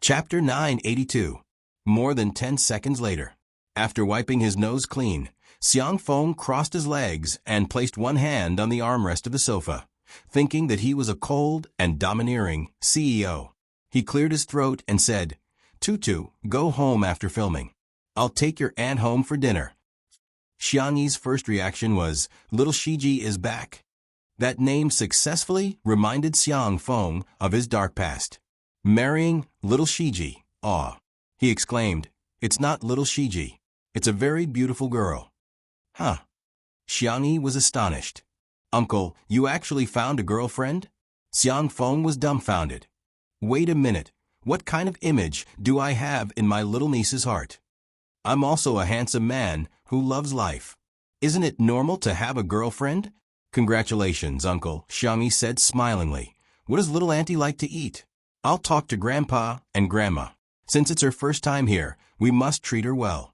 Chapter 982. More than 10 seconds later. After wiping his nose clean, Xiang Feng crossed his legs and placed one hand on the armrest of the sofa, thinking that he was a cold and domineering CEO. He cleared his throat and said, "Tutu, go home after filming. I'll take your aunt home for dinner." Xiangyi's first reaction was, "Little Shiji is back." That name successfully reminded Xiang Feng of his dark past. Marrying little Shiji, aw. He exclaimed, "It's not little Shiji. It's a very beautiful girl." Huh. Xiangyi was astonished. "Uncle, you actually found a girlfriend?" Xiang Feng was dumbfounded. "Wait a minute, what kind of image do I have in my little niece's heart? I'm also a handsome man who loves life. Isn't it normal to have a girlfriend?" "Congratulations, Uncle," Xiangyi said smilingly. "What does little auntie like to eat? I'll talk to Grandpa and Grandma. Since it's her first time here, we must treat her well."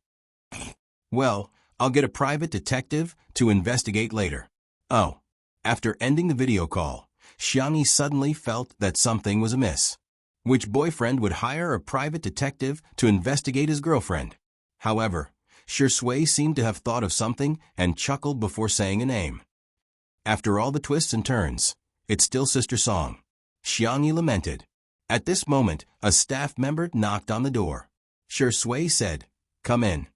"Well, I'll get a private detective to investigate later." Oh. After ending the video call, Xiangyi suddenly felt that something was amiss. Which boyfriend would hire a private detective to investigate his girlfriend? However, Shui seemed to have thought of something and chuckled before saying a name. After all the twists and turns, it's still Sister Song. Xiangyi lamented. At this moment, a staff member knocked on the door. Shui said, "Come in."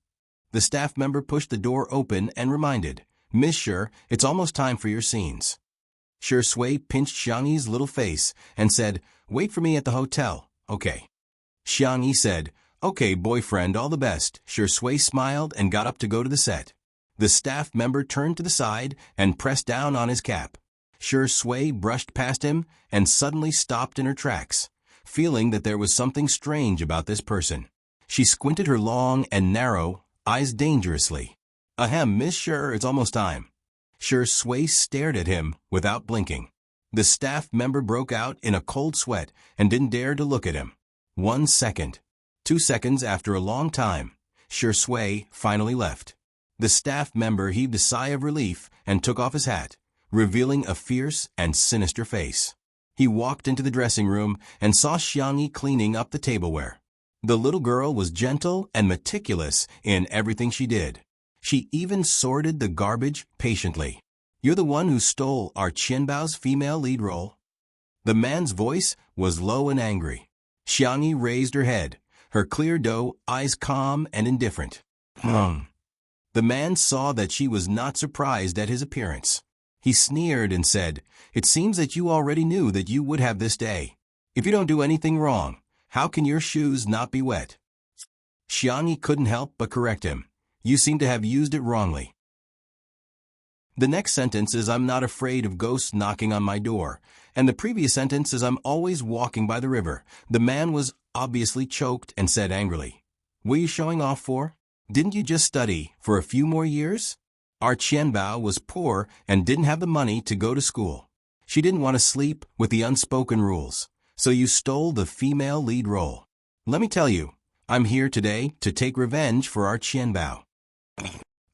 The staff member pushed the door open and reminded, "Miss Sher, it's almost time for your scenes." Shui pinched Xiangyi's little face and said, "Wait for me at the hotel, okay?" Xiangyi said, "Okay, boyfriend, all the best." Shui smiled and got up to go to the set. The staff member turned to the side and pressed down on his cap. Shui brushed past him and suddenly stopped in her tracks, feeling that there was something strange about this person. She squinted her long and narrow eyes dangerously. "Ahem, Miss Sher, it's almost time." Shui stared at him without blinking. The staff member broke out in a cold sweat and didn't dare to look at him. 1 second. 2 seconds after a long time, Shui finally left. The staff member heaved a sigh of relief and took off his hat, revealing a fierce and sinister face. He walked into the dressing room and saw Xiangyi cleaning up the tableware. The little girl was gentle and meticulous in everything she did. She even sorted the garbage patiently. "You're the one who stole our Qianbao's female lead role?" The man's voice was low and angry. Xiangyi raised her head, her clear doe eyes calm and indifferent. The man saw that she was not surprised at his appearance. He sneered and said, "It seems that you already knew that you would have this day. If you don't do anything wrong, how can your shoes not be wet?" Xiangyi couldn't help but correct him. "You seem to have used it wrongly." The next sentence is, "I'm not afraid of ghosts knocking on my door." And the previous sentence is, "I'm always walking by the river." The man was obviously choked and said angrily, "What are you showing off for? Didn't you just study for a few more years? Our Qianbao was poor and didn't have the money to go to school. She didn't want to sleep with the unspoken rules, so you stole the female lead role. Let me tell you, I'm here today to take revenge for our Qianbao."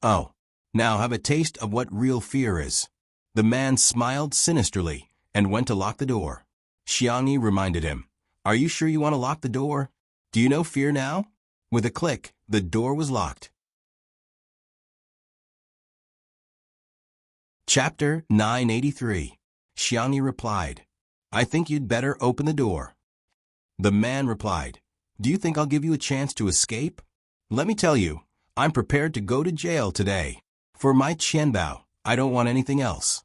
Oh, now have a taste of what real fear is. The man smiled sinisterly and went to lock the door. Xiangyi reminded him, "Are you sure you want to lock the door? Do you know fear now?" With a click, the door was locked. Chapter 983. Xiangyi replied, "I think you'd better open the door." The man replied, "Do you think I'll give you a chance to escape? Let me tell you, I'm prepared to go to jail today. For my Qianbao, I don't want anything else."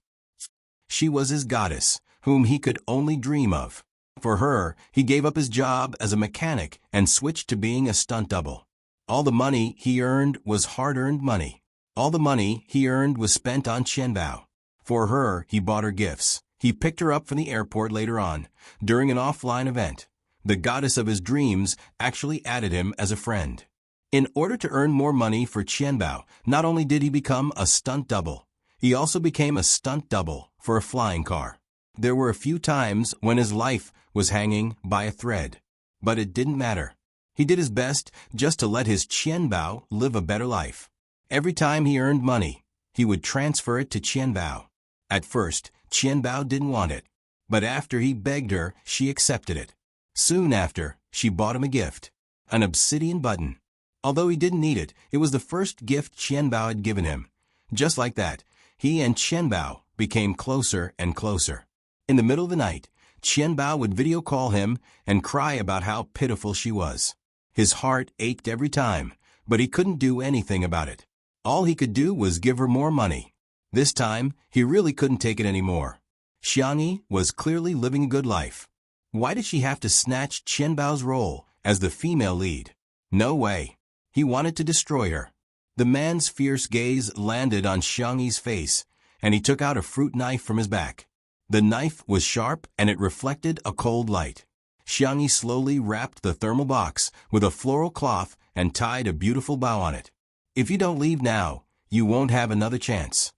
She was his goddess, whom he could only dream of. For her, he gave up his job as a mechanic and switched to being a stunt double. All the money he earned was hard-earned money. All the money he earned was spent on Qianbao. For her, he bought her gifts. He picked her up from the airport later on, during an offline event. The goddess of his dreams actually added him as a friend. In order to earn more money for Qianbao, not only did he become a stunt double, he also became a stunt double for a flying car. There were a few times when his life was hanging by a thread, but it didn't matter. He did his best just to let his Qianbao live a better life. Every time he earned money, he would transfer it to Qianbao. At first, Qianbao didn't want it, but after he begged her, she accepted it. Soon after, she bought him a gift, an obsidian button. Although he didn't need it, it was the first gift Qianbao had given him. Just like that, he and Qianbao became closer and closer. In the middle of the night, Qianbao would video call him and cry about how pitiful she was. His heart ached every time, but he couldn't do anything about it. All he could do was give her more money. This time, he really couldn't take it anymore. Xiangyi was clearly living a good life. Why did she have to snatch Qianbao's role as the female lead? No way. He wanted to destroy her. The man's fierce gaze landed on Xiangyi's face, and he took out a fruit knife from his back. The knife was sharp and it reflected a cold light. Xiangyi slowly wrapped the thermal box with a floral cloth and tied a beautiful bow on it. If you don't leave now, you won't have another chance.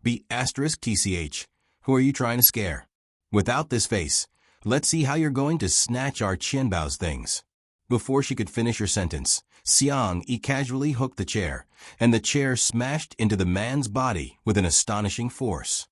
B*TCH. Who are you trying to scare? Without this face, let's see how you're going to snatch our Qianbao's things. Before she could finish her sentence, Xiangyi casually hooked the chair, and the chair smashed into the man's body with an astonishing force.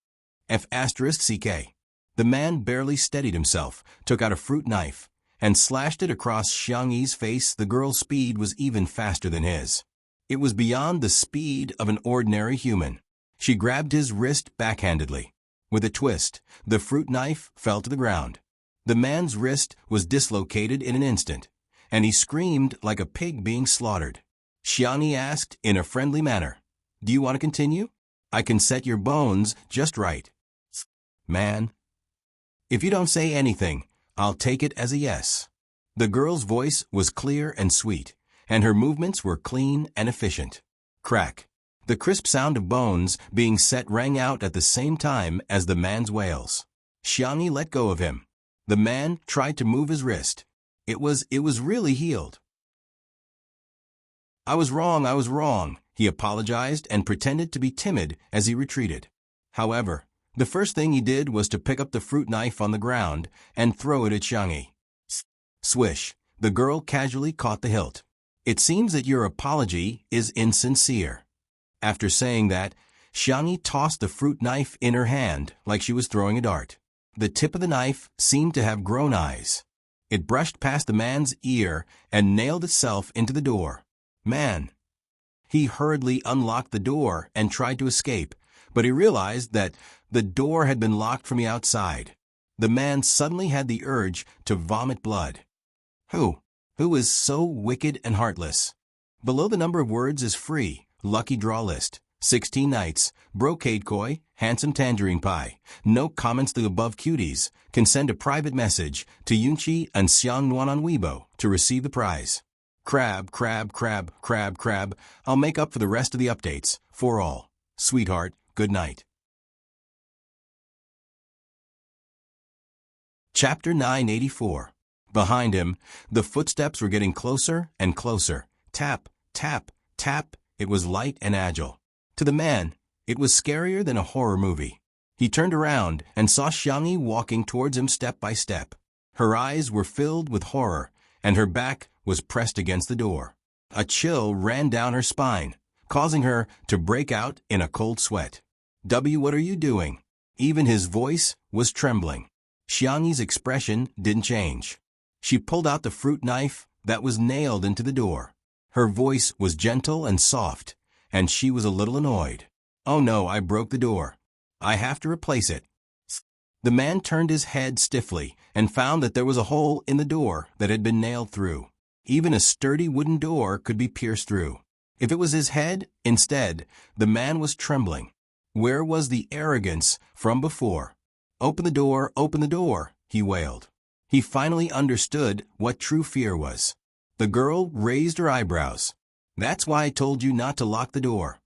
F***CK. The man barely steadied himself, took out a fruit knife, and slashed it across Xiangyi's face. The girl's speed was even faster than his. It was beyond the speed of an ordinary human. She grabbed his wrist backhandedly. With a twist, the fruit knife fell to the ground. The man's wrist was dislocated in an instant, and he screamed like a pig being slaughtered. Xiangyi asked in a friendly manner, "Do you want to continue? I can set your bones just right." "Man, if you don't say anything, I'll take it as a yes." The girl's voice was clear and sweet, and her movements were clean and efficient. Crack. The crisp sound of bones being set rang out at the same time as the man's wails. Xiangyi let go of him. The man tried to move his wrist. It was really healed. I was wrong, he apologized and pretended to be timid as he retreated. However, the first thing he did was to pick up the fruit knife on the ground and throw it at Xiangyi. Swish, the girl casually caught the hilt. "It seems that your apology is insincere." After saying that, Xiangyi tossed the fruit knife in her hand like she was throwing a dart. The tip of the knife seemed to have grown eyes. It brushed past the man's ear and nailed itself into the door. Man! He hurriedly unlocked the door and tried to escape, but he realized that the door had been locked from the outside. The man suddenly had the urge to vomit blood. Who is so wicked and heartless? Below the number of words is free. Lucky draw list. 16 nights. Brocade koi. Handsome tangerine pie. No comments to above cuties. Can send a private message to Yunqi and Xiang Nuan on Weibo to receive the prize. Crab. I'll make up for the rest of the updates. For all. Sweetheart, good night. Chapter 984. Behind him, the footsteps were getting closer and closer. Tap, tap, tap. It was light and agile. To the man, it was scarier than a horror movie. He turned around and saw Xiangyi walking towards him step by step. Her eyes were filled with horror, and her back was pressed against the door. A chill ran down her spine, causing her to break out in a cold sweat. What are you doing?" Even his voice was trembling. Xiangyi's expression didn't change. She pulled out the fruit knife that was nailed into the door. Her voice was gentle and soft, and she was a little annoyed. "Oh no, I broke the door. I have to replace it." The man turned his head stiffly and found that there was a hole in the door that had been nailed through. Even a sturdy wooden door could be pierced through. If it was his head, instead, the man was trembling. Where was the arrogance from before? Open the door, he wailed. He finally understood what true fear was. The girl raised her eyebrows. "That's why I told you not to lock the door."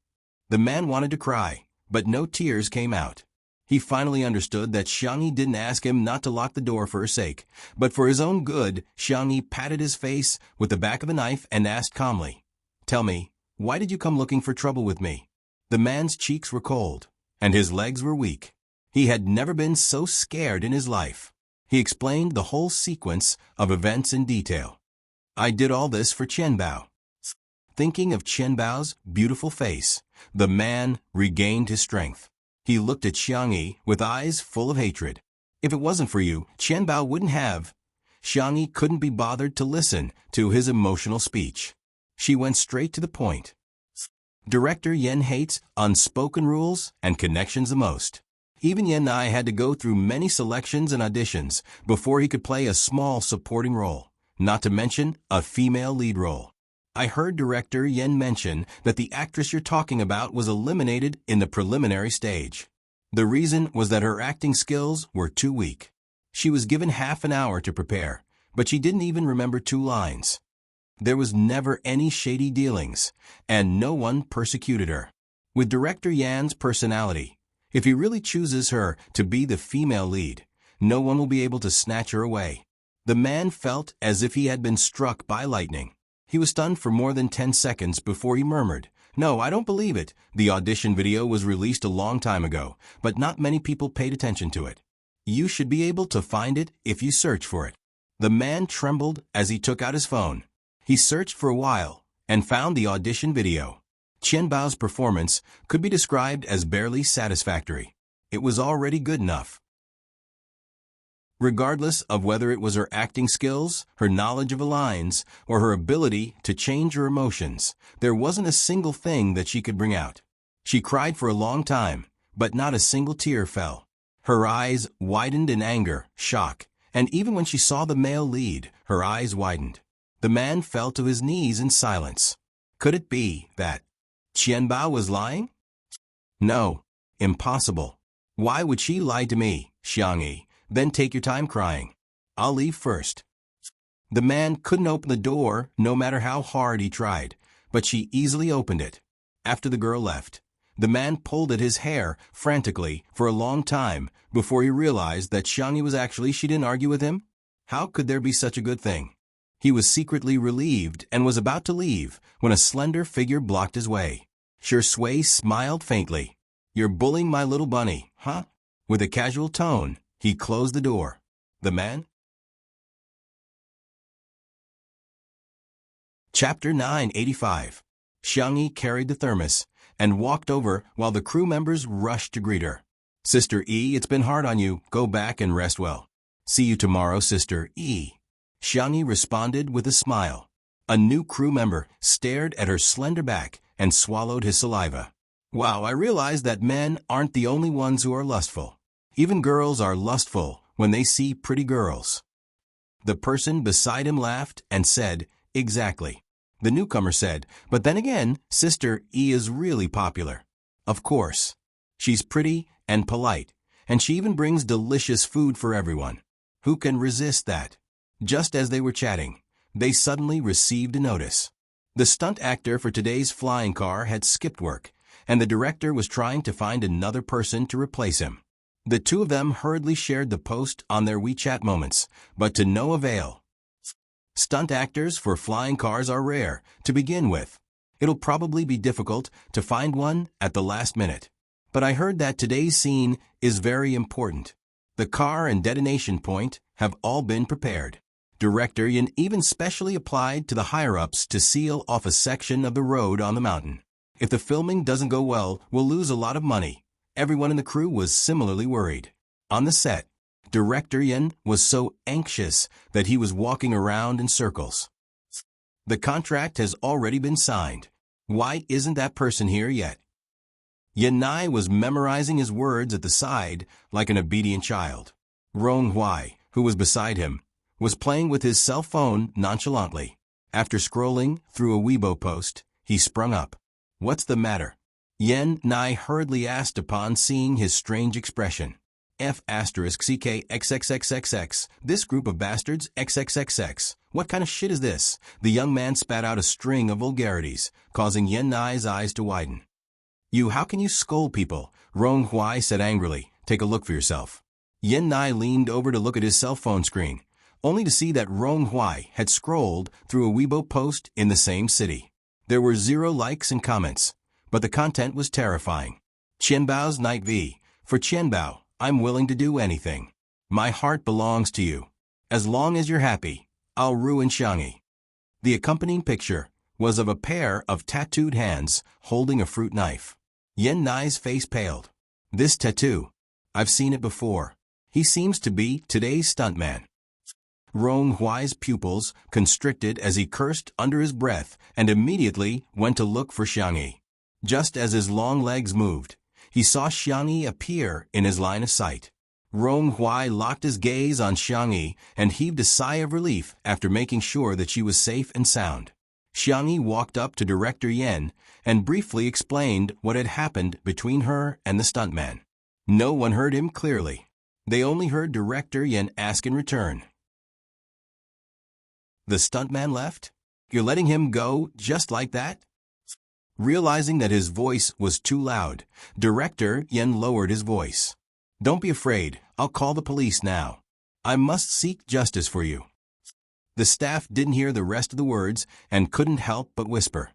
The man wanted to cry, but no tears came out. He finally understood that Xiangyi didn't ask him not to lock the door for her sake, but for his own good. Xiangyi patted his face with the back of a knife and asked calmly, "Tell me, why did you come looking for trouble with me?" The man's cheeks were cold, and his legs were weak. He had never been so scared in his life. He explained the whole sequence of events in detail. "I did all this for Qianbao." Thinking of Qianbao's beautiful face, the man regained his strength. He looked at Xiangyi with eyes full of hatred. "If it wasn't for you, Qianbao wouldn't have." Xiangyi couldn't be bothered to listen to his emotional speech. She went straight to the point. Director Yen hates unspoken rules and connections the most. Even Yen and I had to go through many selections and auditions before he could play a small supporting role, not to mention a female lead role. I heard director Yen mention that the actress you're talking about was eliminated in the preliminary stage. The reason was that her acting skills were too weak. She was given half an hour to prepare, but she didn't even remember 2 lines. There was never any shady dealings, and no one persecuted her. With director Yan's personality, if he really chooses her to be the female lead, no one will be able to snatch her away. The man felt as if he had been struck by lightning. He was stunned for more than 10 seconds before he murmured, "No, I don't believe it. The audition video was released a long time ago, but not many people paid attention to it. You should be able to find it if you search for it." The man trembled as he took out his phone. He searched for a while and found the audition video. Qianbao's performance could be described as barely satisfactory. It was already good enough. Regardless of whether it was her acting skills, her knowledge of lines, or her ability to change her emotions, there wasn't a single thing that she could bring out. She cried for a long time, but not a single tear fell. Her eyes widened in anger, shock, and even when she saw the male lead, her eyes widened. The man fell to his knees in silence. Could it be that Qianbao was lying? No, impossible. Why would she lie to me, Xiangyi? Then take your time crying. I'll leave first. The man couldn't open the door no matter how hard he tried, but she easily opened it. After the girl left, the man pulled at his hair frantically for a long time before he realized that Xiangyi was actually she didn't argue with him. How could there be such a good thing? He was secretly relieved and was about to leave when a slender figure blocked his way. Shui smiled faintly. "You're bullying my little bunny, huh?" With a casual tone, he closed the door. The man? Chapter 985. Xiangyi carried the thermos and walked over while the crew members rushed to greet her. "Sister E, it's been hard on you. Go back and rest well." "See you tomorrow, Sister E." Xiangyi responded with a smile. A new crew member stared at her slender back and swallowed his saliva. "Wow, I realize that men aren't the only ones who are lustful. Even girls are lustful when they see pretty girls." The person beside him laughed and said, "Exactly." The newcomer said, "But then again, Sister E is really popular." "Of course. She's pretty and polite, and she even brings delicious food for everyone. Who can resist that?" Just as they were chatting, they suddenly received a notice. The stunt actor for today's flying car had skipped work, and the director was trying to find another person to replace him. The two of them hurriedly shared the post on their WeChat moments, but to no avail. Stunt actors for flying cars are rare, to begin with. It'll probably be difficult to find one at the last minute. But I heard that today's scene is very important. The car and detonation point have all been prepared. Director Yin even specially applied to the higher-ups to seal off a section of the road on the mountain. If the filming doesn't go well, we'll lose a lot of money. Everyone in the crew was similarly worried. On the set, Director Yin was so anxious that he was walking around in circles. The contract has already been signed. Why isn't that person here yet? Yin Nai was memorizing his words at the side like an obedient child. Rong Huai, who was beside him, was playing with his cell phone nonchalantly. After scrolling through a Weibo post, he sprung up. "What's the matter?" Yen Nai hurriedly asked upon seeing his strange expression. F***CK XXXXX, this group of bastards XXXX. What kind of shit is this? The young man spat out a string of vulgarities, causing Yen Nai's eyes to widen. How can you scold people?" Rong Huai said angrily. "Take a look for yourself." Yen Nai leaned over to look at his cell phone screen, only to see that Rong Huai had scrolled through a Weibo post in the same city. There were 0 likes and comments, but the content was terrifying. "Qianbao's Night V. For Qianbao, I'm willing to do anything. My heart belongs to you. As long as you're happy, I'll ruin Xiangyi." The accompanying picture was of a pair of tattooed hands holding a fruit knife. Yen Nai's face paled. "This tattoo. I've seen it before. He seems to be today's stuntman." Rong Huai's pupils constricted as he cursed under his breath and immediately went to look for Xiangyi. Just as his long legs moved, he saw Xiangyi appear in his line of sight. Rong Huai locked his gaze on Xiangyi and heaved a sigh of relief after making sure that she was safe and sound. Xiangyi walked up to Director Yan and briefly explained what had happened between her and the stuntman. No one heard him clearly. They only heard Director Yan ask in return, "The stuntman left? You're letting him go just like that?" Realizing that his voice was too loud, Director Yan lowered his voice. "Don't be afraid, I'll call the police now. I must seek justice for you." The staff didn't hear the rest of the words and couldn't help but whisper.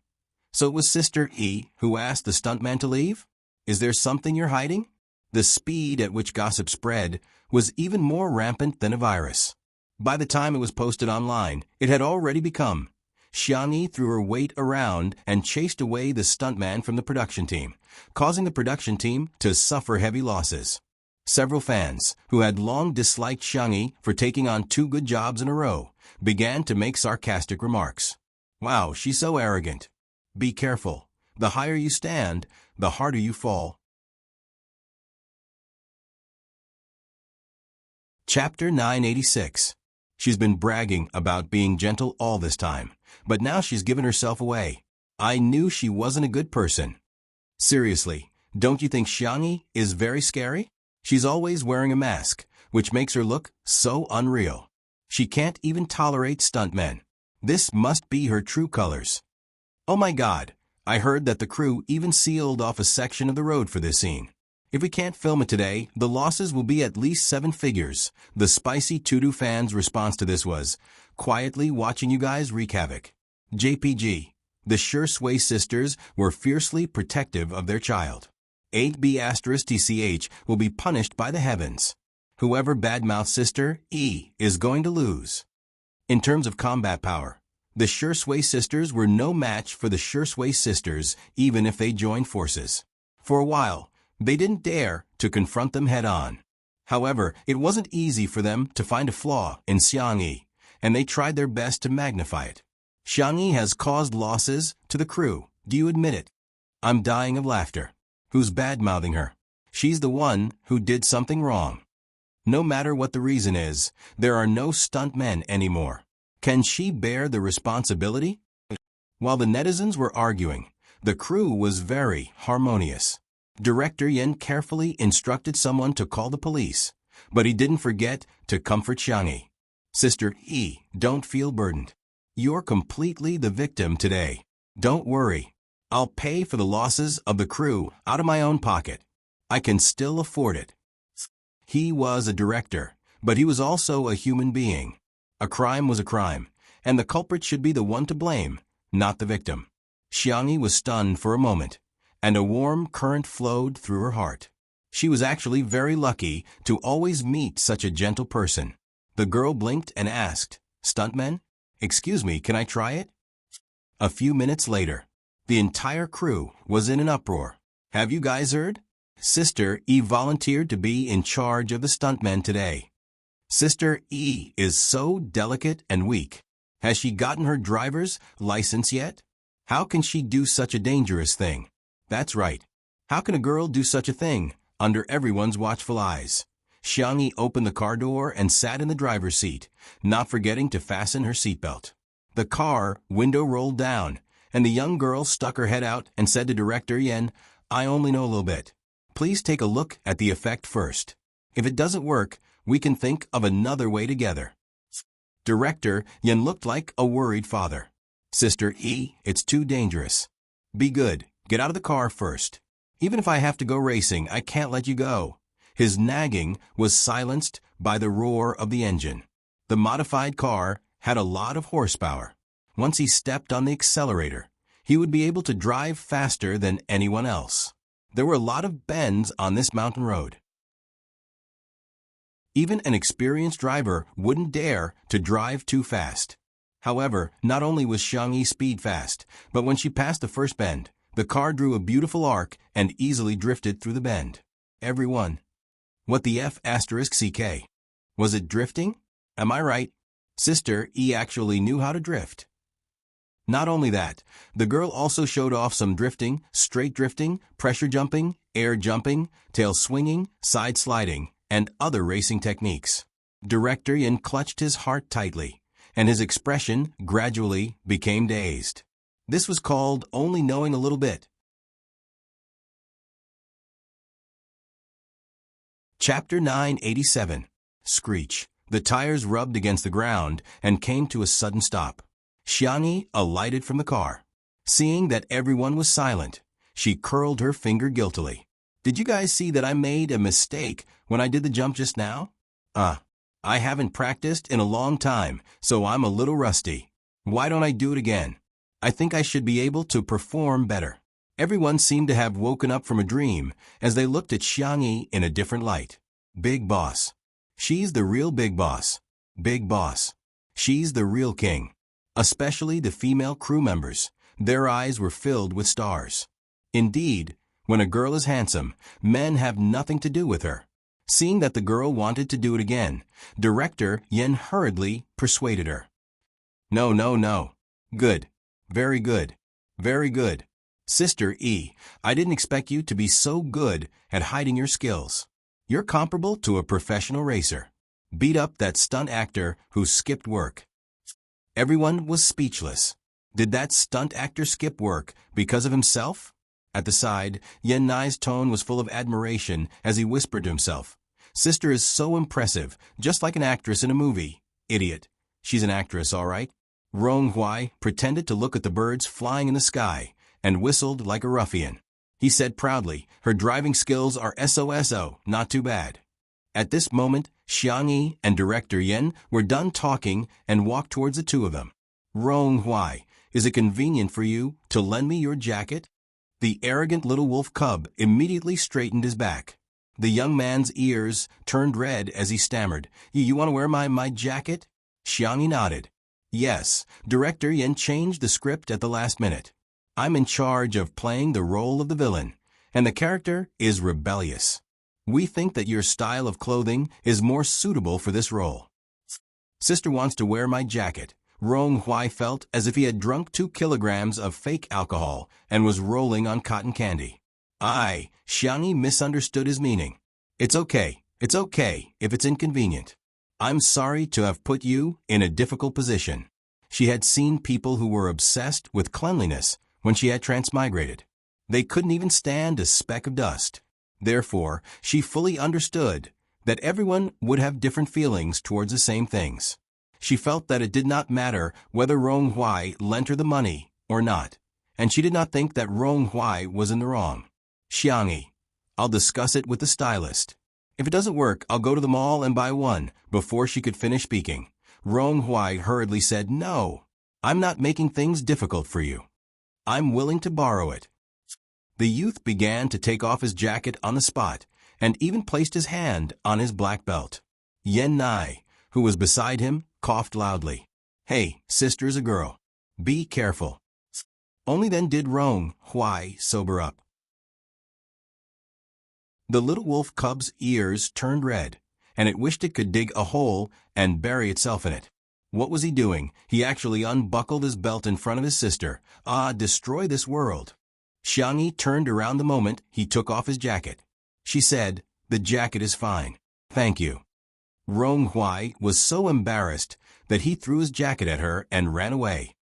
"So it was Sister E who asked the stuntman to leave? Is there something you're hiding?" The speed at which gossip spread was even more rampant than a virus. By the time it was posted online, it had already become. Xiangyi threw her weight around and chased away the stuntman from the production team, causing the production team to suffer heavy losses. Several fans, who had long disliked Xiangyi for taking on 2 good jobs in a row, began to make sarcastic remarks. "Wow, she's so arrogant. Be careful. The higher you stand, the harder you fall." Chapter 986. She's been bragging about being gentle all this time, but now she's given herself away. I knew she wasn't a good person. Seriously, don't you think Xiangyi is very scary? She's always wearing a mask, which makes her look so unreal. She can't even tolerate stuntmen. This must be her true colors. Oh my God, I heard that the crew even sealed off a section of the road for this scene. If we can't film it today, the losses will be at least 7 figures. The Spicy Tudu fans' response to this was, "Quietly watching you guys wreak havoc." JPG. The Sure Sway sisters were fiercely protective of their child. 8B*TCH will be punished by the heavens. Whoever badmouths Sister E is going to lose. In terms of combat power, the Sure Sway sisters were no match for the Sure Sway sisters even if they joined forces. For a while, they didn't dare to confront them head-on. However, it wasn't easy for them to find a flaw in Xiangyi, and they tried their best to magnify it. "Xiangyi has caused losses to the crew. Do you admit it?" I'm dying of laughter. Who's bad-mouthing her? She's the one who did something wrong. No matter what the reason is, there are no stuntmen anymore. Can she bear the responsibility? While the netizens were arguing, the crew was very harmonious. Director Yan carefully instructed someone to call the police, but he didn't forget to comfort Xiangyi. "Sister E, don't feel burdened. You're completely the victim today. Don't worry. I'll pay for the losses of the crew out of my own pocket. I can still afford it." He was a director, but he was also a human being. A crime was a crime, and the culprit should be the one to blame, not the victim. Xiangyi was stunned for a moment, and a warm current flowed through her heart. She was actually very lucky to always meet such a gentle person. The girl blinked and asked, "Stuntmen? Excuse me, can I try it?" A few minutes later, the entire crew was in an uproar. "Have you guys heard? Sister E volunteered to be in charge of the stuntmen today. Sister E is so delicate and weak. Has she gotten her driver's license yet? How can she do such a dangerous thing? That's right. How can a girl do such a thing under everyone's watchful eyes?" Xiangyi opened the car door and sat in the driver's seat, not forgetting to fasten her seatbelt. The car window rolled down, and the young girl stuck her head out and said to Director Yan, "I only know a little bit. Please take a look at the effect first. If it doesn't work, we can think of another way together." Director Yan looked like a worried father. "Sister E, it's too dangerous. Be good. Get out of the car first. Even if I have to go racing, I can't let you go." His nagging was silenced by the roar of the engine. The modified car had a lot of horsepower. Once he stepped on the accelerator, he would be able to drive faster than anyone else. There were a lot of bends on this mountain road. Even an experienced driver wouldn't dare to drive too fast. However, not only was Xiangyi speed fast, but when she passed the first bend, the car drew a beautiful arc and easily drifted through the bend. Everyone. What the F***? Was it drifting? Am I right? Sister E actually knew how to drift. Not only that, the girl also showed off some drifting, straight drifting, pressure jumping, air jumping, tail swinging, side sliding, and other racing techniques. Director Yin clutched his heart tightly, and his expression gradually became dazed. This was called only knowing a little bit. Chapter 987. Screech. The tires rubbed against the ground and came to a sudden stop. Xiangyi alighted from the car. Seeing that everyone was silent, she curled her finger guiltily. Did you guys see that I made a mistake when I did the jump just now? I haven't practiced in a long time, so I'm a little rusty. Why don't I do it again? I think I should be able to perform better. Everyone seemed to have woken up from a dream as they looked at Xiangyi in a different light. Big boss. She's the real big boss. Big boss. She's the real king. Especially the female crew members. Their eyes were filled with stars. Indeed, when a girl is handsome, men have nothing to do with her. Seeing that the girl wanted to do it again, Director Yin hurriedly persuaded her. No, no, no. Good. Very good. Very good. Sister E, I didn't expect you to be so good at hiding your skills. You're comparable to a professional racer. Beat up that stunt actor who skipped work. Everyone was speechless. Did that stunt actor skip work because of himself? At the side, Yen Nai's tone was full of admiration as he whispered to himself. Sister is so impressive, just like an actress in a movie. Idiot. She's an actress, all right. Rong Huai pretended to look at the birds flying in the sky and whistled like a ruffian. He said proudly, her driving skills are SOSO, not too bad. At this moment, Xiangyi and Director Yin were done talking and walked towards the two of them. Rong Huai, is it convenient for you to lend me your jacket? The arrogant little wolf cub immediately straightened his back. The young man's ears turned red as he stammered, You want to wear my jacket? Xiangyi nodded. Yes, Director Yin changed the script at the last minute. I'm in charge of playing the role of the villain, and the character is rebellious. We think that your style of clothing is more suitable for this role. Sister wants to wear my jacket. Rong Huai felt as if he had drunk 2 kilograms of fake alcohol and was rolling on cotton candy. Xiangyi misunderstood his meaning. It's okay if it's inconvenient. I'm sorry to have put you in a difficult position. She had seen people who were obsessed with cleanliness when she had transmigrated. They couldn't even stand a speck of dust. Therefore, she fully understood that everyone would have different feelings towards the same things. She felt that it did not matter whether Rong Huai lent her the money or not, and she did not think that Rong Huai was in the wrong. Xiangyi, I'll discuss it with the stylist. If it doesn't work, I'll go to the mall and buy one. Before she could finish speaking, Rong Huai hurriedly said, No, I'm not making things difficult for you. I'm willing to borrow it. The youth began to take off his jacket on the spot and even placed his hand on his black belt. Yen Nai, who was beside him, coughed loudly. Hey, sister's a girl. Be careful. Only then did Rong Huai sober up. The little wolf cub's ears turned red, and it wished it could dig a hole and bury itself in it. What was he doing? He actually unbuckled his belt in front of his sister. Destroy this world. Xiangyi turned around the moment he took off his jacket. She said, The jacket is fine. Thank you. Rong Huai was so embarrassed that he threw his jacket at her and ran away.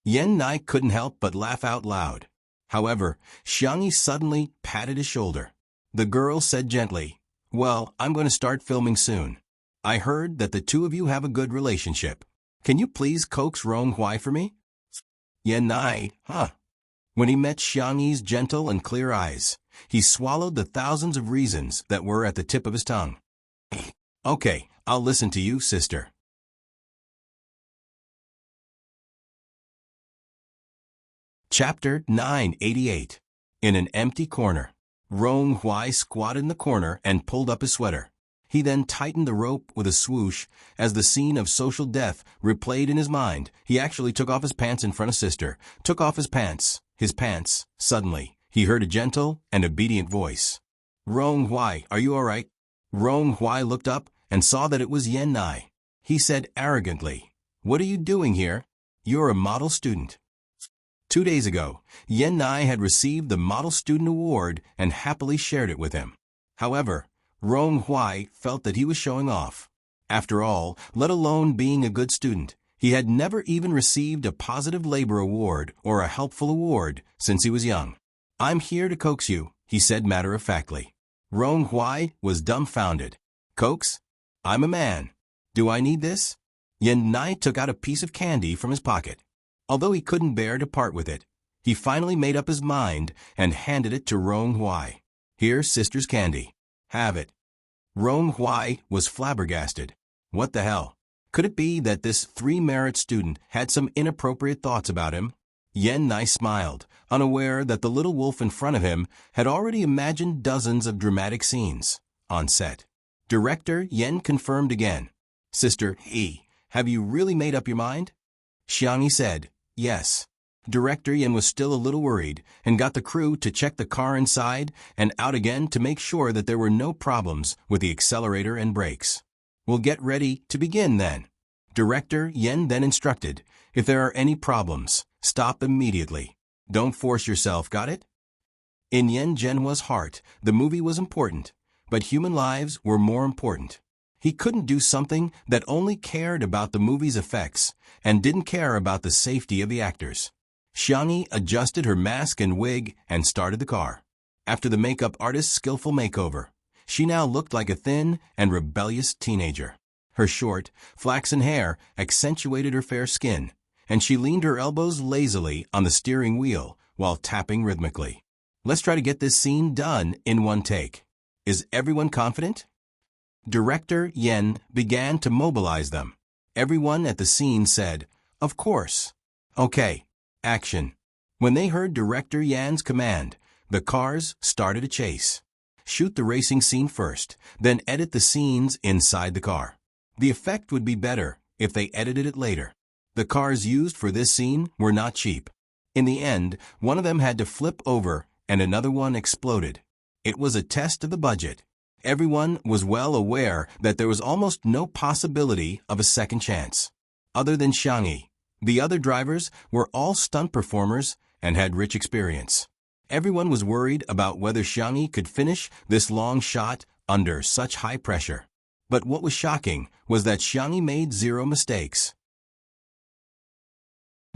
Yen Nai couldn't help but laugh out loud. However, Xiangyi suddenly patted his shoulder. The girl said gently, Well, I'm going to start filming soon. I heard that the two of you have a good relationship. Can you please coax Rong Huai for me? Yen Nai, When he met Xiangyi's gentle and clear eyes, he swallowed the thousands of reasons that were at the tip of his tongue. Okay, I'll listen to you, sister. Chapter 988. In an empty corner. Rong Huai squatted in the corner and pulled up his sweater. He then tightened the rope with a swoosh. As the scene of social death replayed in his mind, he actually took off his pants in front of sister. Took off his pants. Suddenly, he heard a gentle and obedient voice. Rong Huai, are you all right? Rong Huai looked up and saw that it was Yen Nai. He said arrogantly, "What are you doing here? You're a model student." 2 days ago, Yen Nai had received the Model Student Award and happily shared it with him. However, Rong Huai felt that he was showing off. After all, let alone being a good student, he had never even received a positive labor award or a helpful award since he was young. "I'm here to coax you," he said matter-of-factly. Rong Huai was dumbfounded. "Coax? I'm a man. Do I need this?" Yen Nai took out a piece of candy from his pocket. Although he couldn't bear to part with it, he finally made up his mind and handed it to Rong Huai. "Here's sister's candy. Have it." Rong Huai was flabbergasted. What the hell? Could it be that this three-merit student had some inappropriate thoughts about him? Yen Nai smiled, unaware that the little wolf in front of him had already imagined dozens of dramatic scenes on set. Director Yen confirmed again. "Sister He, have you really made up your mind?" Xiangyi said, "Yes." Director Yen was still a little worried and got the crew to check the car inside and out again to make sure that there were no problems with the accelerator and brakes. "We'll get ready to begin then." Director Yen then instructed, "If there are any problems, stop immediately. Don't force yourself, got it?" In Yen Zhenhua's heart, the movie was important, but human lives were more important. He couldn't do something that only cared about the movie's effects and didn't care about the safety of the actors. Xiangyi adjusted her mask and wig and started the car. After the makeup artist's skillful makeover, she now looked like a thin and rebellious teenager. Her short, flaxen hair accentuated her fair skin, and she leaned her elbows lazily on the steering wheel while tapping rhythmically. "Let's try to get this scene done in one take. Is everyone confident?" Director Yen began to mobilize them. Everyone at the scene said, "Of course." "Okay, action." When they heard Director Yan's command, the cars started a chase. Shoot the racing scene first, then edit the scenes inside the car. The effect would be better if they edited it later. The cars used for this scene were not cheap. In the end, one of them had to flip over and another one exploded. It was a test of the budget. Everyone was well aware that there was almost no possibility of a second chance. Other than Xiangyi, the other drivers were all stunt performers and had rich experience. Everyone was worried about whether Xiangyi could finish this long shot under such high pressure. But what was shocking was that Xiangyi made zero mistakes.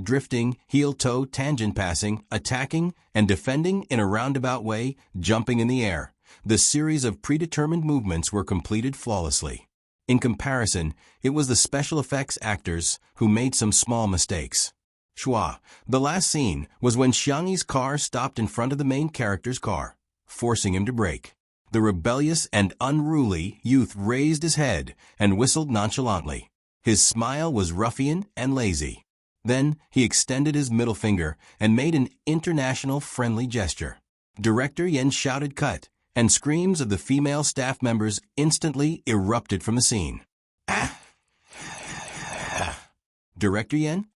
Drifting, heel-toe tangent passing, attacking, and defending in a roundabout way, jumping in the air. The series of predetermined movements were completed flawlessly. In comparison, it was the special effects actors who made some small mistakes. Schwa, the last scene was when Xiangyi's car stopped in front of the main character's car, forcing him to brake. The rebellious and unruly youth raised his head and whistled nonchalantly. His smile was ruffian and lazy. Then he extended his middle finger and made an international friendly gesture. Director Yen shouted cut, and screams of the female staff members instantly erupted from the scene. "Ah!" Director Yen?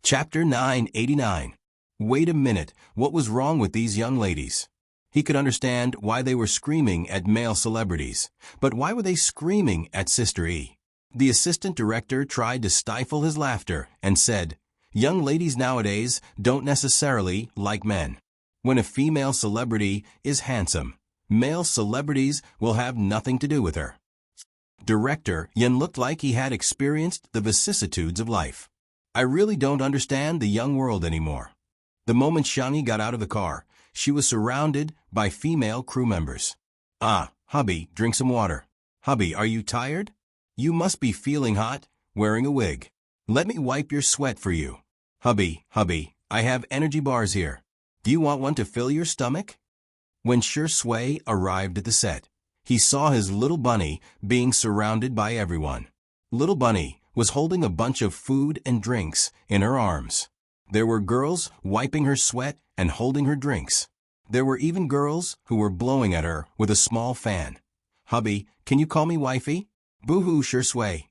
Chapter 989. Wait a minute, what was wrong with these young ladies? He could understand why they were screaming at male celebrities, but why were they screaming at Sister E? The assistant director tried to stifle his laughter and said, "Young ladies nowadays don't necessarily like men. When a female celebrity is handsome, male celebrities will have nothing to do with her." Director Yen looked like he had experienced the vicissitudes of life. "I really don't understand the young world anymore." The moment Xiangyi got out of the car, she was surrounded by female crew members. "Ah, hubby, drink some water. Hubby, are you tired? You must be feeling hot, wearing a wig. Let me wipe your sweat for you. Hubby, I have energy bars here. Do you want one to fill your stomach?" When Shi Sui arrived at the set, he saw his little bunny being surrounded by everyone. Little bunny was holding a bunch of food and drinks in her arms. There were girls wiping her sweat and holding her drinks. There were even girls who were blowing at her with a small fan. "Hubby, can you call me wifey?" "Boo-hoo, Shi Sui, ?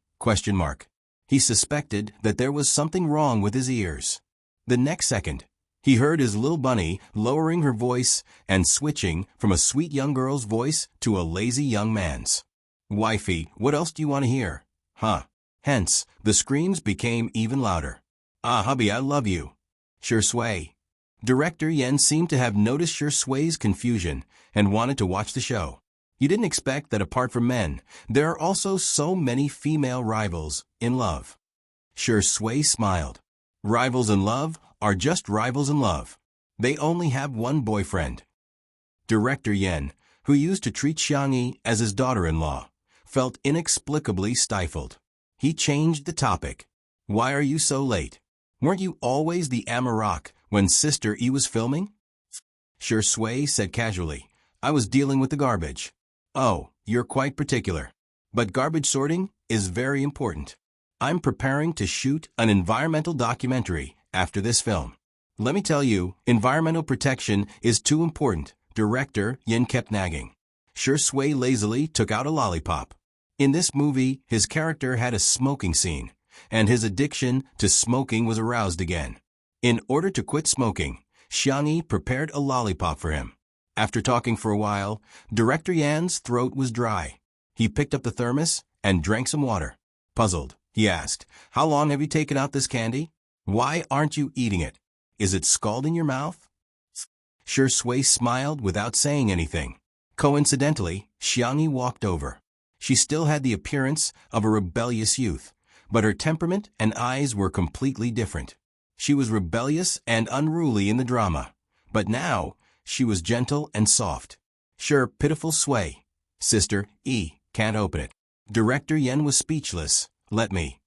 He suspected that there was something wrong with his ears. The next second, He heard his little bunny lowering her voice and switching from a sweet young girl's voice to a lazy young man's. Wifey, what else do you want to hear? Huh? Hence, the screams became even louder. Ah, hubby, I love you. Sure Sway. Director Yen seemed to have noticed Sure Sway's confusion and wanted to watch the show. You didn't expect that apart from men, there are also so many female rivals in love. Sure Sway smiled. Rivals in love are just rivals in love. They only have one boyfriend. Director Yen, who used to treat Xiangyi as his daughter-in-law, felt inexplicably stifled. He changed the topic. Why are you so late? Weren't you always the Amarok when Sister E was filming? Sure Sway said casually. I was dealing with the garbage. Oh, you're quite particular. But garbage sorting is very important. I'm preparing to shoot an environmental documentary after this film. Let me tell you, environmental protection is too important, Director Yen kept nagging. Sure Sway lazily took out a lollipop. In this movie, his character had a smoking scene, and his addiction to smoking was aroused again. In order to quit smoking, Xiangyi prepared a lollipop for him. After talking for a while, Director Yan's throat was dry. He picked up the thermos and drank some water. Puzzled, he asked, How long have you taken out this candy? Why aren't you eating it? Is it scalding your mouth? Sure Sway smiled without saying anything. Coincidentally, Xiangyi walked over. She still had the appearance of a rebellious youth, but her temperament and eyes were completely different. She was rebellious and unruly in the drama, but now she was gentle and soft. Sure, pitiful Sway. Sister E, can't open it. Director Yen was speechless. Let me.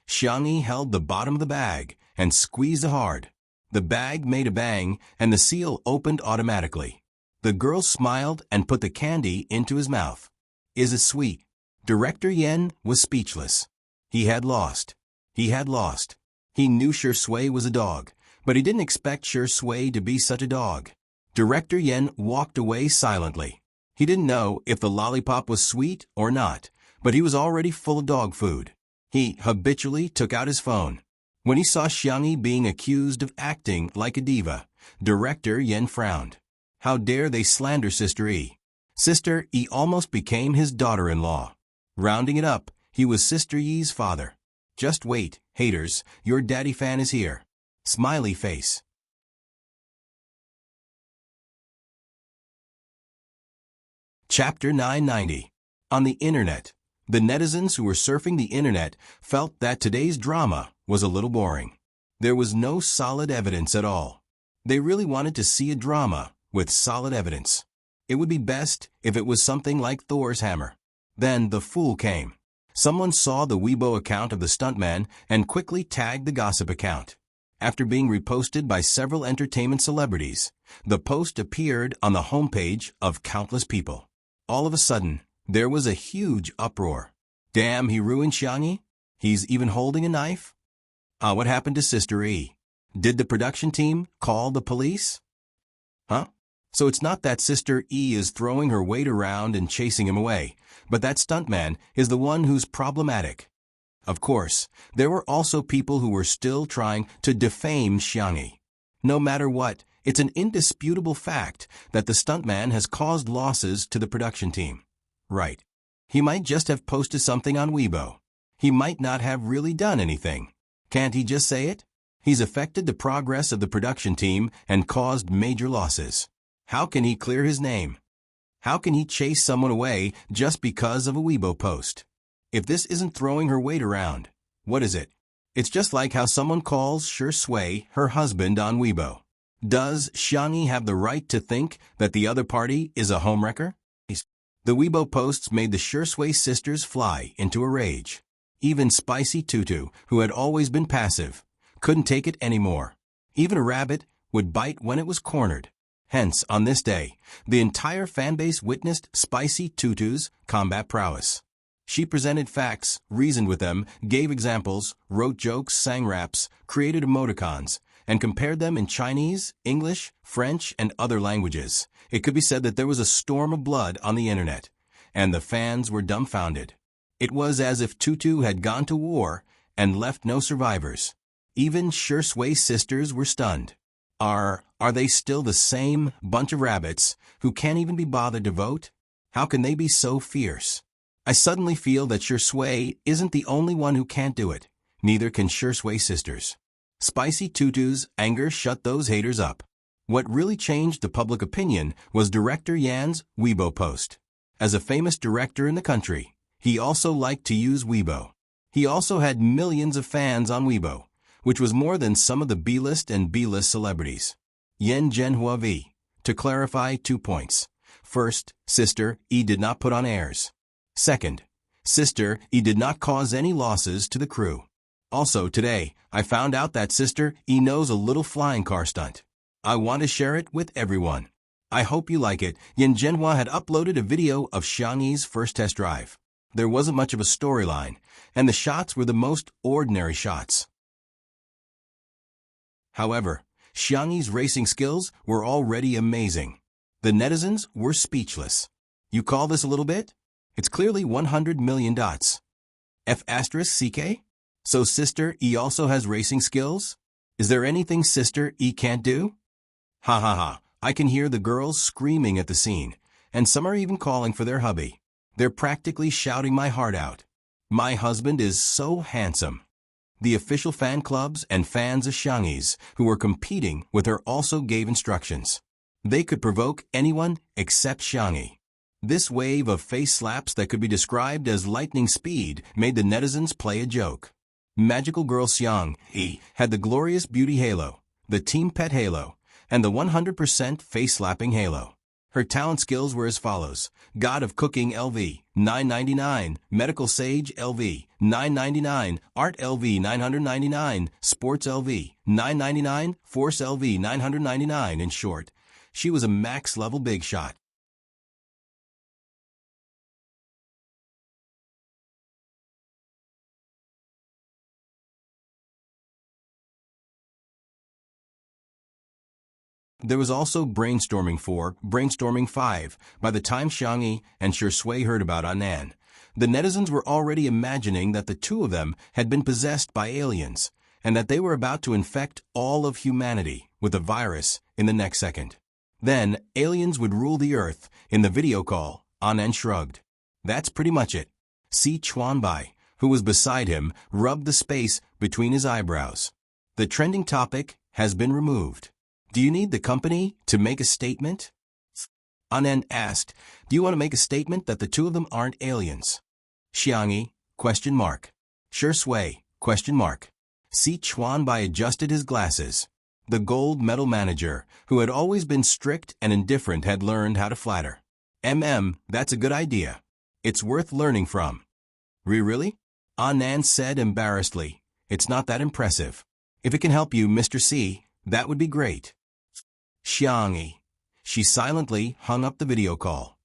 Xiangyi held the bottom of the bag and squeezed it hard. The bag made a bang and the seal opened automatically. The girl smiled and put the candy into his mouth. Is it sweet? Director Yen was speechless. He had lost. He had lost. He knew Sure Sway was a dog, but he didn't expect Sure Sway to be such a dog. Director Yen walked away silently. He didn't know if the lollipop was sweet or not, but he was already full of dog food. He habitually took out his phone. When he saw Xiangyi being accused of acting like a diva, Director Yen frowned. How dare they slander Sister E? Sister E almost became his daughter-in-law. Rounding it up, he was Sister Yi's father. Just wait, haters, your daddy fan is here. Smiley face. Chapter 990. On the Internet. The netizens who were surfing the Internet felt that today's drama was a little boring. There was no solid evidence at all. They really wanted to see a drama with solid evidence. It would be best if it was something like Thor's hammer. Then the fool came. Someone saw the Weibo account of the stuntman and quickly tagged the gossip account. After being reposted by several entertainment celebrities, the post appeared on the homepage of countless people. All of a sudden, there was a huge uproar. Damn, he ruined Xiangyi? He's even holding a knife? What happened to Sister E? Did the production team call the police? Huh? So it's not that Sister E is throwing her weight around and chasing him away, but that stuntman is the one who's problematic. Of course, there were also people who were still trying to defame Xiangyi. No matter what, it's an indisputable fact that the stuntman has caused losses to the production team. Right. He might just have posted something on Weibo. He might not have really done anything. Can't he just say it? He's affected the progress of the production team and caused major losses. How can he clear his name? How can he chase someone away just because of a Weibo post? If this isn't throwing her weight around, what is it? It's just like how someone calls Sure Sway her husband on Weibo. Does Xiangyi have the right to think that the other party is a homewrecker? The Weibo posts made the Sure Sway sisters fly into a rage. Even Spicy Tutu, who had always been passive, couldn't take it anymore. Even a rabbit would bite when it was cornered. Hence, on this day, the entire fanbase witnessed Spicy Tutu's combat prowess. She presented facts, reasoned with them, gave examples, wrote jokes, sang raps, created emoticons, and compared them in Chinese, English, French, and other languages. It could be said that there was a storm of blood on the Internet, and the fans were dumbfounded. It was as if Tutu had gone to war and left no survivors. Even Shursway's sisters were stunned. Are they still the same bunch of rabbits who can't even be bothered to vote? How can they be so fierce? I suddenly feel that Shursway isn't the only one who can't do it. Neither can Shursway's sisters. Spicy Tutu's anger shut those haters up. What really changed the public opinion was Director Yan's Weibo post. As a famous director in the country, he also liked to use Weibo. He also had millions of fans on Weibo, which was more than some of the B-list and B-list celebrities. Yen Zhenhua V. To clarify 2 points. First, Sister E did not put on airs. Second, Sister E did not cause any losses to the crew. Also today, I found out that Sister E knows a little flying car stunt. I want to share it with everyone. I hope you like it. Yen Zhenhua had uploaded a video of Xiangyi's first test drive. There wasn't much of a storyline, and the shots were the most ordinary shots. However, Xiangyi's racing skills were already amazing. The netizens were speechless. You call this a little bit? It's clearly 100 million dots. F*CK? So Sister E also has racing skills? Is there anything Sister E can't do? Ha ha ha, I can hear the girls screaming at the scene, and some are even calling for their hubby. They're practically shouting my heart out. My husband is so handsome. The official fan clubs and fans of Xiangyi's who were competing with her also gave instructions. They could provoke anyone except Xiangyi. This wave of face slaps that could be described as lightning speed made the netizens play a joke. Magical girl Xiangyi had the glorious beauty halo, the team pet halo, and the 100% face-slapping halo. Her talent skills were as follows: God of Cooking LV, $9.99, Medical Sage LV, $9.99, Art LV, $999, Sports LV, $9.99, Force LV, $999. In short, she was a max-level big shot. There was also Brainstorming 4, Brainstorming 5, by the time Xiangyi and Shursway heard about Anan. The netizens were already imagining that the two of them had been possessed by aliens, and that they were about to infect all of humanity with a virus in the next second. Then, aliens would rule the Earth. In the video call, Anan shrugged. That's pretty much it. Si Chuanbai, who was beside him, rubbed the space between his eyebrows. The trending topic has been removed. Do you need the company to make a statement? Anan asked, do you want to make a statement that the two of them aren't aliens? Xiangyi, ? Shursway, ? Si Chuanbai adjusted his glasses. The gold medal manager, who had always been strict and indifferent, had learned how to flatter. That's a good idea. It's worth learning from. Really? Anan said embarrassedly. It's not that impressive. If it can help you, Mr. C, that would be great. Xiangyi. She silently hung up the video call.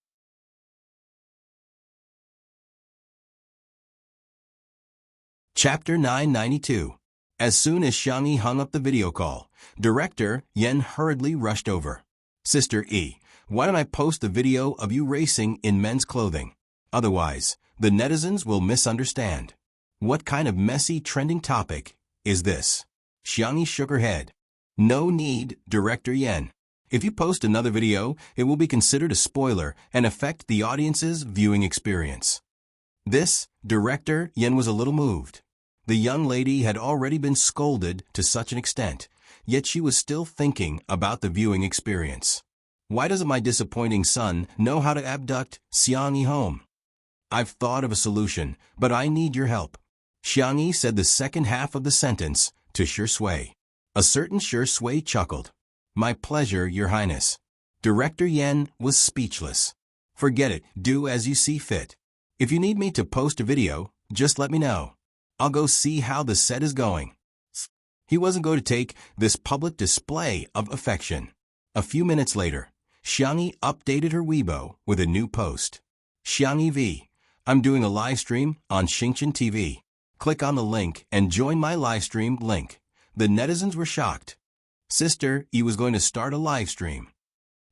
Chapter 992. As soon as Xiangyi hung up the video call, Director Yen hurriedly rushed over. Sister E, why don't I post the video of you racing in men's clothing? Otherwise, the netizens will misunderstand. What kind of messy trending topic is this? Xiangyi shook her head. No need, Director Yen. If you post another video, it will be considered a spoiler and affect the audience's viewing experience. This, Director Yen was a little moved. The young lady had already been scolded to such an extent, yet she was still thinking about the viewing experience. Why doesn't my disappointing son know how to abduct Xiangyi home? I've thought of a solution, but I need your help. Xiangyi said the second half of the sentence to Shursway. A certain Shursway chuckled. My pleasure, Your Highness. Director Yen was speechless. Forget it, do as you see fit. If you need me to post a video, just let me know. I'll go see how the set is going. He wasn't going to take this public display of affection. A few minutes later, Xiangyi updated her Weibo with a new post. Xiangyi V, I'm doing a live stream on Xingchen TV. Click on the link and join my live stream link. The netizens were shocked. Sister E was going to start a live stream.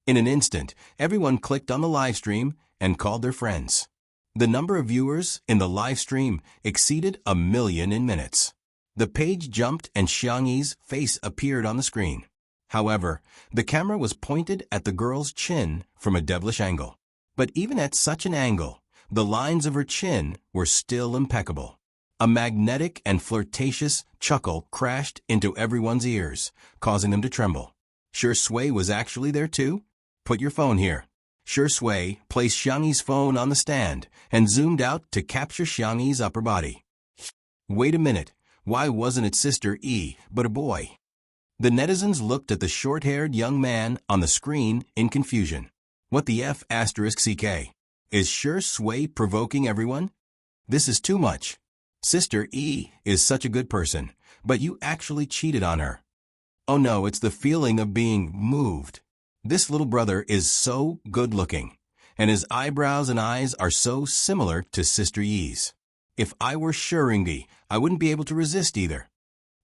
In an instant, everyone clicked on the live stream and called their friends. The number of viewers in the live stream exceeded 1 million in minutes. The page jumped and Xiangyi's face appeared on the screen. However, the camera was pointed at the girl's chin from a devilish angle. But even at such an angle, the lines of her chin were still impeccable. A magnetic and flirtatious chuckle crashed into everyone's ears, causing them to tremble. Shui was actually there too? Put your phone here. Shui placed Xiangyi's phone on the stand and zoomed out to capture Xiangyi's upper body. Wait a minute, why wasn't it Sister E but a boy? The netizens looked at the short-haired young man on the screen in confusion. What the F***? Is Shui provoking everyone? This is too much. Sister E is such a good person, but you actually cheated on her. Oh no, it's the feeling of being moved. This little brother is so good-looking, and his eyebrows and eyes are so similar to Sister Yi's. If I were Shuringi, I wouldn't be able to resist either.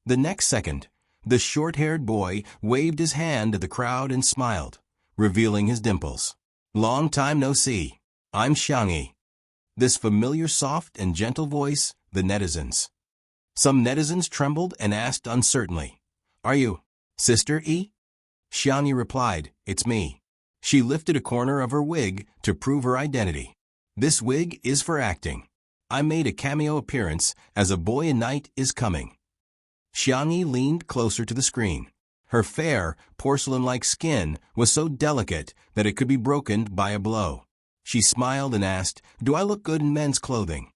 The next second, the short-haired boy waved his hand at the crowd and smiled, revealing his dimples. Long time no see. I'm Xiangyi. This familiar soft and gentle voice, the netizens. Some netizens trembled and asked uncertainly, "Are you Sister E?" Xiangyi replied, "It's me." She lifted a corner of her wig to prove her identity. "This wig is for acting. I made a cameo appearance as A Boy in Night is Coming." Xiangyi leaned closer to the screen. Her fair, porcelain-like skin was so delicate that it could be broken by a blow. She smiled and asked, "Do I look good in men's clothing?"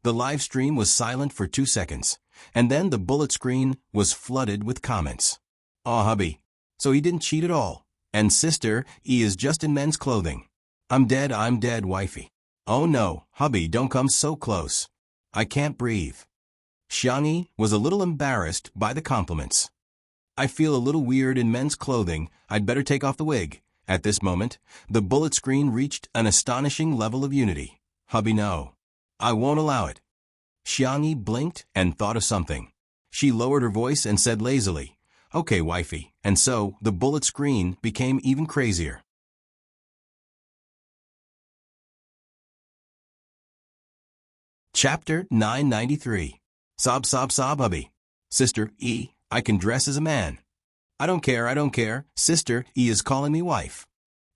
The live stream was silent for 2 seconds, and then the bullet screen was flooded with comments. "Aw, hubby, so he didn't cheat at all, and Sister E is just in men's clothing. I'm dead, wifey. Oh no, hubby, don't come so close. I can't breathe." Xiangyi was a little embarrassed by the compliments. "I feel a little weird in men's clothing, I'd better take off the wig." At this moment, the bullet screen reached an astonishing level of unity. "Hubby, no. I won't allow it." Xiangyi blinked and thought of something. She lowered her voice and said lazily, "Okay, wifey," and so the bullet screen became even crazier. Chapter 993. Sob, hubby. Sister E, I can dress as a man. I don't care. Sister E is calling me wife."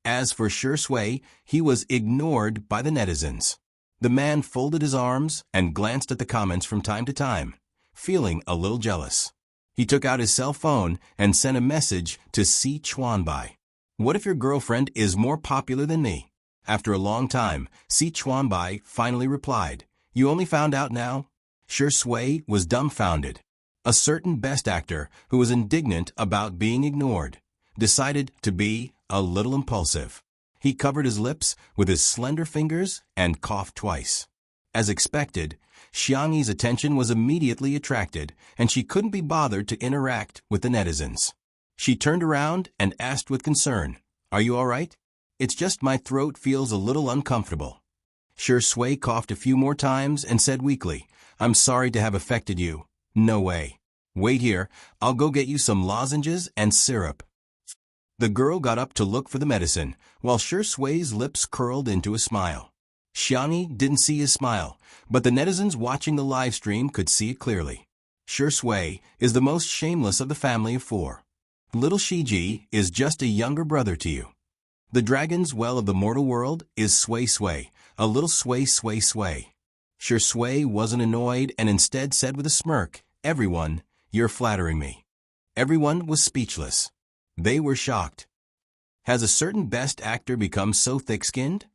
As for Shui, he was ignored by the netizens. The man folded his arms and glanced at the comments from time to time, feeling a little jealous. He took out his cell phone and sent a message to Si Chuanbai. "What if your girlfriend is more popular than me?" After a long time, Si Chuanbai finally replied, "You only found out now?" Shui was dumbfounded. A certain best actor who was indignant about being ignored decided to be a little impulsive. He covered his lips with his slender fingers and coughed twice. As expected, Xiangyi's attention was immediately attracted, and she couldn't be bothered to interact with the netizens. She turned around and asked with concern, "Are you all right?" "It's just my throat feels a little uncomfortable." Shui coughed a few more times and said weakly, "I'm sorry to have affected you." "No way. Wait here, I'll go get you some lozenges and syrup." The girl got up to look for the medicine, while Shui's lips curled into a smile. Xiangyi didn't see his smile, but the netizens watching the live stream could see it clearly. Shui is the most shameless of the family of 4. Little Shiji is just a younger brother to you. The dragon's well of the mortal world is Sui, a little Sui. Shui wasn't annoyed and instead said with a smirk, "Everyone, you're flattering me." Everyone was speechless. They were shocked. Has a certain best actor become so thick-skinned?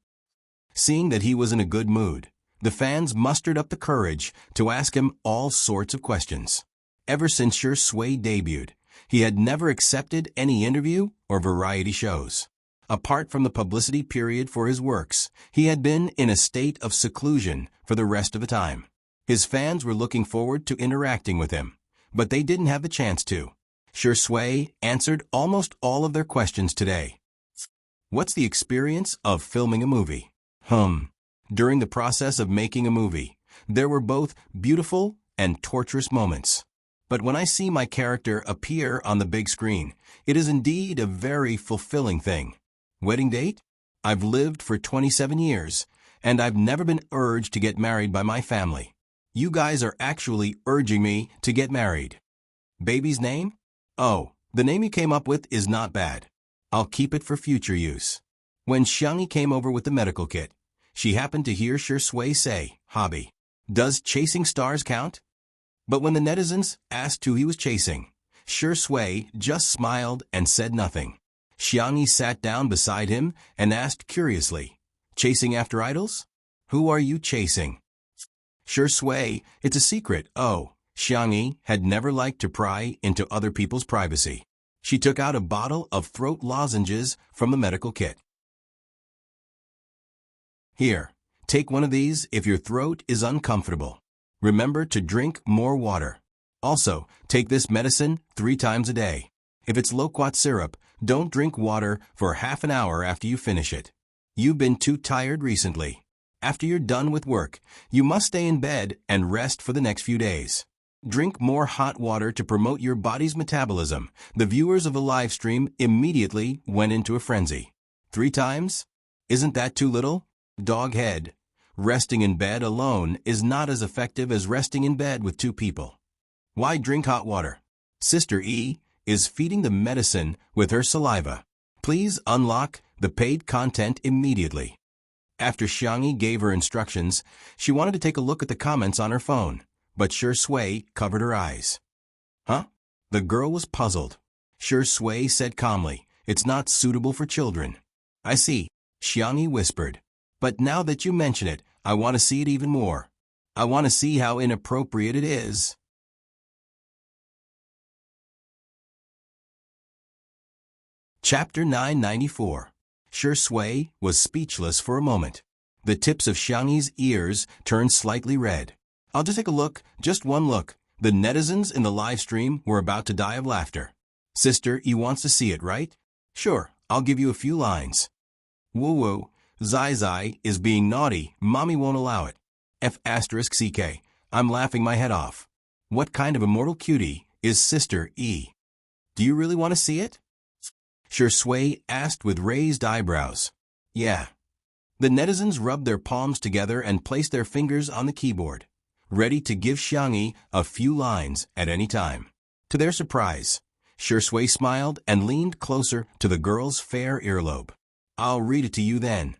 Seeing that he was in a good mood, the fans mustered up the courage to ask him all sorts of questions. Ever since Shui debuted, he had never accepted any interview or variety shows. Apart from the publicity period for his works, he had been in a state of seclusion for the rest of the time. His fans were looking forward to interacting with him, but they didn't have the chance to. Shui answered almost all of their questions today. What's the experience of filming a movie? During the process of making a movie, there were both beautiful and torturous moments. But when I see my character appear on the big screen, it is indeed a very fulfilling thing. Wedding date? I've lived for 27 years, and I've never been urged to get married by my family. You guys are actually urging me to get married. Baby's name? Oh, the name you came up with is not bad. I'll keep it for future use. When Xiangyi came over with the medical kit, she happened to hear Shui say, hobby. Does chasing stars count? But when the netizens asked who he was chasing, Shui just smiled and said nothing. Xiangyi sat down beside him and asked curiously, chasing after idols? Who are you chasing? Shui, it's a secret. Oh, Xiangyi had never liked to pry into other people's privacy. She took out a bottle of throat lozenges from the medical kit. Here, take one of these if your throat is uncomfortable. Remember to drink more water. Also, take this medicine 3 times a day. If it's loquat syrup, don't drink water for half an hour after you finish it. You've been too tired recently. After you're done with work, you must stay in bed and rest for the next few days. Drink more hot water to promote your body's metabolism. The viewers of the live stream immediately went into a frenzy. 3 times? Isn't that too little? Dog head. Resting in bed alone is not as effective as resting in bed with 2 people. Why drink hot water? Sister E is feeding the medicine with her saliva. Please unlock the paid content immediately. After Xiangyi gave her instructions, she wanted to take a look at the comments on her phone, but Shui covered her eyes. Huh? The girl was puzzled. Shui said calmly, it's not suitable for children. I see, Xiangyi whispered. But now that you mention it, I want to see it even more. I want to see how inappropriate it is. Chapter 994. Shui was speechless for a moment. The tips of Xiangyi's ears turned slightly red. I'll just take a look, just one look. The netizens in the live stream were about to die of laughter. Sister E wants to see it, right? Sure, I'll give you a few lines. Woo-woo, Zai is being naughty, mommy won't allow it. F*CK, I'm laughing my head off. What kind of immortal cutie is Sister E? Do you really want to see it? Shui asked with raised eyebrows. Yeah. The netizens rubbed their palms together and placed their fingers on the keyboard, ready to give Xiangyi a few lines at any time. To their surprise, Shui smiled and leaned closer to the girl's fair earlobe. I'll read it to you then.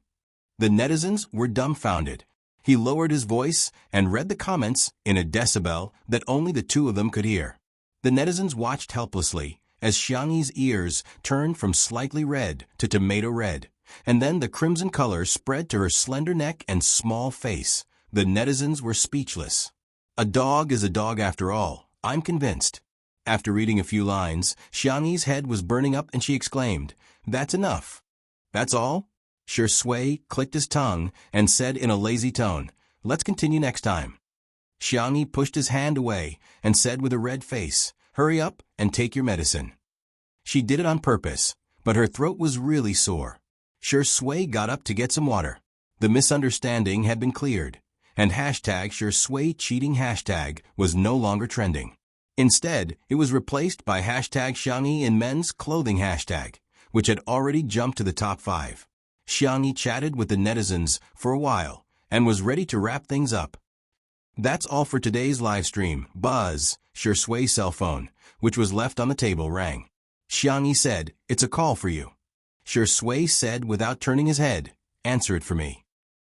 The netizens were dumbfounded. He lowered his voice and read the comments in a decibel that only the 2 of them could hear. The netizens watched helplessly as Xiangyi's ears turned from slightly red to tomato red, and then the crimson color spread to her slender neck and small face. The netizens were speechless. A dog is a dog after all, I'm convinced. After reading a few lines, Xiangyi's head was burning up and she exclaimed, That's enough. That's all? Shui clicked his tongue and said in a lazy tone, Let's continue next time. Xiangyi pushed his hand away and said with a red face, Hurry up and take your medicine. She did it on purpose, but her throat was really sore. Shui got up to get some water. The misunderstanding had been cleared, and #Shui cheating hashtag was no longer trending. Instead, it was replaced by #Xiangyi in men's clothing hashtag, which had already jumped to the top 5. Xiangyi chatted with the netizens for a while and was ready to wrap things up. That's all for today's live stream. Buzz, Shui's cell phone, which was left on the table, rang. Xiangyi said, It's a call for you. Shui said without turning his head, Answer it for me.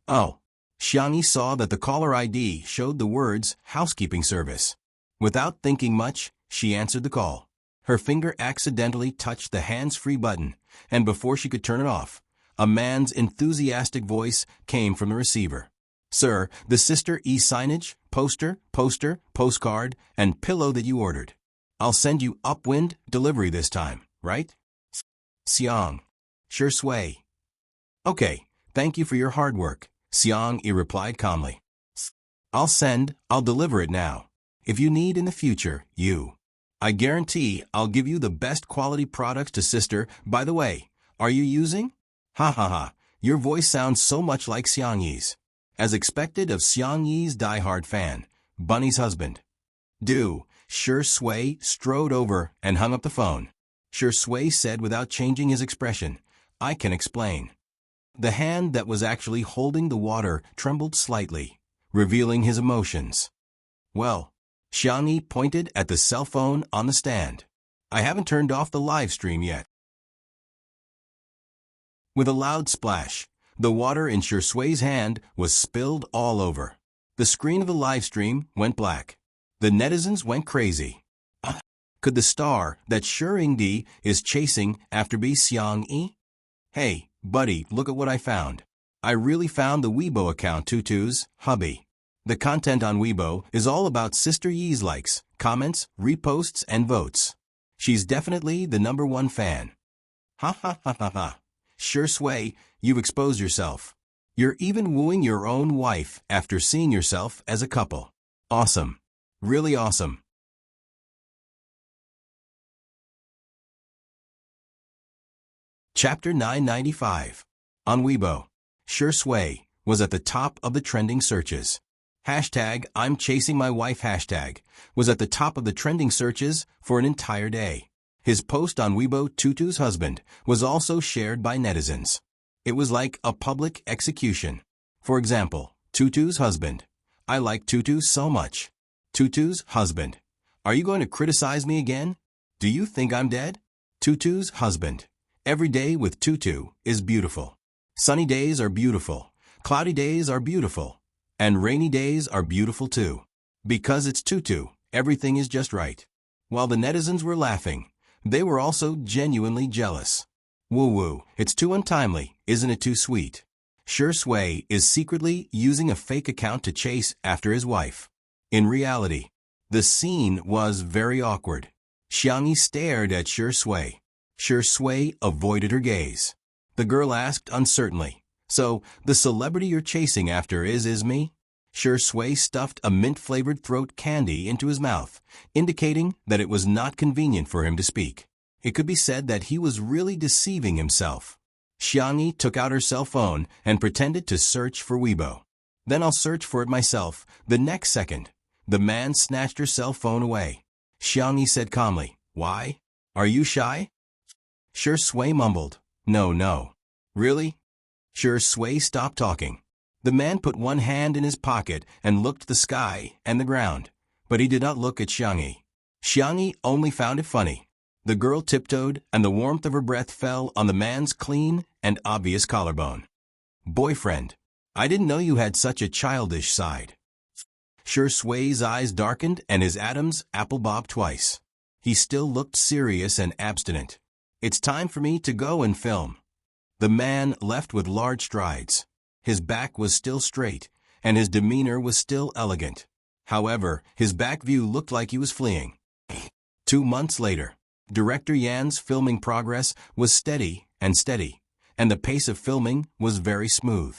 Oh. Xiangyi saw that the caller ID showed the words housekeeping service. Without thinking much, she answered the call. Her finger accidentally touched the hands-free button, and before she could turn it off, a man's enthusiastic voice came from the receiver. Sir, the Sister E signage, poster, postcard, and pillow that you ordered. I'll send you upwind delivery this time, right? Xiang. Shui. Okay, thank you for your hard work, Xiangyi replied calmly. I'll deliver it now. If you need in the future, I guarantee I'll give you the best quality products to Sister. By the way, are you using? Ha ha ha, your voice sounds so much like Xiangyi's. As expected of Xiangyi's diehard fan, Bunny's husband. Shui strode over and hung up the phone. Shui said without changing his expression, I can explain. The hand that was actually holding the water trembled slightly, revealing his emotions. Well, Xiangyi pointed at the cell phone on the stand. I haven't turned off the live stream yet. With a loud splash, the water in Shui's hand was spilled all over. The screen of the live stream went black. The netizens went crazy. Could the star that Shuringdi is chasing after be Xiangyi? Hey, buddy, look at what I found. I really found the Weibo account Tutu's hubby. The content on Weibo is all about Sister Yi's likes, comments, reposts, and votes. She's definitely the #1 fan. Ha ha ha ha ha. Shui, you've exposed yourself. You're even wooing your own wife after seeing yourself as a couple. Awesome. Really awesome. Chapter 995. On Weibo, Shui was at the top of the trending searches. Hashtag I'm chasing my wife hashtag was at the top of the trending searches for an entire day. His post on Weibo Tutu's husband was also shared by netizens. It was like a public execution. For example, Tutu's husband. I like Tutu so much. Tutu's husband. Are you going to criticize me again? Do you think I'm dead? Tutu's husband. Every day with Tutu is beautiful. Sunny days are beautiful. Cloudy days are beautiful. And rainy days are beautiful too. Because it's Tutu, everything is just right. While the netizens were laughing, they were also genuinely jealous. Woo-woo, it's too untimely, isn't it too sweet? Shui is secretly using a fake account to chase after his wife. In reality, the scene was very awkward. Xiangyi stared at Shui. Shui avoided her gaze. The girl asked uncertainly, so the celebrity you're chasing after is me? Shui stuffed a mint-flavored throat candy into his mouth, indicating that it was not convenient for him to speak. It could be said that he was really deceiving himself. Xiangyi took out her cell phone and pretended to search for Weibo. Then I'll search for it myself. The next second, the man snatched her cell phone away. Xiangyi said calmly, Why? Are you shy? Shui mumbled, No. Really? Shui stopped talking. The man put one hand in his pocket and looked at the sky and the ground, but he did not look at Xiangyi. Xiangyi only found it funny. The girl tiptoed, and the warmth of her breath fell on the man's clean and obvious collarbone. Boyfriend, I didn't know you had such a childish side. Shui's eyes darkened and his Adam's apple bobbed twice. He still looked serious and abstinent. It's time for me to go and film. The man left with large strides. His back was still straight, and his demeanor was still elegant. However, his back view looked like he was fleeing. 2 months later, Director Yan's filming progress was steady, and the pace of filming was very smooth.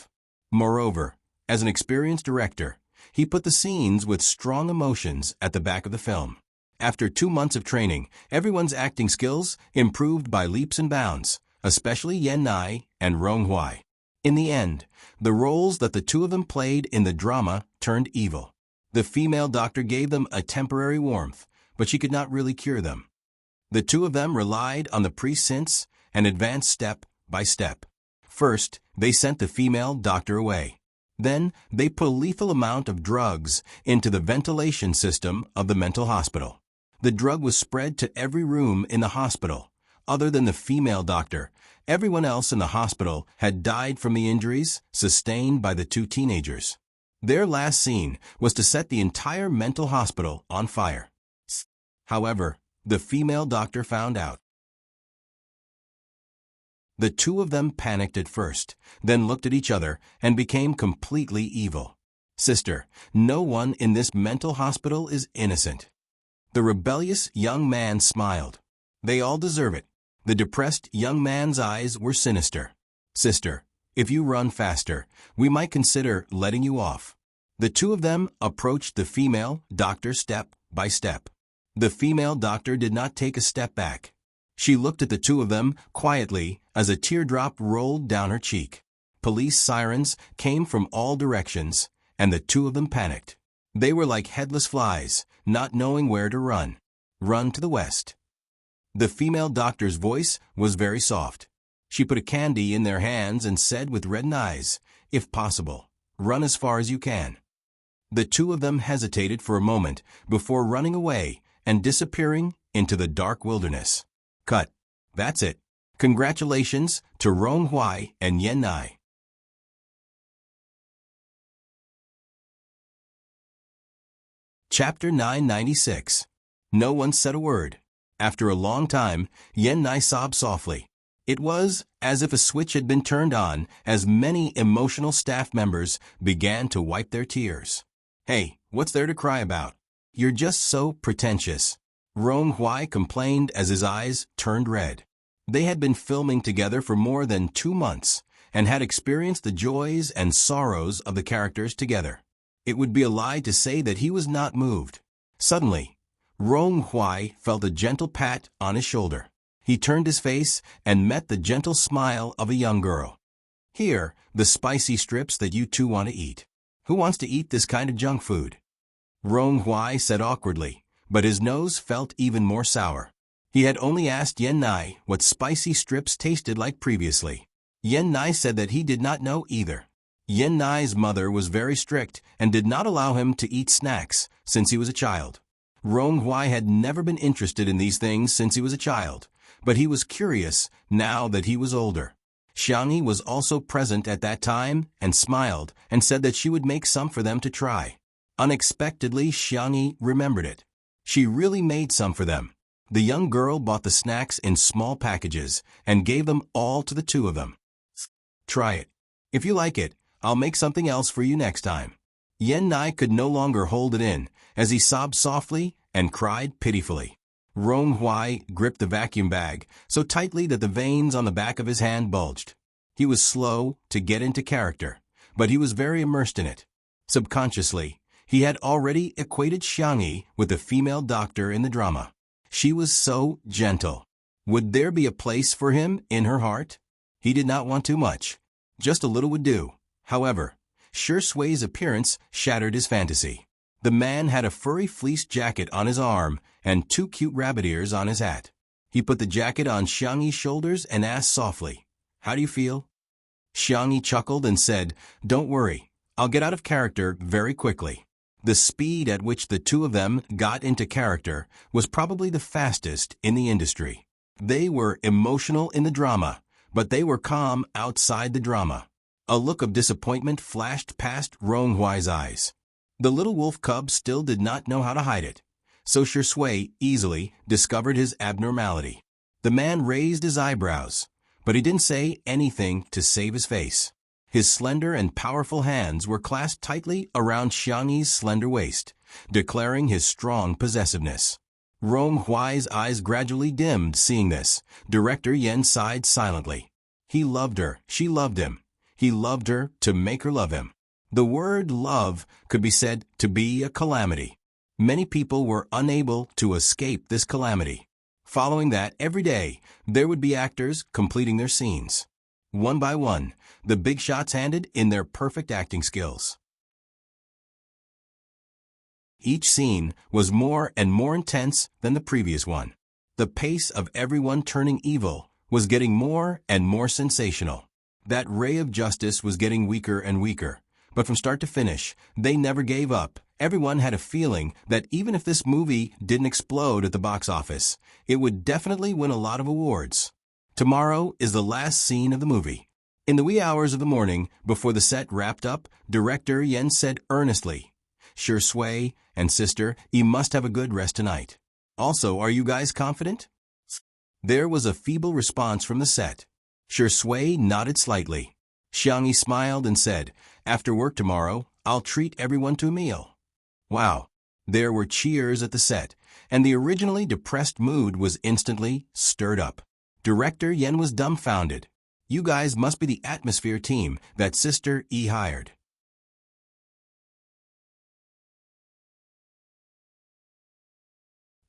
Moreover, as an experienced director, he put the scenes with strong emotions at the back of the film. After 2 months of training, everyone's acting skills improved by leaps and bounds, especially Yan Nai and Rong Hui. In the end, the roles that the two of them played in the drama turned evil. The female doctor gave them a temporary warmth, but she could not really cure them. The two of them relied on the precincts and advanced step by step. First, they sent the female doctor away. Then, they put a lethal amount of drugs into the ventilation system of the mental hospital. The drug was spread to every room in the hospital. Other than the female doctor, everyone else in the hospital had died from the injuries sustained by the two teenagers. Their last scene was to set the entire mental hospital on fire. However, the female doctor found out. The two of them panicked at first, then looked at each other and became completely evil. Sister, no one in this mental hospital is innocent. The rebellious young man smiled. They all deserve it. The depressed young man's eyes were sinister. Sister, if you run faster, we might consider letting you off. The two of them approached the female doctor step by step. The female doctor did not take a step back. She looked at the two of them quietly as a teardrop rolled down her cheek. Police sirens came from all directions, and the two of them panicked. They were like headless flies, not knowing where to run. Run to the west. The female doctor's voice was very soft. She put a candy in their hands and said with reddened eyes, If possible, run as far as you can. The two of them hesitated for a moment before running away and disappearing into the dark wilderness. Cut. That's it. Congratulations to Rong Huai and Yen Nai. Chapter 996. No one said a word. After a long time, Yen Nai sobbed softly. It was as if a switch had been turned on as many emotional staff members began to wipe their tears. Hey, what's there to cry about? You're just so pretentious. Rong Huai complained as his eyes turned red. They had been filming together for more than 2 months and had experienced the joys and sorrows of the characters together. It would be a lie to say that he was not moved. Suddenly, Rong Huai felt a gentle pat on his shoulder. He turned his face and met the gentle smile of a young girl. Here, the spicy strips that you two want to eat. Who wants to eat this kind of junk food? Rong Huai said awkwardly, but his nose felt even more sour. He had only asked Yen Nai what spicy strips tasted like previously. Yen Nai said that he did not know either. Yen Nai's mother was very strict and did not allow him to eat snacks since he was a child. Rong Huai had never been interested in these things since he was a child, but he was curious now that he was older. Xiangyi was also present at that time and smiled and said that she would make some for them to try. Unexpectedly, Xiangyi remembered it. She really made some for them. The young girl bought the snacks in small packages and gave them all to the two of them. Try it. If you like it, I'll make something else for you next time. Yen Nai could no longer hold it in as he sobbed softly and cried pitifully. Rong Huai gripped the vacuum bag so tightly that the veins on the back of his hand bulged. He was slow to get into character, but he was very immersed in it. Subconsciously, he had already equated Xiangyi with the female doctor in the drama. She was so gentle. Would there be a place for him in her heart? He did not want too much. Just a little would do. However, Shi Sui's appearance shattered his fantasy. The man had a furry fleece jacket on his arm and 2 cute rabbit ears on his hat. He put the jacket on Xiangyi's shoulders and asked softly, "How do you feel?" Xiangyi chuckled and said, "Don't worry, I'll get out of character very quickly." The speed at which the two of them got into character was probably the fastest in the industry. They were emotional in the drama, but they were calm outside the drama. A look of disappointment flashed past Rong Huai's eyes. The little wolf cub still did not know how to hide it, so Shi Sui easily discovered his abnormality. The man raised his eyebrows, but he didn't say anything to save his face. His slender and powerful hands were clasped tightly around Xiangyi's slender waist, declaring his strong possessiveness. Rong Huai's eyes gradually dimmed seeing this. Director Yen sighed silently. He loved her, she loved him. He loved her to make her love him. The word love could be said to be a calamity. Many people were unable to escape this calamity. Following that, every day, there would be actors completing their scenes. One by one, the big shots handed in their perfect acting skills. Each scene was more and more intense than the previous one. The pace of everyone turning evil was getting more and more sensational. That ray of justice was getting weaker and weaker, but from start to finish, they never gave up. Everyone had a feeling that even if this movie didn't explode at the box office, it would definitely win a lot of awards. Tomorrow is the last scene of the movie. In the wee hours of the morning, before the set wrapped up, Director Yen said earnestly, "Shi Sui and sister, you must have a good rest tonight. Also, are you guys confident?" There was a feeble response from the set. Shi Sui nodded slightly. Xiangyi smiled and said, "After work tomorrow, I'll treat everyone to a meal." Wow! There were cheers at the set, and the originally depressed mood was instantly stirred up. Director Yen was dumbfounded. "You guys must be the atmosphere team that Sister E hired."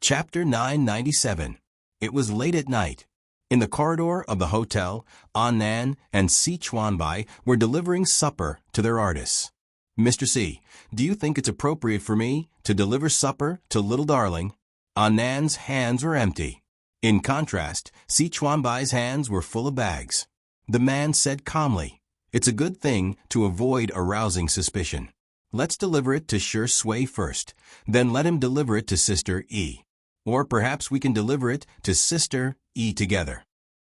Chapter 997. It was late at night. In the corridor of the hotel, Annan and Si Chuanbai were delivering supper to their artists. "Mr. Si, do you think it's appropriate for me to deliver supper to little darling?" Annan's hands were empty. In contrast, Si Chuanbai's hands were full of bags. The man said calmly, "It's a good thing to avoid arousing suspicion." Let's deliver it to Sure Sway first, then let him deliver it to Sister E. Or perhaps we can deliver it to Sister E together.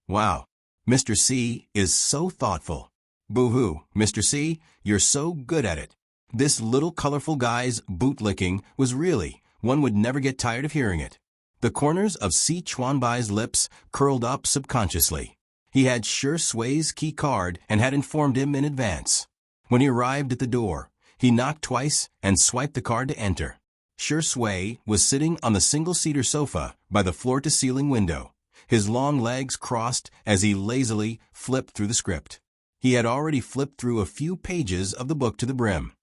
Wow, Mr. C is so thoughtful. Boo-hoo, Mr. C, you're so good at it. This little colorful guy's boot-licking was really, one would never get tired of hearing it. The corners of Si Chuanbai's lips curled up subconsciously. He had Sure Sway's key card and had informed him in advance. When he arrived at the door, he knocked twice and swiped the card to enter. Sure Sway was sitting on the single-seater sofa by the floor-to-ceiling window, his long legs crossed as he lazily flipped through the script. He had already flipped through a few pages of the book to the brim.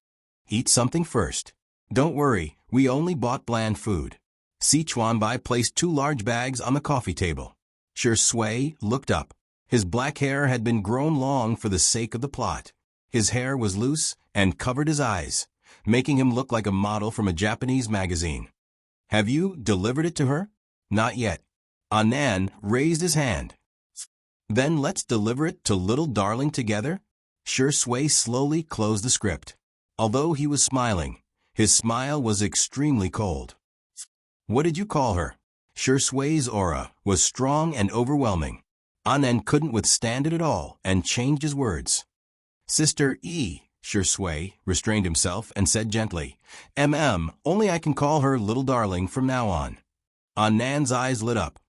Eat something first. Don't worry, we only bought bland food. Si Chuanbai placed 2 large bags on the coffee table. Sure Sway looked up. His black hair had been grown long for the sake of the plot. His hair was loose and covered his eyes, making him look like a model from a Japanese magazine. Have you delivered it to her? Not yet. Anand raised his hand. Then let's deliver it to little darling together? Sure Sway slowly closed the script. Although he was smiling, his smile was extremely cold. What did you call her? Sure Sway's aura was strong and overwhelming. Anand couldn't withstand it at all and changed his words. Sister E. Sure Sway restrained himself and said gently, only I can call her little darling from now on. Anand's eyes lit up.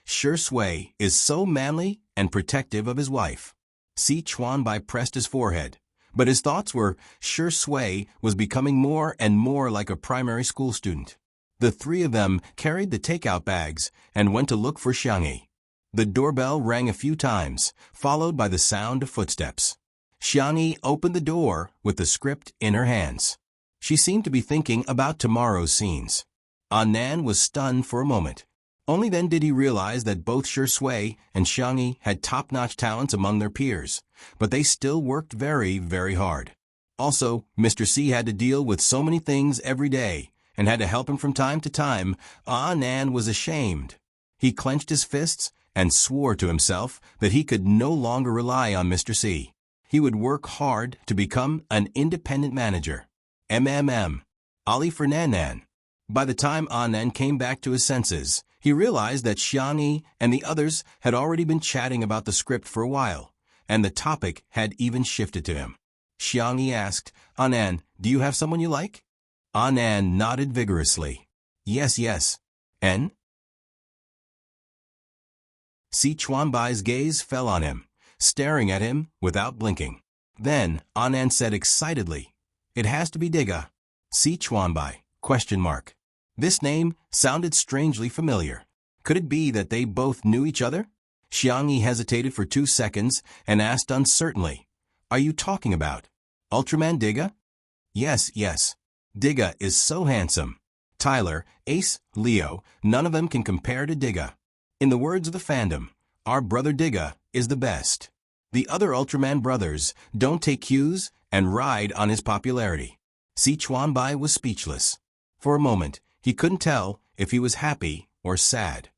Sure Sway is so manly and protective of his wife. Si Chuanbai pressed his forehead, but his thoughts were Sure Sway was becoming more and more like a primary school student. The 3 of them carried the takeout bags and went to look for Xiangyi. The doorbell rang a few times, followed by the sound of footsteps. Xiangyi opened the door with the script in her hands. She seemed to be thinking about tomorrow's scenes. Anand was stunned for a moment. Only then did he realize that both Sure Sway and Xiangyi had top-notch talents among their peers, but they still worked very, very hard. Also, Mr. C had to deal with so many things every day and had to help him from time to time. Anand was ashamed. He clenched his fists and swore to himself that he could no longer rely on Mr. C. He would work hard to become an independent manager. Ali Fernanan. By the time Anand came back to his senses, he realized that Xiangyi and the others had already been chatting about the script for a while, and the topic had even shifted to him. Xiangyi asked, Anand, do you have someone you like? Anand nodded vigorously. Yes. And? Si Chuanbai's gaze fell on him, staring at him without blinking. Then Anand said excitedly, It has to be Diga. Si Chuanbai, ? This name sounded strangely familiar. Could it be that they both knew each other? Xiangyi hesitated for 2 seconds and asked uncertainly, Are you talking about Ultraman Diga? Yes. Diga is so handsome. Tyler, Ace, Leo, none of them can compare to Diga. In the words of the fandom, our brother Diga is the best. The other Ultraman brothers don't take cues and ride on his popularity. Si Chuanbai was speechless. For a moment, he couldn't tell if he was happy or sad.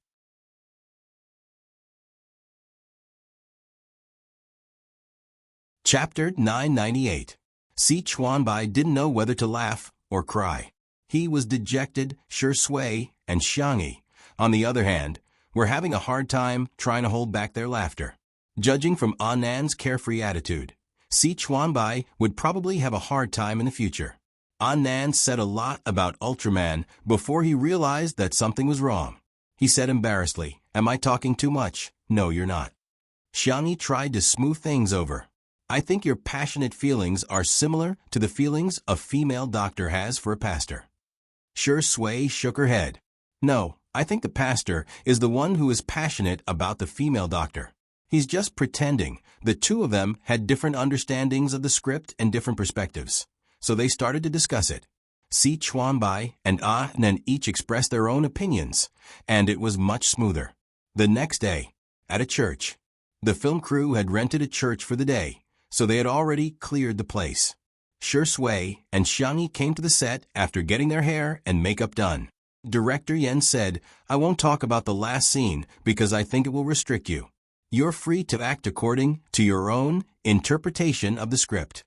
Chapter 998. Si Chuanbai didn't know whether to laugh or cry. He was dejected. Sure Sway and Xiangyi, on the other hand, were having a hard time trying to hold back their laughter. Judging from Anand's carefree attitude, Si Chuanbai would probably have a hard time in the future. Anand said a lot about Ultraman before he realized that something was wrong. He said embarrassedly, Am I talking too much? No, you're not. Xiangyi tried to smooth things over. I think your passionate feelings are similar to the feelings a female doctor has for a pastor. Sure Sway shook her head. No, I think the pastor is the one who is passionate about the female doctor. He's just pretending. The 2 of them had different understandings of the script and different perspectives, so they started to discuss it. Si Chuanbai and Anand each expressed their own opinions, and it was much smoother. The next day, at a church, the film crew had rented a church for the day, so they had already cleared the place. Sure Sway and Xiangyi came to the set after getting their hair and makeup done. Director Yen said, I won't talk about the last scene because I think it will restrict you. You're free to act according to your own interpretation of the script.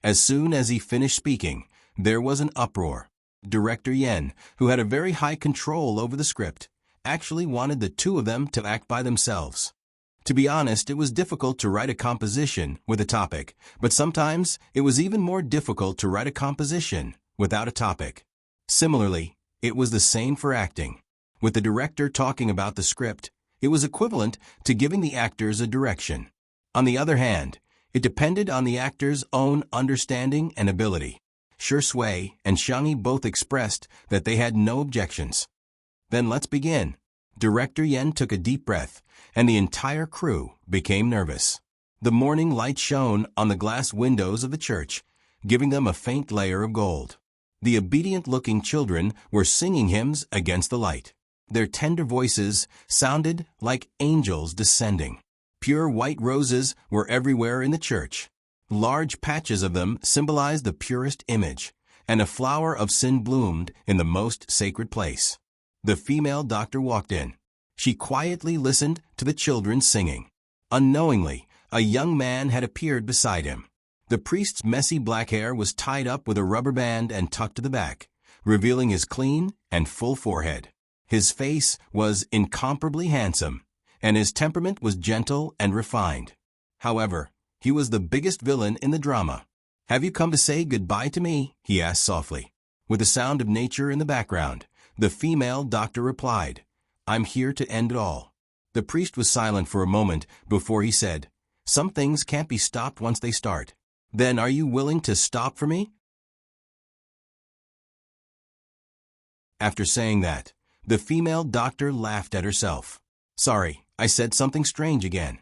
As soon as he finished speaking, there was an uproar. Director Yen, who had a very high control over the script, actually wanted the two of them to act by themselves. To be honest, it was difficult to write a composition with a topic, but sometimes it was even more difficult to write a composition without a topic. Similarly, it was the same for acting. With the director talking about the script, it was equivalent to giving the actors a direction. On the other hand, it depended on the actor's own understanding and ability. Shui and Xiangyi both expressed that they had no objections. Then let's begin. Director Yen took a deep breath, and the entire crew became nervous. The morning light shone on the glass windows of the church, giving them a faint layer of gold. The obedient-looking children were singing hymns against the light. Their tender voices sounded like angels descending. Pure white roses were everywhere in the church. Large patches of them symbolized the purest image, and a flower of sin bloomed in the most sacred place. The female doctor walked in. She quietly listened to the children singing. Unknowingly, a young man had appeared beside him. The priest's messy black hair was tied up with a rubber band and tucked to the back, revealing his clean and full forehead. His face was incomparably handsome, and his temperament was gentle and refined. However, he was the biggest villain in the drama. "Have you come to say goodbye to me?" he asked softly. With the sound of nature in the background, the female doctor replied, "I'm here to end it all." The priest was silent for a moment before he said, "Some things can't be stopped once they start. Then are you willing to stop for me?" After saying that, the female doctor laughed at herself. "Sorry, I said something strange again."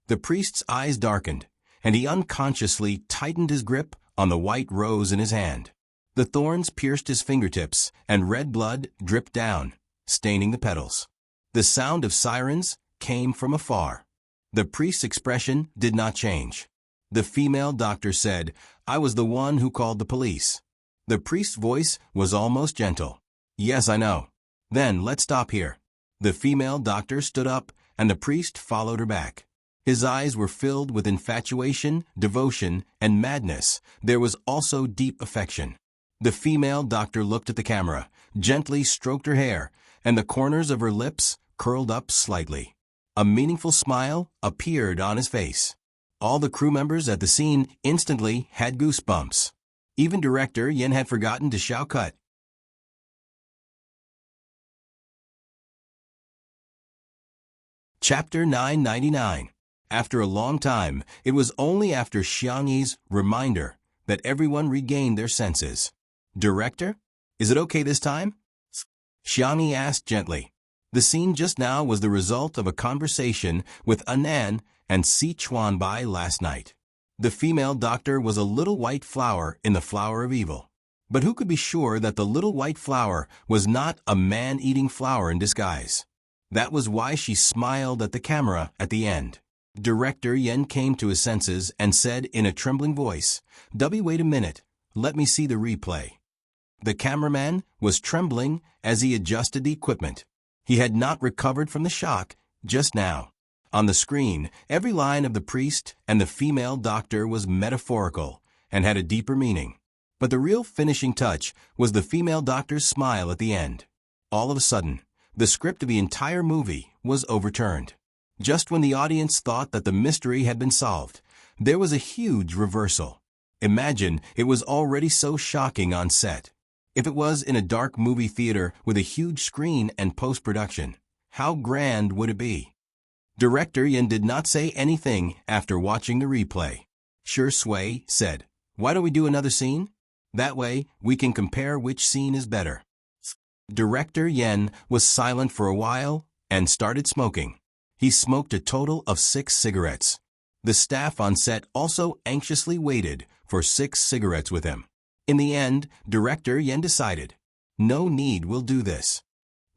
The priest's eyes darkened, and he unconsciously tightened his grip on the white rose in his hand. The thorns pierced his fingertips, and red blood dripped down, staining the petals. The sound of sirens came from afar. The priest's expression did not change. The female doctor said, "I was the one who called the police." The priest's voice was almost gentle. "Yes, I know." "Then let's stop here." The female doctor stood up, and the priest followed her back. His eyes were filled with infatuation, devotion, and madness. There was also deep affection. The female doctor looked at the camera, gently stroked her hair, and the corners of her lips curled up slightly. A meaningful smile appeared on his face. All the crew members at the scene instantly had goosebumps. Even director Yen had forgotten to shout cut. Chapter 999. After a long time, it was only after Xiangyi's reminder that everyone regained their senses. "Director, is it okay this time?" Xiangyi asked gently. The scene just now was the result of a conversation with Anan and Si Chuanbai last night. The female doctor was a little white flower in the flower of evil. But who could be sure that the little white flower was not a man-eating flower in disguise? That was why she smiled at the camera at the end. Director Yen came to his senses and said in a trembling voice, "Wait a minute, let me see the replay." The cameraman was trembling as he adjusted the equipment. He had not recovered from the shock just now. On the screen, every line of the priest and the female doctor was metaphorical and had a deeper meaning. But the real finishing touch was the female doctor's smile at the end. All of a sudden, the script of the entire movie was overturned. Just when the audience thought that the mystery had been solved, there was a huge reversal. Imagine it was already so shocking on set. If it was in a dark movie theater with a huge screen and post-production, how grand would it be? Director Yen did not say anything after watching the replay. Shui said, "Why don't we do another scene? That way, we can compare which scene is better." Director Yen was silent for a while and started smoking. He smoked a total of 6 cigarettes. The staff on set also anxiously waited for 6 cigarettes with him. In the end, Director Yen decided, "No need, we'll do this."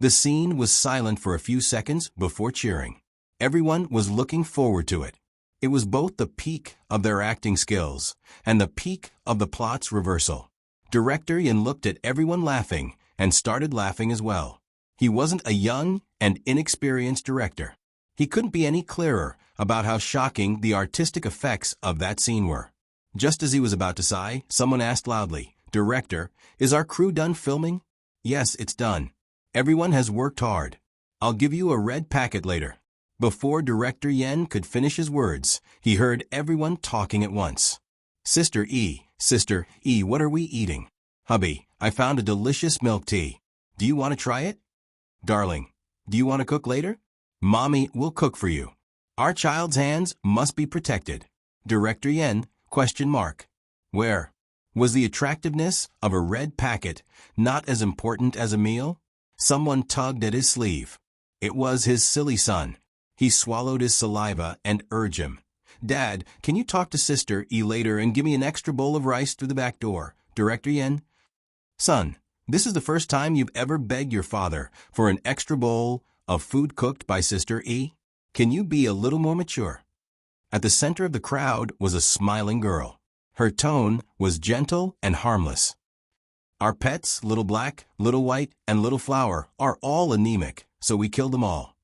The scene was silent for a few seconds before cheering. Everyone was looking forward to it. It was both the peak of their acting skills and the peak of the plot's reversal. Director Yen looked at everyone laughing and started laughing as well. He wasn't a young and inexperienced director. He couldn't be any clearer about how shocking the artistic effects of that scene were. Just as he was about to sigh, someone asked loudly, "Director, is our crew done filming?" "Yes, it's done. Everyone has worked hard. I'll give you a red packet later." Before Director Yen could finish his words, he heard everyone talking at once. Sister E, what are we eating?" "Hubby, I found a delicious milk tea. Do you want to try it?" "Darling, do you want to cook later?" "Mommy will cook for you. Our child's hands must be protected." Director Yen, ? Where? Was the attractiveness of a red packet not as important as a meal? Someone tugged at his sleeve. It was his silly son. He swallowed his saliva and urged him. "Dad, can you talk to Sister E later and give me an extra bowl of rice through the back door?" Director Yen. "Son, this is the first time you've ever begged your father for an extra bowl of food cooked by Sister E? Can you be a little more mature?" At the center of the crowd was a smiling girl. Her tone was gentle and harmless. "Our pets, Little Black, Little White, and Little Flower, are all anemic, so we killed them all.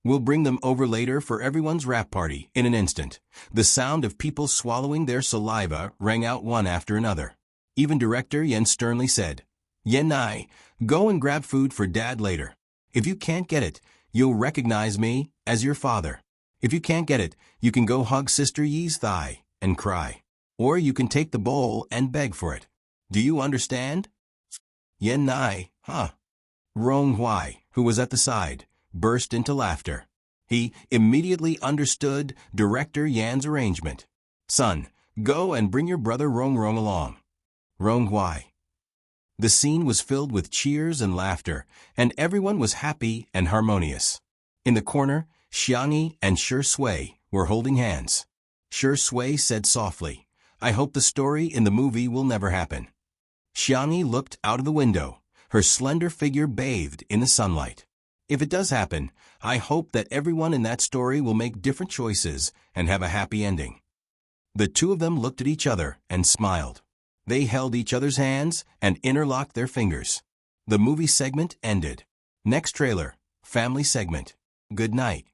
We'll bring them over later for everyone's wrap party." In an instant, the sound of people swallowing their saliva rang out one after another. Even Director Yen sternly said, "Yenai, go and grab food for Dad later. If you can't get it, you'll recognize me as your father. If you can't get it, you can go hug Sister Yi's thigh and cry. Or you can take the bowl and beg for it. Do you understand?" "Yenai, huh?" Rong Huai, who was at the side, burst into laughter. He immediately understood Director Yan's arrangement. "Son, go and bring your brother Rong Rong along." Rong Huai. The scene was filled with cheers and laughter, and everyone was happy and harmonious. In the corner, Xiangyi and Shi Sui were holding hands. Shi Sui said softly, "I hope the story in the movie will never happen." Xiangyi looked out of the window, her slender figure bathed in the sunlight. "If it does happen, I hope that everyone in that story will make different choices and have a happy ending." The two of them looked at each other and smiled. They held each other's hands and interlocked their fingers. The movie segment ended. Next trailer, family segment. Good night.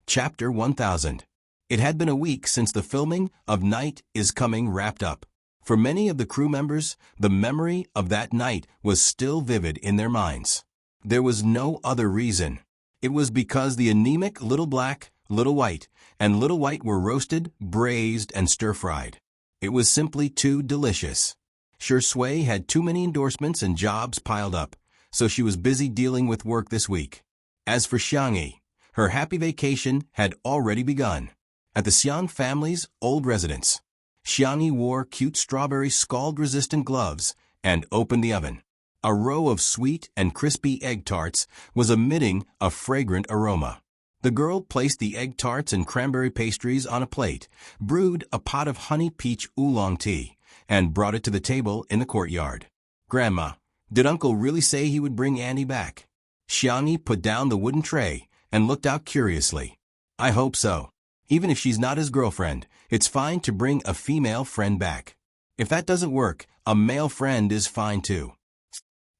Chapter 1000. It had been a week since the filming of Night is Coming wrapped up. For many of the crew members, the memory of that night was still vivid in their minds. There was no other reason. It was because the anemic Little Black, Little White, and Little White were roasted, braised, and stir-fried. It was simply too delicious. Shi Sui had too many endorsements and jobs piled up, so she was busy dealing with work this week. As for Xiangyi, her happy vacation had already begun. At the Xiang family's old residence, Xiangyi wore cute strawberry scald-resistant gloves and opened the oven. A row of sweet and crispy egg tarts was emitting a fragrant aroma. The girl placed the egg tarts and cranberry pastries on a plate, brewed a pot of honey peach oolong tea, and brought it to the table in the courtyard. "Grandma, did Uncle really say he would bring Annie back?" Xiangyi put down the wooden tray and looked out curiously. "I hope so. Even if she's not his girlfriend, it's fine to bring a female friend back. If that doesn't work, a male friend is fine too."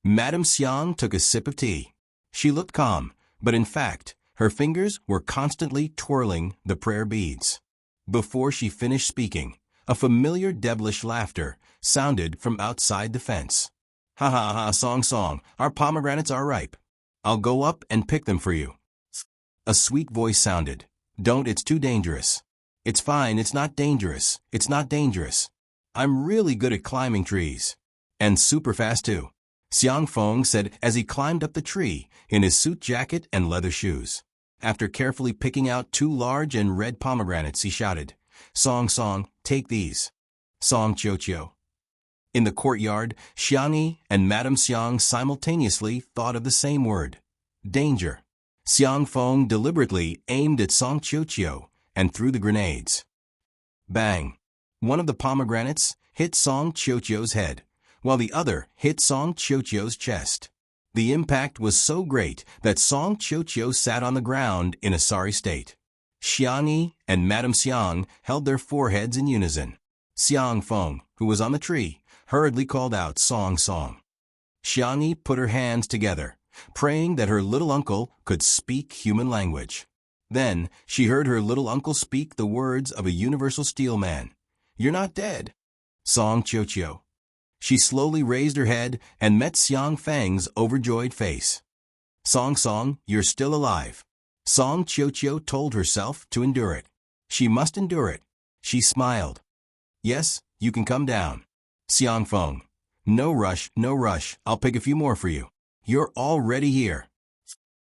Madame Xiang took a sip of tea. She looked calm, but in fact, her fingers were constantly twirling the prayer beads. Before she finished speaking, a familiar devilish laughter sounded from outside the fence. "Ha ha ha, Song, our pomegranates are ripe. I'll go up and pick them for you." A sweet voice sounded. "Don't, it's too dangerous." "It's fine, it's not dangerous. It's not dangerous. I'm really good at climbing trees. And super fast too," Xiang Feng said as he climbed up the tree in his suit jacket and leather shoes. After carefully picking out 2 large and red pomegranates, he shouted, Song, take these." Song Chio. In the courtyard, Xiangyi and Madame Xiang simultaneously thought of the same word. Danger. Xiang Feng deliberately aimed at Song Chio and threw the grenades. Bang! One of the pomegranates hit Song Chio's head, while the other hit Song Chio's chest. The impact was so great that Song Chio sat on the ground in a sorry state. Xiangyi and Madame Xiang held their foreheads in unison. Xiang Feng, who was on the tree, hurriedly called out Song. Xiangyi put her hands together, praying that her little uncle could speak human language. Then she heard her little uncle speak the words of a universal steel man. "You're not dead." Song Chio-chio. She slowly raised her head and met Xiang Feng's overjoyed face. Song, you're still alive." Song Chio-chio told herself to endure it. She must endure it. She smiled. "Yes, you can come down." Xiang Feng. No rush, no rush. I'll pick a few more for you. You're already here."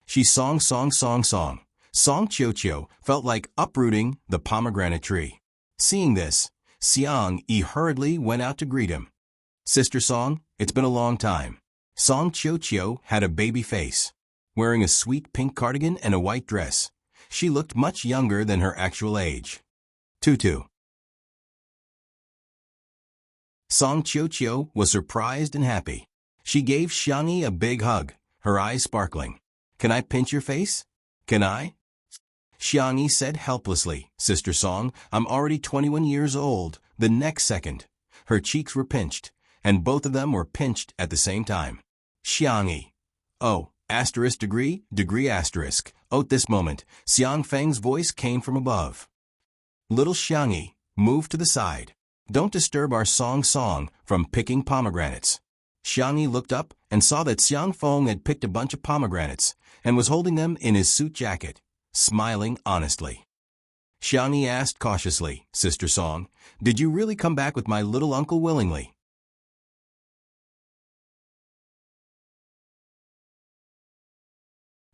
She song. Song Chio-chio felt like uprooting the pomegranate tree. Seeing this, Xiang Yi hurriedly went out to greet him. "Sister Song, it's been a long time." Song Chio-chio had a baby face. Wearing a sweet pink cardigan and a white dress, she looked much younger than her actual age. Tutu. Song Chio-chio was surprised and happy. She gave Xiang Yi a big hug, her eyes sparkling. "Can I pinch your face? Can I?" Xiang Yi said helplessly, "Sister Song, I'm already 21 years old." The next second, her cheeks were pinched, and both of them were pinched at the same time. Xiang Yi. "Oh, degree asterisk." At this moment, Xiang Feng's voice came from above. "Little Xiang Yi, move to the side. Don't disturb our Song from picking pomegranates." Xiang Yi looked up and saw that Xiang Feng had picked a bunch of pomegranates and was holding them in his suit jacket, smiling honestly. Xiang Yi asked cautiously, "Sister Song, did you really come back with my little uncle willingly?"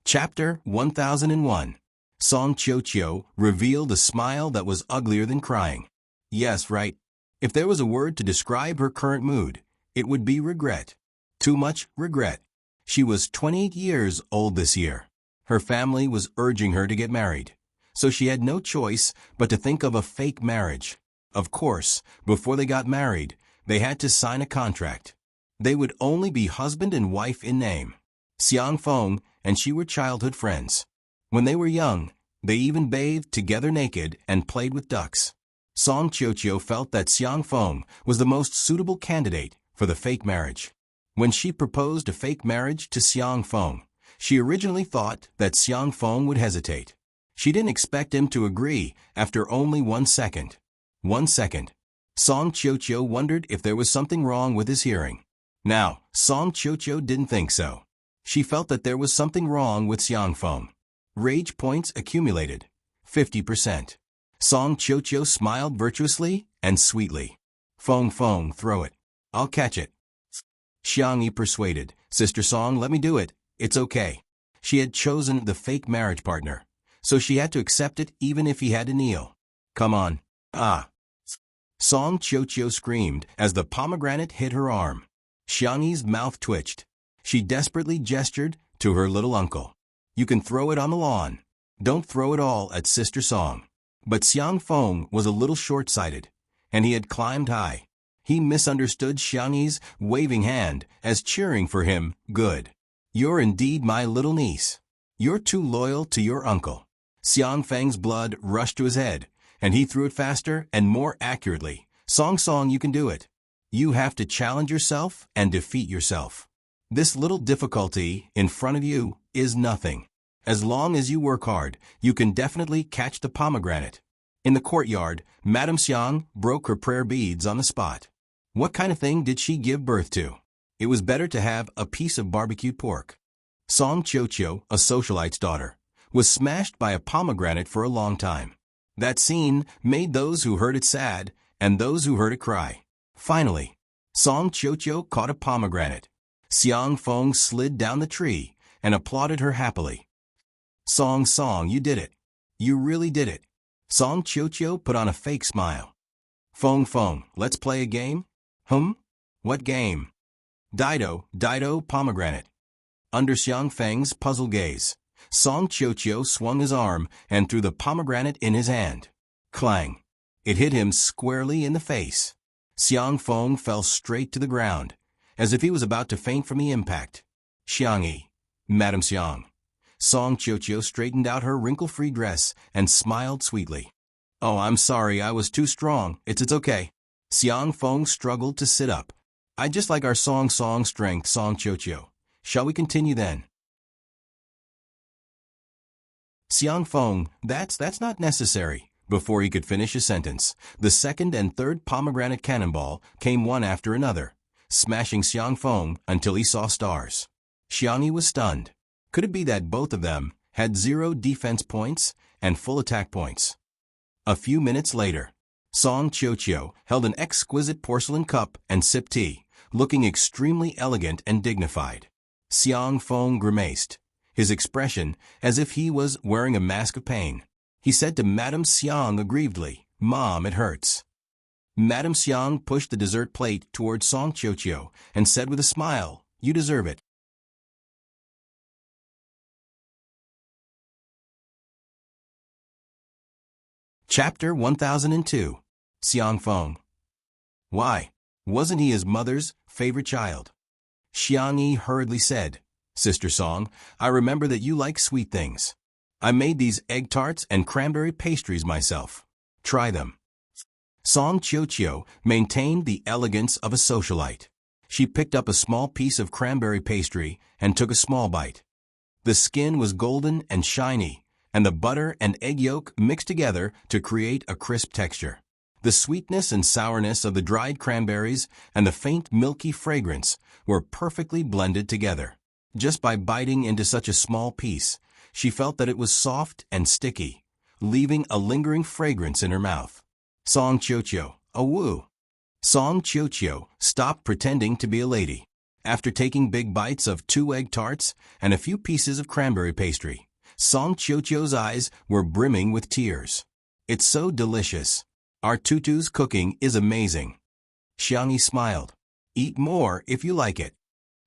Chapter 1001. Song Chio-chio revealed a smile that was uglier than crying. Yes, right. If there was a word to describe her current mood, it would be regret. Too much regret. She was 28 years old this year. Her family was urging her to get married, so she had no choice but to think of a fake marriage. Of course, before they got married, they had to sign a contract. They would only be husband and wife in name. Xiang Feng and she were childhood friends. When they were young, they even bathed together naked and played with ducks. Song Chio-chio felt that Xiang Feng was the most suitable candidate for the fake marriage. When she proposed a fake marriage to Xiang Feng, she originally thought that Xiang Feng would hesitate. She didn't expect him to agree after only 1 second. 1 second. Song Chio-chio wondered if there was something wrong with his hearing. Now, Song Chio-chio didn't think so. She felt that there was something wrong with Xiang Feng. Rage points accumulated. 50%. Song Chio-chio smiled virtuously and sweetly. Feng, throw it. I'll catch it." Xiang Yi persuaded, "Sister Song, let me do it. It's okay." She had chosen the fake marriage partner, so she had to accept it even if he had to kneel. "Come on." "Ah." Song Chio-chio screamed as the pomegranate hit her arm. Xiang Yi's mouth twitched. She desperately gestured to her little uncle. "You can throw it on the lawn. Don't throw it all at Sister Song." But Xiang Feng was a little short-sighted, and he had climbed high. He misunderstood Xiang Yi's waving hand as cheering for him. "Good. You're indeed my little niece. You're too loyal to your uncle." Xiang Feng's blood rushed to his head, and he threw it faster and more accurately. Song, you can do it. You have to challenge yourself and defeat yourself. This little difficulty in front of you is nothing. As long as you work hard, you can definitely catch the pomegranate. In the courtyard, Madame Xiang broke her prayer beads on the spot. What kind of thing did she give birth to? It was better to have a piece of barbecued pork. Song Chio-chio, a socialite's daughter, was smashed by a pomegranate for a long time. That scene made those who heard it sad and those who heard it cry. Finally, Song Chio-chio caught a pomegranate. Xiang Feng slid down the tree and applauded her happily. Song, you did it. You really did it." Song Chio-chio put on a fake smile. Feng, let's play a game?" What game?" Dido, pomegranate." Under Xiang Feng's puzzled gaze, Song Chio-chio swung his arm and threw the pomegranate in his hand. Clang! It hit him squarely in the face. Xiang Feng fell straight to the ground, as if he was about to faint from the impact. "Xiang Yi, Madame Xiang." Song Chio-chio straightened out her wrinkle-free dress and smiled sweetly. "Oh, I'm sorry, I was too strong. It's okay." Xiang Feng struggled to sit up. "I just like our Song strength, Song Chio-chio. Shall we continue then?" Xiang Feng, that's not necessary. Before he could finish his sentence, the second and third pomegranate cannonball came one after another, smashing Xiang Feng until he saw stars. Xiangyi was stunned. Could it be that both of them had 0 defense points and full attack points? A few minutes later, Song Qiuqiu held an exquisite porcelain cup and sipped tea, looking extremely elegant and dignified. Xiang Feng grimaced, his expression as if he was wearing a mask of pain. He said to Madame Xiang aggrievedly, "Mom, it hurts." Madame Xiang pushed the dessert plate toward Song Qiuqiu and said with a smile, "You deserve it." Chapter 1002. Xiang Feng. Why? Wasn't he his mother's favorite child? Xiangyi hurriedly said, "Sister Song, I remember that you like sweet things. I made these egg tarts and cranberry pastries myself. Try them." Song Qiuqiu maintained the elegance of a socialite. She picked up a small piece of cranberry pastry and took a small bite. The skin was golden and shiny, and the butter and egg yolk mixed together to create a crisp texture. The sweetness and sourness of the dried cranberries and the faint milky fragrance were perfectly blended together. Just by biting into such a small piece, she felt that it was soft and sticky, leaving a lingering fragrance in her mouth. Song Qiuqiu, a woo. Song Qiuqiu stopped pretending to be a lady. After taking big bites of 2 egg tarts and a few pieces of cranberry pastry, Song Qiuqiu's eyes were brimming with tears. "It's so delicious. Our tutu's cooking is amazing." Xiangyi smiled. "Eat more if you like it."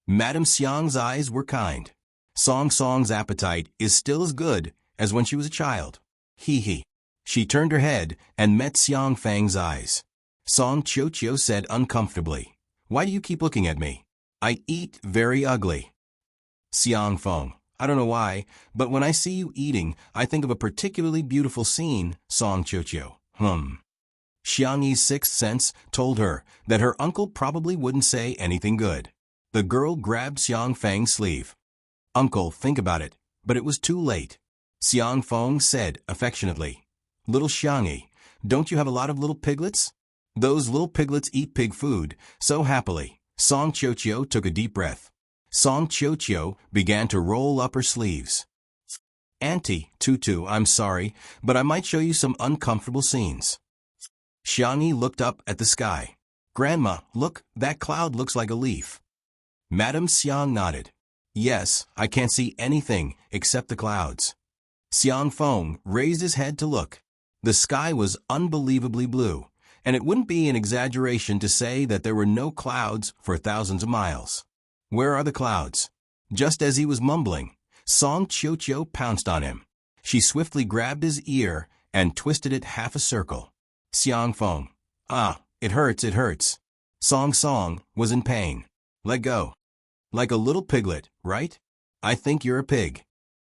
Madame Xiang's eyes were kind. Song's appetite is still as good as when she was a child. Hee hee. She turned her head and met Xiang Feng's eyes. Song Qiuqiu said uncomfortably, "Why do you keep looking at me? I eat very ugly." Xiang Feng, "I don't know why, but when I see you eating, I think of a particularly beautiful scene." Song Qiuqiu, Xiangyi's sixth sense told her that her uncle probably wouldn't say anything good. The girl grabbed Xiang Feng's sleeve. "Uncle, think about it." But it was too late. Xiang Feng said affectionately, "Little Xiangyi, don't you have a lot of little piglets?" "Those little piglets eat pig food so happily." Song Qiuqiu took a deep breath. Song Qiuqiu began to roll up her sleeves. "Auntie, Tutu, I'm sorry, but I might show you some uncomfortable scenes." Xiangyi looked up at the sky. "Grandma, look, that cloud looks like a leaf." Madame Xiang nodded. "Yes, I can't see anything except the clouds." Xiang Feng raised his head to look. The sky was unbelievably blue, and it wouldn't be an exaggeration to say that there were no clouds for thousands of miles. "Where are the clouds?" Just as he was mumbling, Song Qiuqiu pounced on him. She swiftly grabbed his ear and twisted it half a circle. Xiang Feng, "Ah, it hurts, it hurts." Song was in pain. "Let go." "Like a little piglet, right? I think you're a pig."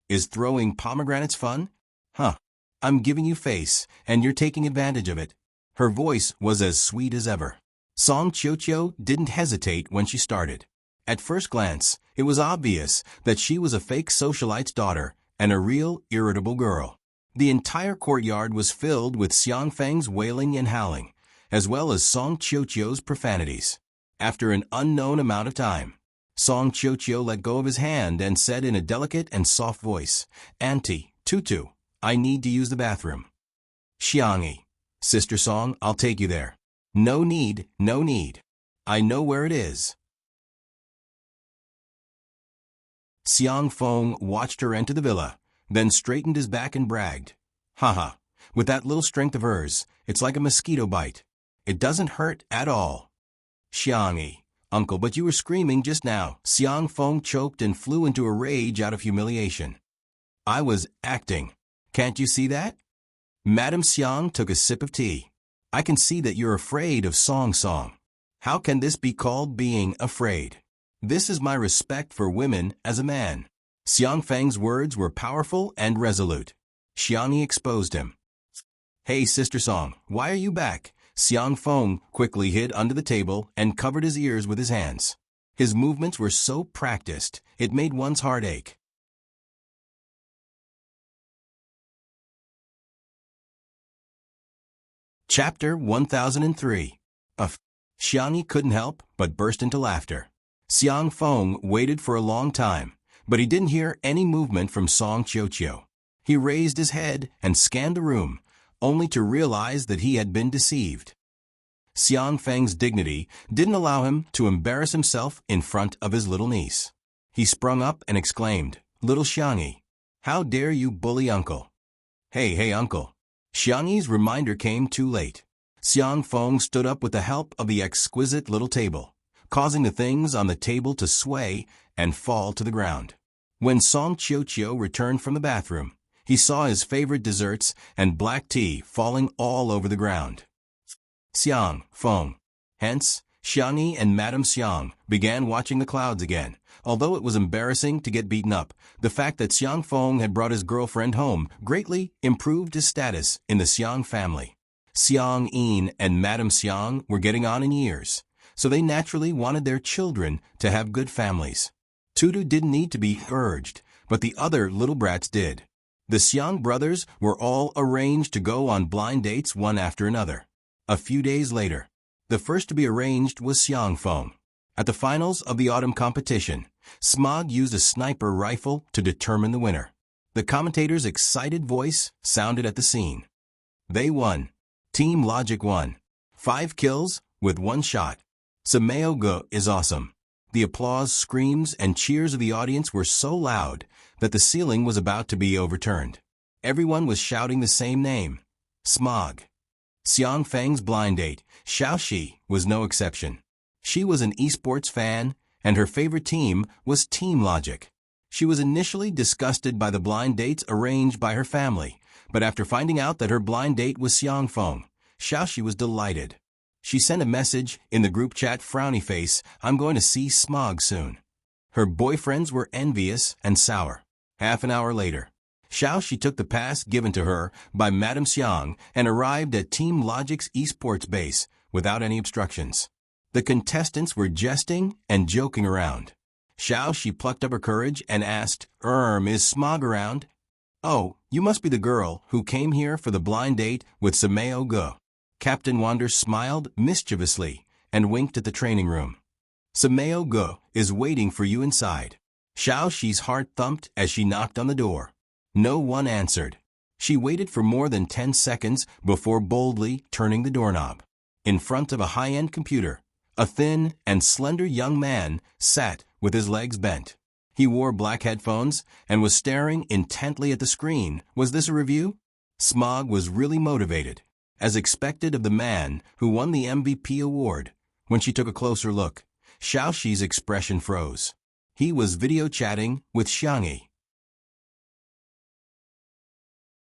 "Is throwing pomegranates fun?" "Huh. I'm giving you face, and you're taking advantage of it." Her voice was as sweet as ever. Song Qiuqiu didn't hesitate when she started. At first glance, it was obvious that she was a fake socialite's daughter and a real irritable girl. The entire courtyard was filled with Xiang Feng's wailing and howling, as well as Song Qiuqiu's profanities. After an unknown amount of time, Song Qiuqiu let go of his hand and said in a delicate and soft voice, "Auntie, Tutu, I need to use the bathroom." Xiangyi, "Sister Song, I'll take you there." "No need, no need. I know where it is." Xiang Feng watched her enter the villa, then straightened his back and bragged, "Haha, with that little strength of hers, it's like a mosquito bite. It doesn't hurt at all." Xiangyi, "Uncle, but you were screaming just now." Xiang Feng choked and flew into a rage out of humiliation. "I was acting. Can't you see that?" Madame Xiang took a sip of tea. "I can see that you're afraid of Song. How can this be called being afraid? This is my respect for women as a man." Xiang Feng's words were powerful and resolute. Xiangyi exposed him. "Hey, Sister Song, why are you back?" Xiang Feng quickly hid under the table and covered his ears with his hands. His movements were so practiced, it made one's heart ache. Chapter 1003. Xiangyi couldn't help but burst into laughter. Xiang Feng waited for a long time, but he didn't hear any movement from Song Qiuqiu. He raised his head and scanned the room, only to realize that he had been deceived. Xiang Feng's dignity didn't allow him to embarrass himself in front of his little niece. He sprung up and exclaimed, "Little Xiangyi, how dare you bully uncle?" Hey, uncle." Xiangyi's reminder came too late. Xiang Feng stood up with the help of the exquisite little table, causing the things on the table to sway and fall to the ground. When Song Qiuqiu returned from the bathroom, he saw his favorite desserts and black tea falling all over the ground. Xiang Feng. Hence, Xiangyi and Madame Xiang began watching the clouds again. Although it was embarrassing to get beaten up, the fact that Xiang Feng had brought his girlfriend home greatly improved his status in the Xiang family. Xiang Yin and Madame Xiang were getting on in years, so they naturally wanted their children to have good families. Tutu didn't need to be urged, but the other little brats did. The Xiang brothers were all arranged to go on blind dates one after another. A few days later, the first to be arranged was Xiang Feng. At the finals of the autumn competition, Smog used a sniper rifle to determine the winner. The commentator's excited voice sounded at the scene. They won. Team Logic won. 5 kills with 1 shot. Sameo Go is awesome. The applause, screams, and cheers of the audience were so loud that the ceiling was about to be overturned. Everyone was shouting the same name, Smog. Xiang Feng's blind date, Xiaoxi, was no exception. She was an esports fan, and her favorite team was Team Logic. She was initially disgusted by the blind dates arranged by her family, but after finding out that her blind date was Xiang Feng, Xiaoxi was delighted. She sent a message in the group chat, frowny face, "I'm going to see Smog soon." Her boyfriends were envious and sour. Half an hour later, Xiaoxi took the pass given to her by Madame Xiang and arrived at Team Logic's esports base without any obstructions. The contestants were jesting and joking around. Xiaoxi plucked up her courage and asked, is Smog around?" "Oh, you must be the girl who came here for the blind date with Sameo Go." Captain Wander smiled mischievously and winked at the training room. "Sameo Go is waiting for you inside." Xiaoxi's heart thumped as she knocked on the door. No one answered. She waited for more than 10 seconds before boldly turning the doorknob. In front of a high-end computer, a thin and slender young man sat with his legs bent. He wore black headphones and was staring intently at the screen. Was this a review? Smog was really motivated, as expected of the man who won the MVP award. When she took a closer look, Xiaoxi's expression froze. He was video chatting with Xiangyi.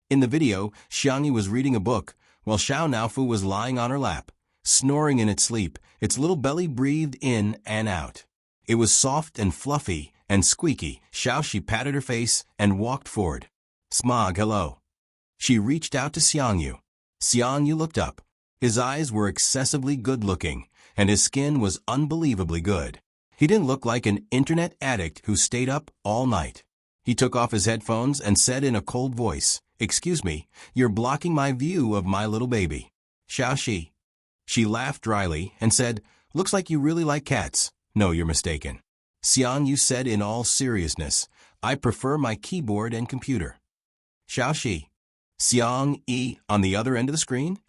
In the video, Xiangyi was reading a book, while Xiao Naofu was lying on her lap, snoring in its sleep. Its little belly breathed in and out. It was soft and fluffy and squeaky. Xiaoxi patted her face and walked forward. "Smog, hello." She reached out to Xiangyu. Xiangyu looked up. His eyes were excessively good-looking, and his skin was unbelievably good. He didn't look like an internet addict who stayed up all night. He took off his headphones and said in a cold voice, "Excuse me, you're blocking my view of my little baby." "Xiaoxi." She laughed dryly and said, "Looks like you really like cats." "No, you're mistaken." Xiangyu said in all seriousness, "I prefer my keyboard and computer." "Xiaoxi." Xiang Yi on the other end of the screen?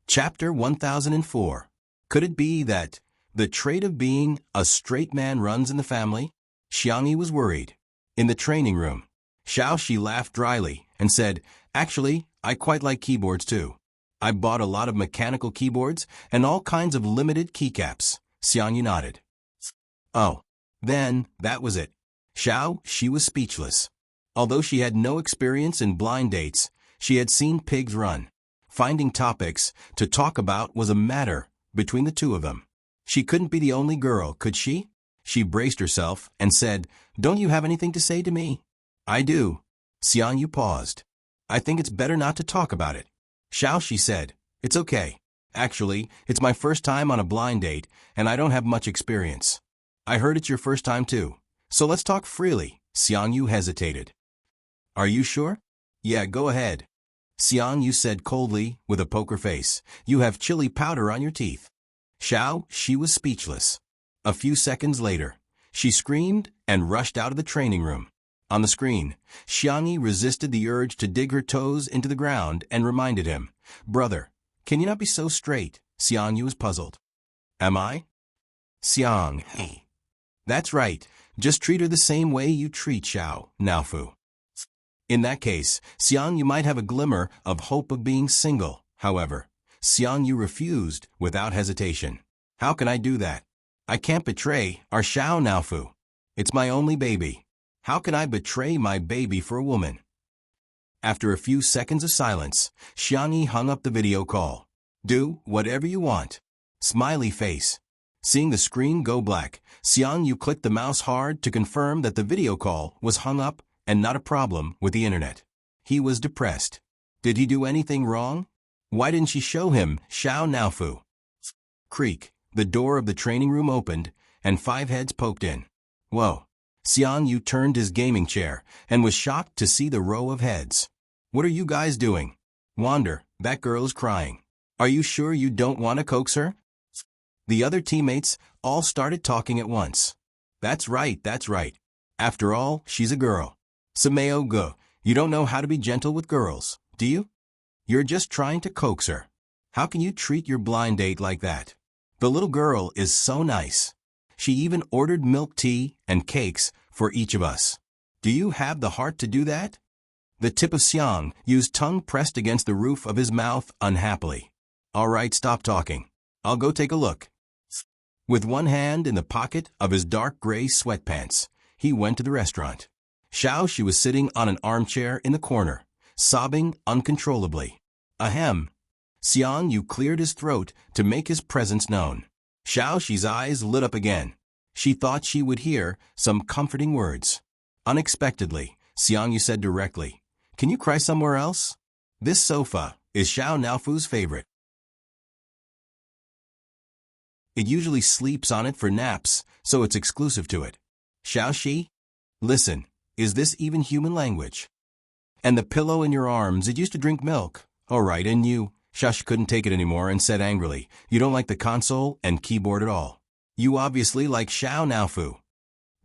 Chapter 1004. Could it be that the trait of being a straight man runs in the family? Xiangyi was worried. In the training room, Xiaoxi laughed dryly and said, "Actually, I quite like keyboards too. I bought a lot of mechanical keyboards and all kinds of limited keycaps." Xiangyi nodded. "Oh, then, that was it." She was speechless. Although she had no experience in blind dates, she had seen pigs run. Finding topics to talk about was a matter between the two of them. She couldn't be the only girl, could she? She braced herself and said, "Don't you have anything to say to me?" "I do." Xiangyu paused. "I think it's better not to talk about it." Xiaoxi said, "It's okay. Actually, it's my first time on a blind date, and I don't have much experience." "I heard it's your first time too. So let's talk freely," Xiang Yu hesitated. Are you sure? Yeah, go ahead. Xiang Yu said coldly, with a poker face. You have chili powder on your teeth. She was speechless. A few seconds later, she screamed and rushed out of the training room. On the screen, Xiang Yi resisted the urge to dig her toes into the ground and reminded him, Brother, can you not be so straight? Xiang Yu was puzzled. Am I? Xiang, hey. That's right, just treat her the same way you treat Xiao, Naofu. In that case, Xiang Yu might have a glimmer of hope of being single. However, Xiang Yu refused without hesitation. How can I do that? I can't betray our Xiao Naofu. It's my only baby. How can I betray my baby for a woman? After a few seconds of silence, Xiang Yi hung up the video call. Do whatever you want. Smiley face. Seeing the screen go black, Xiang Yu clicked the mouse hard to confirm that the video call was hung up and not a problem with the internet. He was depressed. Did he do anything wrong? Why didn't she show him Xiao Naofu? Creak. The door of the training room opened, and 5 heads poked in. Whoa. Xiang Yu turned his gaming chair and was shocked to see the row of heads. What are you guys doing? Wander, that girl is crying. Are you sure you don't want to coax her? The other teammates all started talking at once. That's right, that's right. After all, she's a girl. Sameo Go, you don't know how to be gentle with girls, do you? You're just trying to coax her. How can you treat your blind date like that? The little girl is so nice. She even ordered milk tea and cakes for each of us. Do you have the heart to do that? The tip of Xiang Yu's tongue pressed against the roof of his mouth unhappily. All right, stop talking. I'll go take a look. With one hand in the pocket of his dark gray sweatpants, he went to the restaurant. She was sitting on an armchair in the corner, sobbing uncontrollably. Ahem. Xiang Yu cleared his throat to make his presence known. Xi's eyes lit up again. She thought she would hear some comforting words. Unexpectedly, Xiang Yu said directly, Can you cry somewhere else? This sofa is Xiao Naofu's favorite. It usually sleeps on it for naps, so it's exclusive to it. Xiaoxi? Listen, is this even human language? And the pillow in your arms, it used to drink milk. All right, and you? Xiaoxi couldn't take it anymore and said angrily, You don't like the console and keyboard at all. You obviously like Xiao Naofu.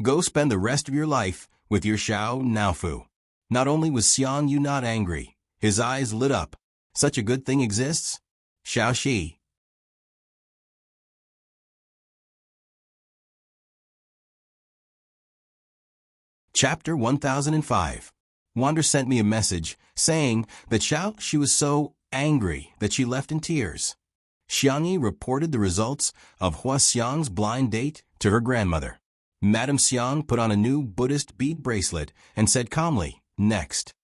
Go spend the rest of your life with your Xiao Naofu. Not only was Xiang Yu not angry, his eyes lit up. Such a good thing exists? Xiaoxi. Chapter 1005. Wander sent me a message saying that she was so angry that she left in tears. Xiang Yi reported the results of Hua Xiang's blind date to her grandmother. Madame Xiang put on a new Buddhist bead bracelet and said calmly, Next.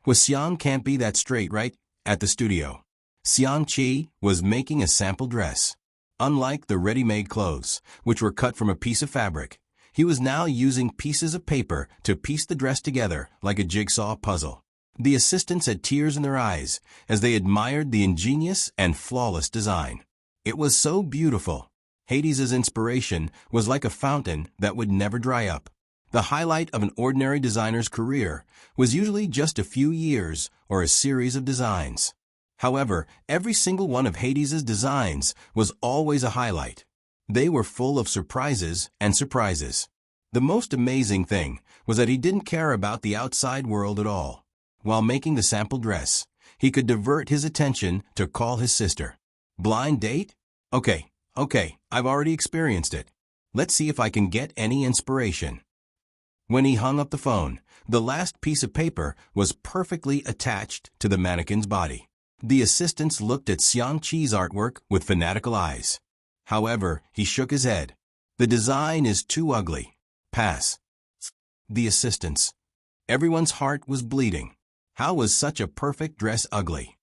Hua Xiang can't be that straight, right? At the studio. Xiang Qi was making a sample dress. Unlike the ready-made clothes, which were cut from a piece of fabric, he was now using pieces of paper to piece the dress together like a jigsaw puzzle. The assistants had tears in their eyes as they admired the ingenious and flawless design. It was so beautiful. Hades's inspiration was like a fountain that would never dry up. The highlight of an ordinary designer's career was usually just a few years or a series of designs. However, every single one of Hades's designs was always a highlight. They were full of surprises and surprises. The most amazing thing was that he didn't care about the outside world at all. While making the sample dress, he could divert his attention to call his sister. Blind date? Okay, I've already experienced it. Let's see if I can get any inspiration. When he hung up the phone, the last piece of paper was perfectly attached to the mannequin's body. The assistants looked at Xiang Qi's artwork with fanatical eyes. However, he shook his head. The design is too ugly. Pass. The assistants. Everyone's heart was bleeding. How was such a perfect dress ugly?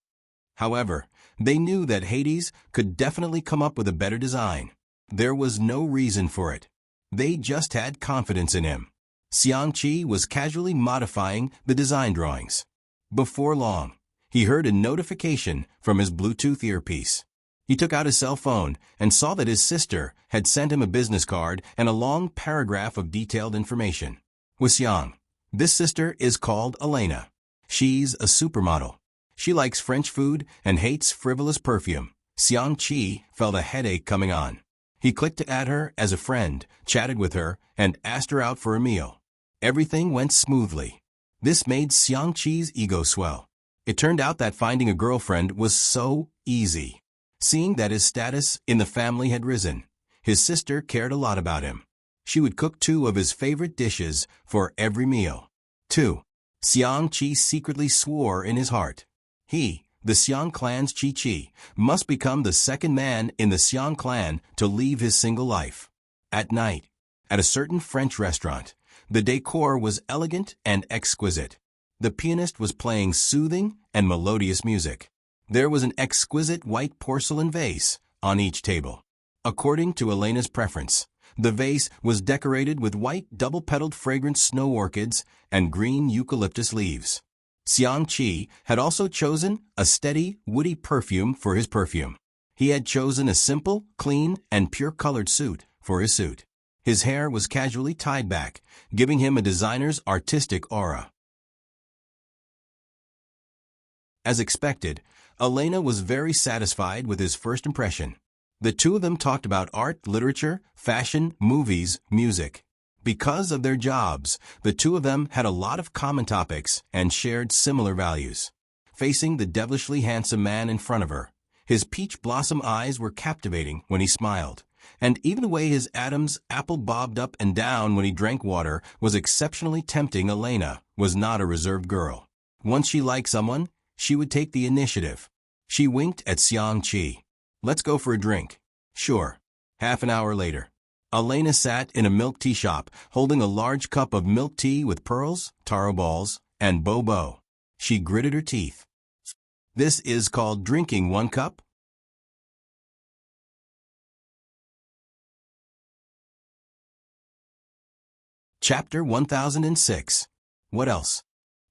However, they knew that Hades could definitely come up with a better design. There was no reason for it. They just had confidence in him. Xiang Qi was casually modifying the design drawings. Before long, he heard a notification from his Bluetooth earpiece. He took out his cell phone and saw that his sister had sent him a business card and a long paragraph of detailed information. Hua Xiang, This sister is called Elena. She's a supermodel. She likes French food and hates frivolous perfume. Xiangqi felt a headache coming on. He clicked to add her as a friend, chatted with her, and asked her out for a meal. Everything went smoothly. This made Xiangqi's ego swell. It turned out that finding a girlfriend was so easy. Seeing that his status in the family had risen, his sister cared a lot about him. She would cook 2 of his favorite dishes for every meal. 2. Xiangqi secretly swore in his heart. He, the Xiang clan's Qi, must become the second man in the Xiang clan to leave his single life. At night, at a certain French restaurant, the decor was elegant and exquisite. The pianist was playing soothing and melodious music. There was an exquisite white porcelain vase on each table. According to Elena's preference, the vase was decorated with white double-petaled fragrant snow orchids and green eucalyptus leaves. Xiangqi had also chosen a steady, woody perfume for his perfume. He had chosen a simple, clean, and pure-colored suit for his suit. His hair was casually tied back, giving him a designer's artistic aura. As expected, Elena was very satisfied with his first impression. The 2 of them talked about art, literature, fashion, movies, music. Because of their jobs, the 2 of them had a lot of common topics and shared similar values. Facing the devilishly handsome man in front of her, his peach blossom eyes were captivating when he smiled, and even the way his Adam's apple bobbed up and down when he drank water was exceptionally tempting. Elena was not a reserved girl. Once she liked someone, she would take the initiative. She winked at Xiangqi. "Let's go for a drink." "Sure." Half an hour later, Elena sat in a milk tea shop, holding a large cup of milk tea with pearls, taro balls, and bobo. She gritted her teeth. This is called drinking 1 cup? Chapter 1006. What else?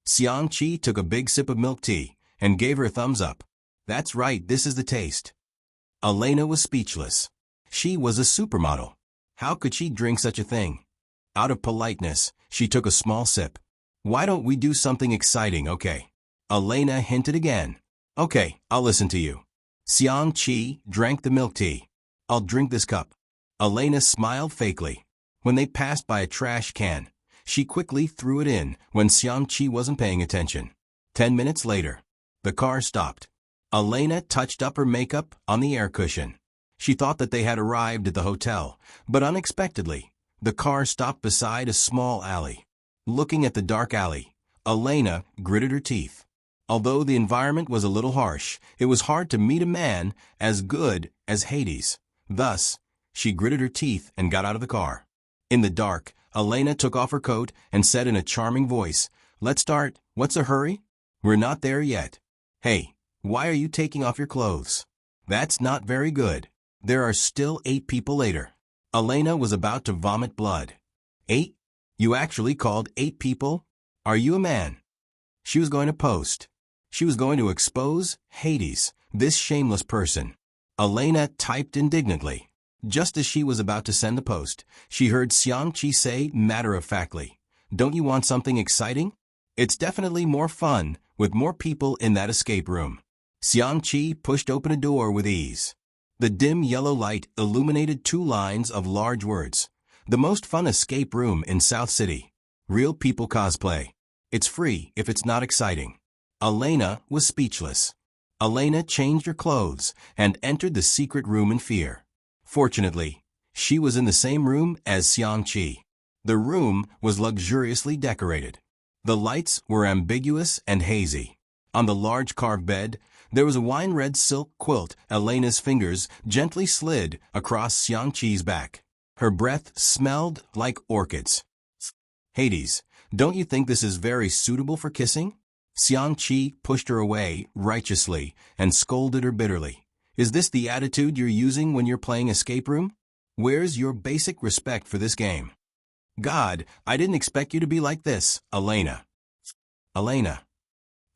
Xiangqi took a big sip of milk tea and gave her a thumbs up. "That's right, this is the taste." Elena was speechless. She was a supermodel. How could she drink such a thing? Out of politeness, she took a small sip. "Why don't we do something exciting, okay?" Elena hinted again. "Okay, I'll listen to you." Xiangqi drank the milk tea. "I'll drink this cup." Elena smiled fakely. When they passed by a trash can, she quickly threw it in when Xiangqi wasn't paying attention. 10 minutes later, the car stopped. Elena touched up her makeup on the air cushion. She thought that they had arrived at the hotel, but unexpectedly, the car stopped beside a small alley. Looking at the dark alley, Elena gritted her teeth. Although the environment was a little harsh, it was hard to meet a man as good as Hades. Thus, she gritted her teeth and got out of the car. In the dark, Elena took off her coat and said in a charming voice, "Let's start. What's a hurry? We're not there yet." "Hey, why are you taking off your clothes? That's not very good." There are still 8 people later. Elena was about to vomit blood. 8? You actually called 8 people? Are you a man? She was going to post. She was going to expose Hades, this shameless person. Elena typed indignantly. Just as she was about to send the post, she heard Xiangqi say matter-of-factly, "Don't you want something exciting? It's definitely more fun with more people in that escape room." Xiangqi pushed open a door with ease. The dim yellow light illuminated 2 lines of large words. "The most fun escape room in South City. Real people cosplay. It's free if it's not exciting." Elena was speechless. Elena changed her clothes and entered the secret room in fear. Fortunately, she was in the same room as Xiangqi. The room was luxuriously decorated. The lights were ambiguous and hazy. On the large carved bed, there was a wine-red silk quilt. Elena's fingers gently slid across Xiangqi's back. Her breath smelled like orchids. "Hades, don't you think this is very suitable for kissing?" Xiangqi pushed her away righteously and scolded her bitterly. "Is this the attitude you're using when you're playing escape room? Where's your basic respect for this game?" "God, I didn't expect you to be like this, Elena." "Elena.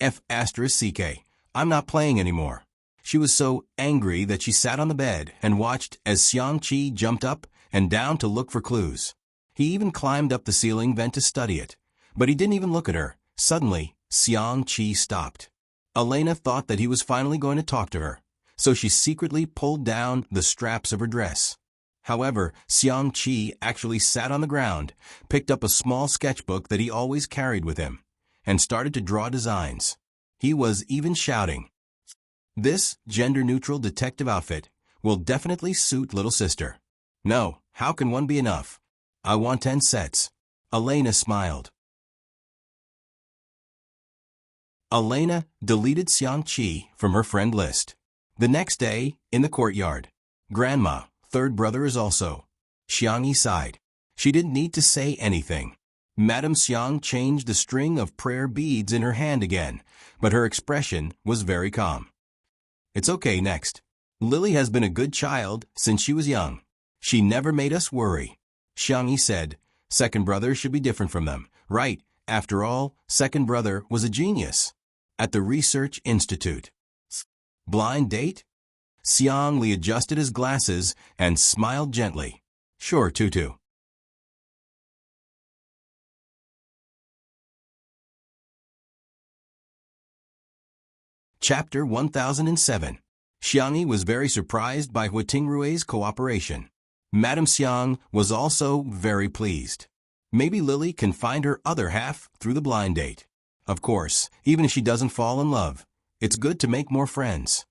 F***ck. I'm not playing anymore." She was so angry that she sat on the bed and watched as Xiangqi jumped up and down to look for clues. He even climbed up the ceiling vent to study it. But he didn't even look at her. Suddenly, Xiang-Chi stopped. Elena thought that he was finally going to talk to her, so she secretly pulled down the straps of her dress. However, Xiang-Chi actually sat on the ground, picked up a small sketchbook that he always carried with him, and started to draw designs. He was even shouting, "This gender-neutral detective outfit will definitely suit little sister. No, how can one be enough? I want 10 sets." Elena smiled. Elena deleted Xiang-Chi from her friend list. The next day, in the courtyard, Grandma, third brother, is also. Xiang-Yi sighed. She didn't need to say anything. Madame Xiang changed the string of prayer beads in her hand again, but her expression was very calm. "It's okay, next. Lily has been a good child since she was young. She never made us worry." Xiang-Yi said, "Second brother should be different from them, right? After all, second brother was a genius." At the Research Institute. Blind date? Xiang-Li adjusted his glasses and smiled gently. "Sure, Tutu." Chapter 1007. Xiang-Yi was very surprised by Hua Tingrue's cooperation. Madame Xiang was also very pleased. Maybe Lily can find her other half through the blind date. Of course, even if she doesn't fall in love, it's good to make more friends.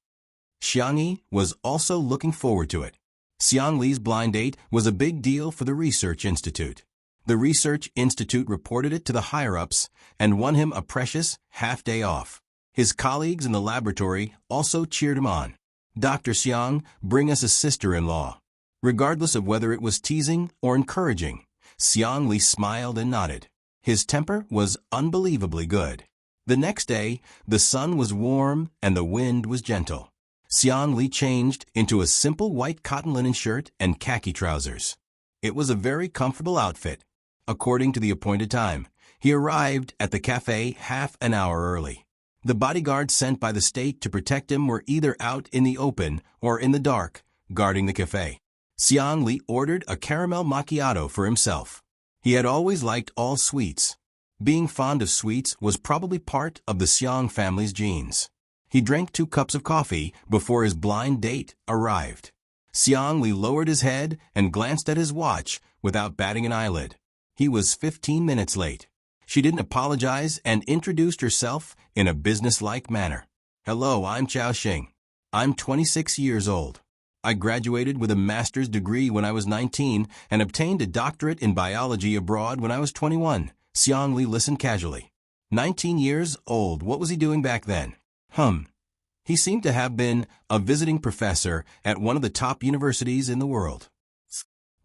Xiang-Yi was also looking forward to it. Xiang-Li's blind date was a big deal for the Research Institute. The Research Institute reported it to the higher-ups and won him a precious half-day off. His colleagues in the laboratory also cheered him on. "Dr. Xiang, bring us a sister-in-law." Regardless of whether it was teasing or encouraging, Xiang-Li smiled and nodded. His temper was unbelievably good. The next day, the sun was warm and the wind was gentle. Xiang-Li changed into a simple white cotton linen shirt and khaki trousers. It was a very comfortable outfit. According to the appointed time, he arrived at the cafe half an hour early. The bodyguards sent by the state to protect him were either out in the open or in the dark, guarding the cafe. Xiang-Li ordered a caramel macchiato for himself. He had always liked all sweets. Being fond of sweets was probably part of the Xiang family's genes. He drank 2 cups of coffee before his blind date arrived. Xiang-Li lowered his head and glanced at his watch without batting an eyelid. He was 15 minutes late. She didn't apologize and introduced herself in a businesslike manner. "Hello, I'm Chao Xing. I'm 26 years old. I graduated with a master's degree when I was 19 and obtained a doctorate in biology abroad when I was 21. Xiang-Li listened casually. 19 years old, what was he doing back then? He seemed to have been a visiting professor at one of the top universities in the world.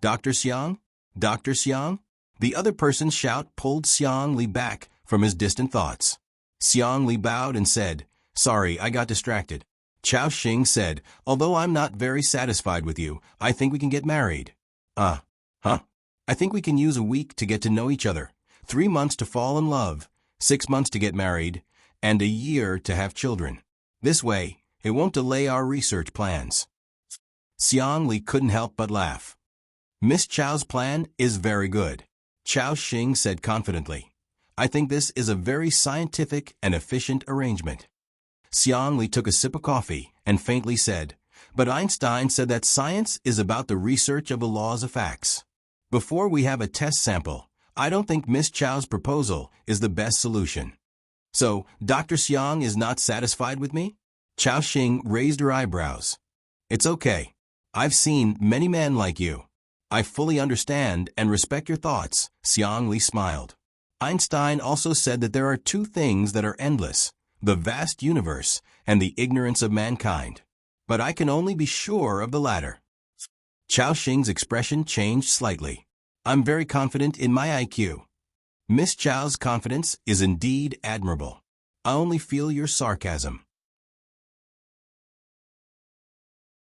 "Dr. Xiang? Dr. Xiang?" The other person's shout pulled Xiang-Li back from his distant thoughts. Xiang-Li bowed and said, "Sorry, I got distracted." Chao Xing said, "Although I'm not very satisfied with you, I think we can get married." Huh? I think we can use a week to get to know each other, 3 months to fall in love, 6 months to get married, and a year to have children. This way, it won't delay our research plans." Xiang-Li couldn't help but laugh. "Miss Chao's plan is very good," Chao Xing said confidently. "I think this is a very scientific and efficient arrangement." Xiang-Li took a sip of coffee and faintly said, "But Einstein said that science is about the research of the laws of facts. Before we have a test sample, I don't think Miss Chao's proposal is the best solution." "So, Dr. Xiang is not satisfied with me?" Chao Xing raised her eyebrows. "It's okay. I've seen many men like you. I fully understand and respect your thoughts," Xiang-Li smiled. "Einstein also said that there are 2 things that are endless, the vast universe and the ignorance of mankind. But I can only be sure of the latter." Chao Xing's expression changed slightly. "I'm very confident in my IQ." "Miss Chao's confidence is indeed admirable. I only feel your sarcasm."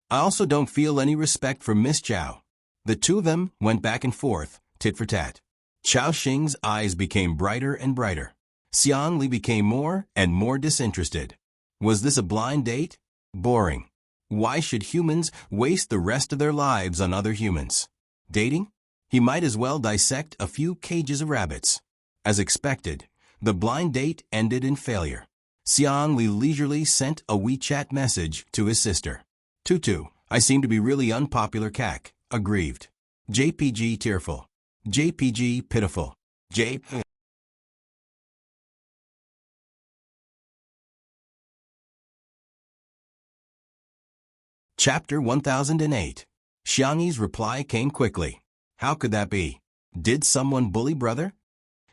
"I also don't feel any respect for Miss Chao." The 2 of them went back and forth, tit for tat. Chao Xing's eyes became brighter and brighter. Xiang-Li became more and more disinterested. Was this a blind date? Boring. Why should humans waste the rest of their lives on other humans? Dating? He might as well dissect a few cages of rabbits. As expected, the blind date ended in failure. Xiang Li leisurely sent a WeChat message to his sister. Tutu, I seem to be really unpopular cac, aggrieved. JPG tearful. JPG pitiful. JP. Chapter 1008. Xiangyi's reply came quickly. How could that be? Did someone bully brother?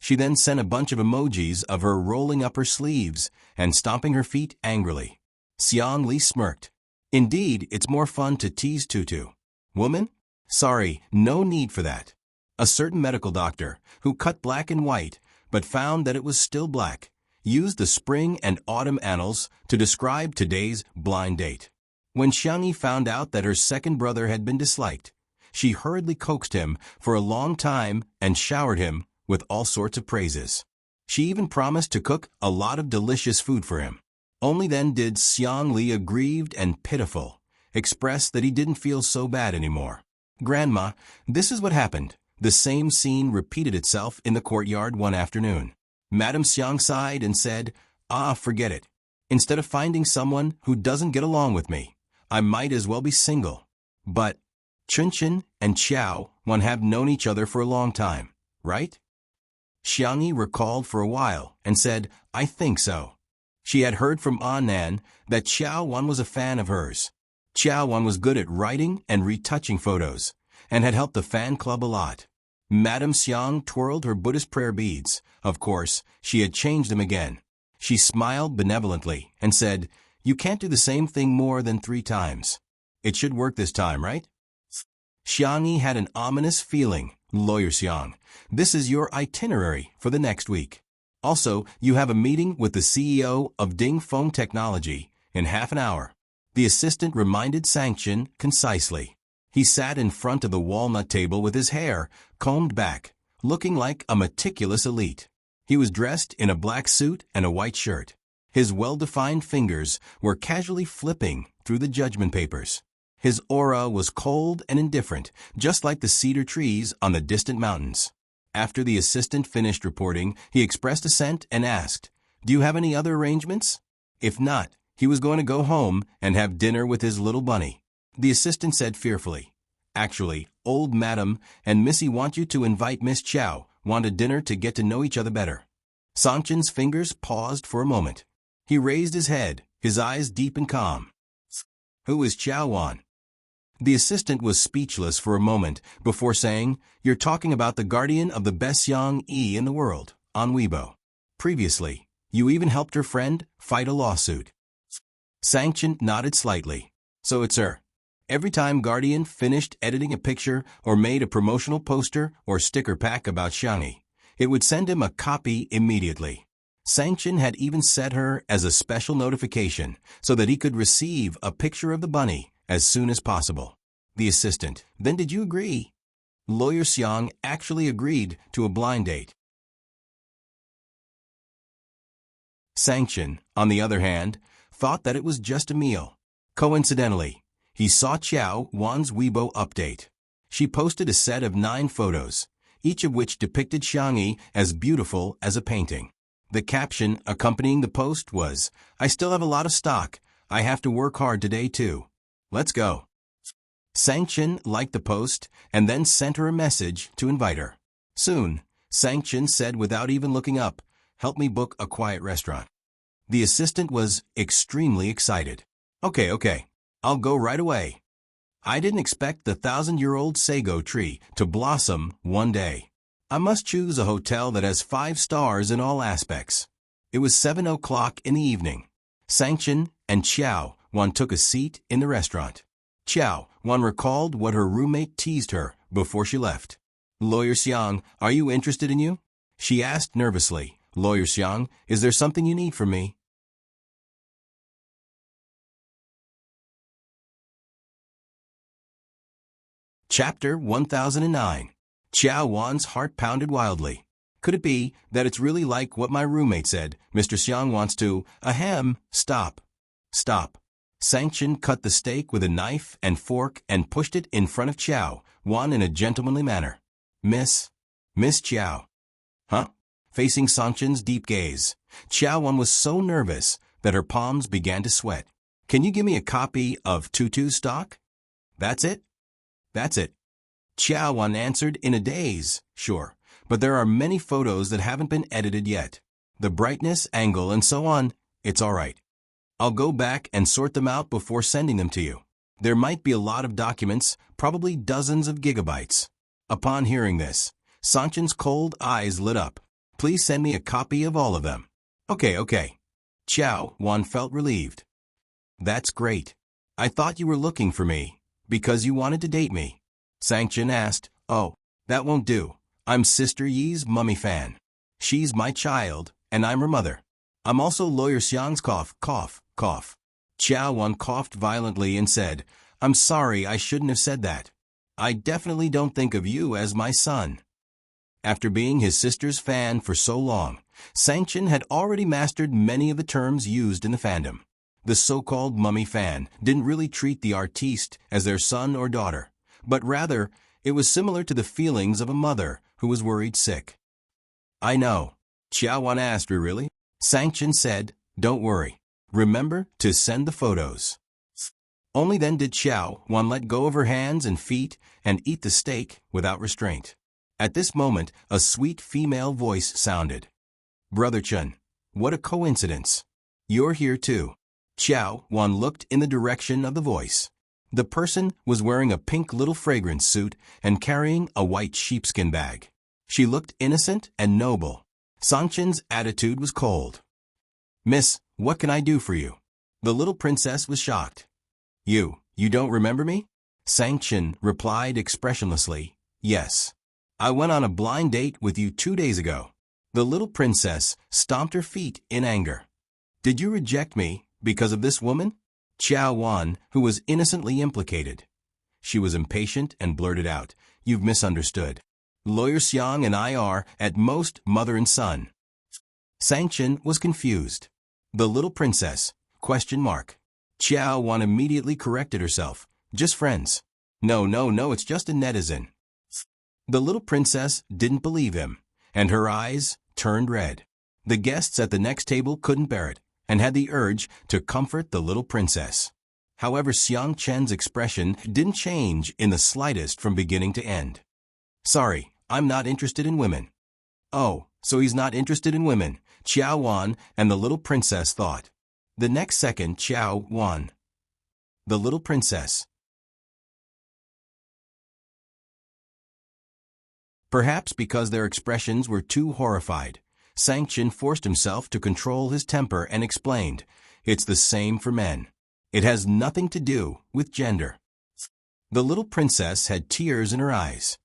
She then sent a bunch of emojis of her rolling up her sleeves and stomping her feet angrily. Xiang Li smirked. Indeed, it's more fun to tease Tutu. Woman? Sorry, no need for that. A certain medical doctor, who cut black and white, but found that it was still black, used the spring and autumn annals to describe today's blind date. When Xiangyi found out that her second brother had been disliked, she hurriedly coaxed him for a long time and showered him with all sorts of praises. She even promised to cook a lot of delicious food for him. Only then did Xiang Li, aggrieved and pitiful, express that he didn't feel so bad anymore. Grandma, this is what happened. The same scene repeated itself in the courtyard one afternoon. Madame Xiang sighed and said, forget it. Instead of finding someone who doesn't get along with me, I might as well be single. But Chunchen and Qiao Wan have known each other for a long time, right? Xiangyi recalled for a while and said, I think so. She had heard from Annan that Qiao Wan was a fan of hers. Qiao Wan was good at writing and retouching photos, and had helped the fan club a lot. Madame Xiang twirled her Buddhist prayer beads. Of course, she had changed them again. She smiled benevolently and said, You can't do the same thing more than 3 times. It should work this time, right? Xiangyi had an ominous feeling. Lawyer Xiang, this is your itinerary for the next week. Also, you have a meeting with the CEO of Ding Feng Technology in half an hour. The assistant reminded Sanction concisely. He sat in front of the walnut table with his hair combed back, looking like a meticulous elite. He was dressed in a black suit and a white shirt. His well-defined fingers were casually flipping through the judgment papers. His aura was cold and indifferent, just like the cedar trees on the distant mountains. After the assistant finished reporting, he expressed assent and asked, Do you have any other arrangements? If not, he was going to go home and have dinner with his little bunny. The assistant said fearfully, Actually, old madam and Missy want you to invite Miss Chow, want a dinner to get to know each other better. Sangchen's fingers paused for a moment. He raised his head, his eyes deep and calm. Who is Chow Wan? The assistant was speechless for a moment before saying, You're talking about the guardian of the best young E in the world, on Weibo. Previously, you even helped her friend fight a lawsuit. Sanction nodded slightly. So it's her. Every time Guardian finished editing a picture or made a promotional poster or sticker pack about Xiangyi, it would send him a copy immediately. Sanction had even set her as a special notification so that he could receive a picture of the bunny as soon as possible. The assistant, Then did you agree? Lawyer Xiang actually agreed to a blind date. Sanction, on the other hand, thought that it was just a meal. Coincidentally, he saw Qiao Wan's Weibo update. She posted a set of 9 photos, each of which depicted Xiangyi as beautiful as a painting. The caption accompanying the post was, I still have a lot of stock. I have to work hard today too. Let's go. Sanction liked the post and then sent her a message to invite her. Soon, Sanction said without even looking up, Help me book a quiet restaurant. The assistant was extremely excited. Okay. I'll go right away. I didn't expect the 1,000-year-old sago tree to blossom one day. I must choose a hotel that has 5 stars in all aspects. It was 7 o'clock in the evening. Sanction and Qiao Wan took a seat in the restaurant. Qiao Wan recalled what her roommate teased her before she left. Lawyer Xiang, are you interested in you? She asked nervously. Lawyer Xiang, is there something you need from me? Chapter 1009. Qiao Wan's heart pounded wildly. Could it be that it's really like what my roommate said? Mr. Xiang wants to, Stop. Sanction cut the steak with a knife and fork and pushed it in front of Qiao Wan in a gentlemanly manner. Miss Qiao. Huh? facing Sangchen's deep gaze. Xiaowan was so nervous that her palms began to sweat. Can you give me a copy of Tutu's stock? That's it? That's it. Xiaowan answered in a daze. Sure, but there are many photos that haven't been edited yet. The brightness, angle, and so on, it's all right. I'll go back and sort them out before sending them to you. There might be a lot of documents, probably dozens of gigabytes. Upon hearing this, Sangchen's cold eyes lit up. Please send me a copy of all of them. Okay. Xiaowan felt relieved. That's great. I thought you were looking for me, because you wanted to date me. Sangchen asked. Oh, that won't do. I'm Sister Yi's mummy fan. She's my child, and I'm her mother. I'm also Lawyer Xiang's cough. Xiaowan coughed violently and said, I'm sorry, I shouldn't have said that. I definitely don't think of you as my son. After being his sister's fan for so long, Sangchen had already mastered many of the terms used in the fandom. The so-called mummy fan didn't really treat the artiste as their son or daughter, but rather, it was similar to the feelings of a mother who was worried sick. I know. Xiaowan asked, really? Sangchen said, don't worry. Remember to send the photos. Only then did Xiaowan let go of her hands and feet and eat the steak without restraint. At this moment, a sweet female voice sounded. Brother Chen, what a coincidence. You're here too. Xiaowan looked in the direction of the voice. The person was wearing a pink little fragrance suit and carrying a white sheepskin bag. She looked innocent and noble. Sangchen's attitude was cold. Miss, what can I do for you? The little princess was shocked. You don't remember me? Sangchen replied expressionlessly, yes. I went on a blind date with you 2 days ago. The little princess stomped her feet in anger. Did you reject me because of this woman? Xiaowan, who was innocently implicated. She was impatient and blurted out, you've misunderstood. Lawyer Xiang and I are, at most, mother and son. Sangchen was confused. The little princess, ? Xiaowan immediately corrected herself. Just friends. No, it's just a netizen. The little princess didn't believe him, and her eyes turned red. The guests at the next table couldn't bear it, and had the urge to comfort the little princess. However, Xiang Chen's expression didn't change in the slightest from beginning to end. Sorry, I'm not interested in women. Oh, so he's not interested in women, Xiaowan and the little princess thought. The next second, Xiaowan. The little princess. Perhaps because their expressions were too horrified, Sangchen forced himself to control his temper and explained, it's the same for men. It has nothing to do with gender. The little princess had tears in her eyes.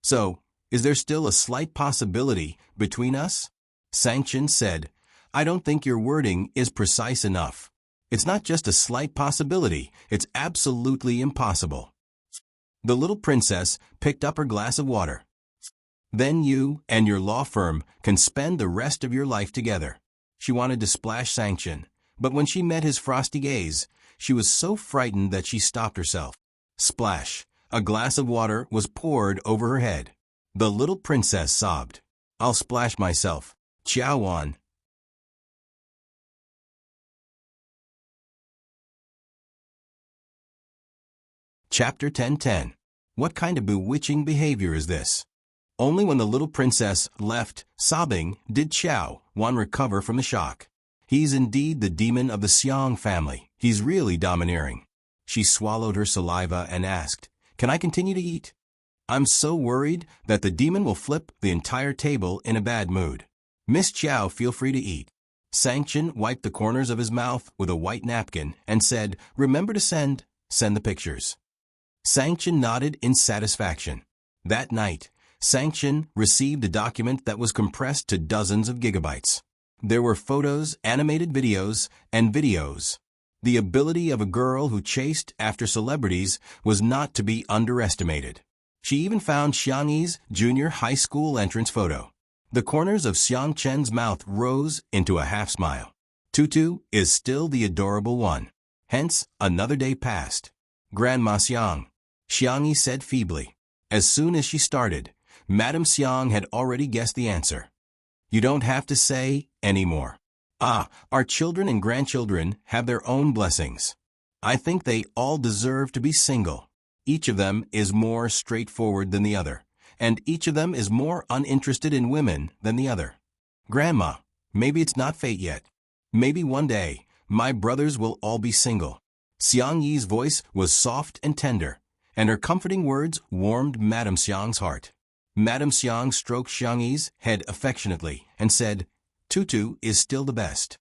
So, is there still a slight possibility between us? Sangchen said, I don't think your wording is precise enough. It's not just a slight possibility, it's absolutely impossible. The little princess picked up her glass of water. Then you and your law firm can spend the rest of your life together. She wanted to splash Sangchen, but when she met his frosty gaze, she was so frightened that she stopped herself. Splash! A glass of water was poured over her head. The little princess sobbed. I'll splash myself. Xiaowan. Chapter 10:10. What kind of bewitching behavior is this? Only when the little princess left, sobbing, did Xiaowan recover from the shock. He's indeed the demon of the Xiang family. He's really domineering. She swallowed her saliva and asked, Can I continue to eat? I'm so worried that the demon will flip the entire table in a bad mood. Miss Xiao, feel free to eat. Sangchen wiped the corners of his mouth with a white napkin and said, Remember to send the pictures. Sangchen nodded in satisfaction. That night, Sangchen received a document that was compressed to dozens of gigabytes. There were photos, animated videos, and videos. The ability of a girl who chased after celebrities was not to be underestimated. She even found Xiang Yi's junior high school entrance photo. The corners of Xiang Chen's mouth rose into a half smile. Tutu is still the adorable one. Hence, another day passed. Grandma Xiang Yi said feebly. As soon as she started, Madame Xiang had already guessed the answer. You don't have to say anymore. Our children and grandchildren have their own blessings. I think they all deserve to be single. Each of them is more straightforward than the other, and each of them is more uninterested in women than the other. Grandma, maybe it's not fate yet. Maybe one day, my brothers will all be single. Xiang Yi's voice was soft and tender, and her comforting words warmed Madame Xiang's heart. Madame Xiang stroked Xiang Yi's head affectionately and said, "Tutu is still the best."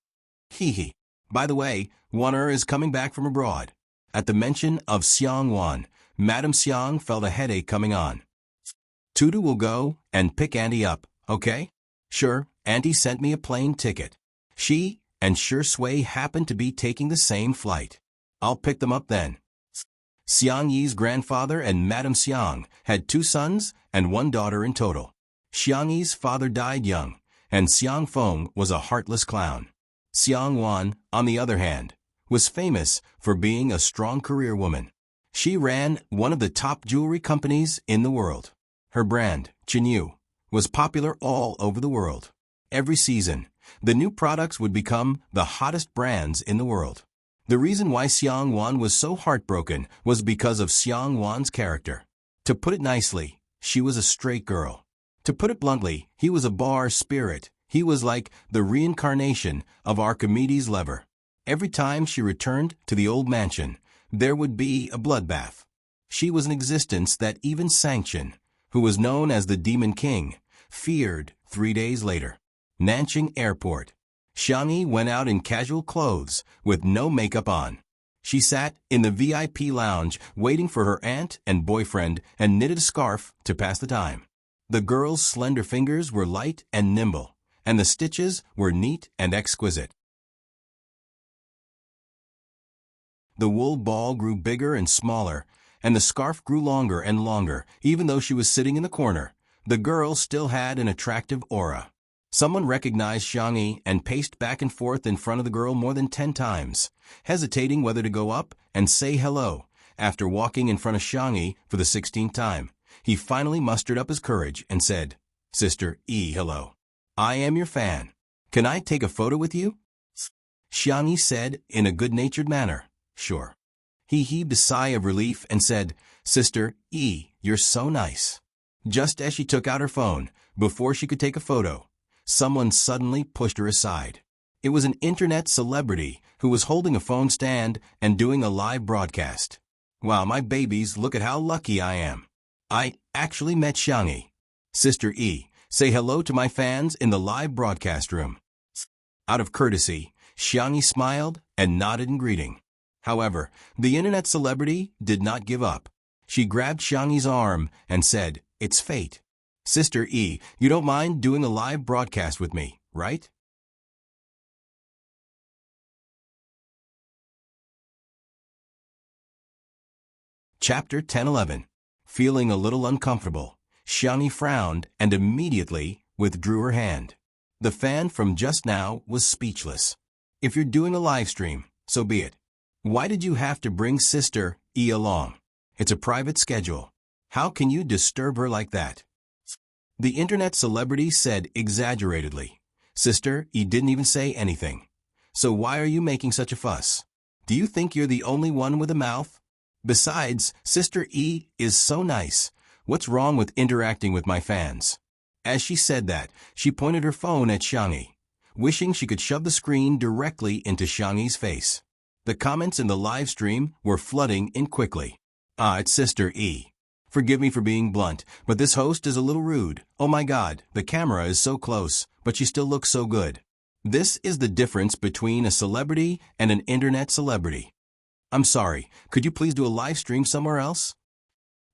Hee hee. By the way, Wan is coming back from abroad. At the mention of Xiang Wan, Madame Xiang felt a headache coming on. Tutu will go and pick Auntie up, okay? Sure, Auntie sent me a plane ticket. She and Sure Sui happen to be taking the same flight. I'll pick them up then. Xiang Yi's grandfather and Madame Xiang had 2 sons and 1 daughter in total. Xiang Yi's father died young, and Xiang Feng was a heartless clown. Xiang Wan, on the other hand, was famous for being a strong career woman. She ran one of the top jewelry companies in the world. Her brand, Chinyu, was popular all over the world. Every season, the new products would become the hottest brands in the world. The reason why Xiang Wan was so heartbroken was because of Xiang Wan's character. To put it nicely, she was a straight girl. To put it bluntly, he was a bar spirit. He was like the reincarnation of Archimedes' lever. Every time she returned to the old mansion, there would be a bloodbath. She was an existence that even Sanction, who was known as the Demon King, feared 3 days later. Nanjing Airport. Xiang Yi went out in casual clothes with no makeup on. She sat in the VIP lounge waiting for her aunt and boyfriend and knitted a scarf to pass the time. The girl's slender fingers were light and nimble, and the stitches were neat and exquisite. The wool ball grew bigger and smaller, and the scarf grew longer and longer. Even though she was sitting in the corner, the girl still had an attractive aura. Someone recognized Xiang Yi and paced back and forth in front of the girl more than 10 times, hesitating whether to go up and say hello. After walking in front of Xiang Yi for the 16th time, he finally mustered up his courage and said, "Sister E, hello. I am your fan. Can I take a photo with you?" Xiang Yi said in a good-natured manner, "Sure." He heaved a sigh of relief and said, "Sister E, you're so nice." Just as she took out her phone, before she could take a photo, someone suddenly pushed her aside. It was an internet celebrity who was holding a phone stand and doing a live broadcast. "Wow, my babies, look at how lucky I am. I actually met Xiang Yi. Sister E, say hello to my fans in the live broadcast room." Out of courtesy, Xiang Yi smiled and nodded in greeting. However, the internet celebrity did not give up. She grabbed Xiang Yi's arm and said, "It's fate. Sister E, you don't mind doing a live broadcast with me, right?" Chapter 10-11. Feeling a little uncomfortable, Xiang Yi frowned and immediately withdrew her hand. The fan from just now was speechless. If you're doing a live stream, so be it. Why did you have to bring Sister E along? It's a private schedule. How can you disturb her like that? The internet celebrity said exaggeratedly. Sister E didn't even say anything. So why are you making such a fuss? Do you think you're the only one with a mouth? Besides, Sister E is so nice. What's wrong with interacting with my fans? As she said that, she pointed her phone at Xiang Yi, wishing she could shove the screen directly into Xiang Yi's face. The comments in the live stream were flooding in quickly. It's Sister E. Forgive me for being blunt, but this host is a little rude. Oh my God, the camera is so close, but she still looks so good. This is the difference between a celebrity and an internet celebrity. I'm sorry, could you please do a live stream somewhere else?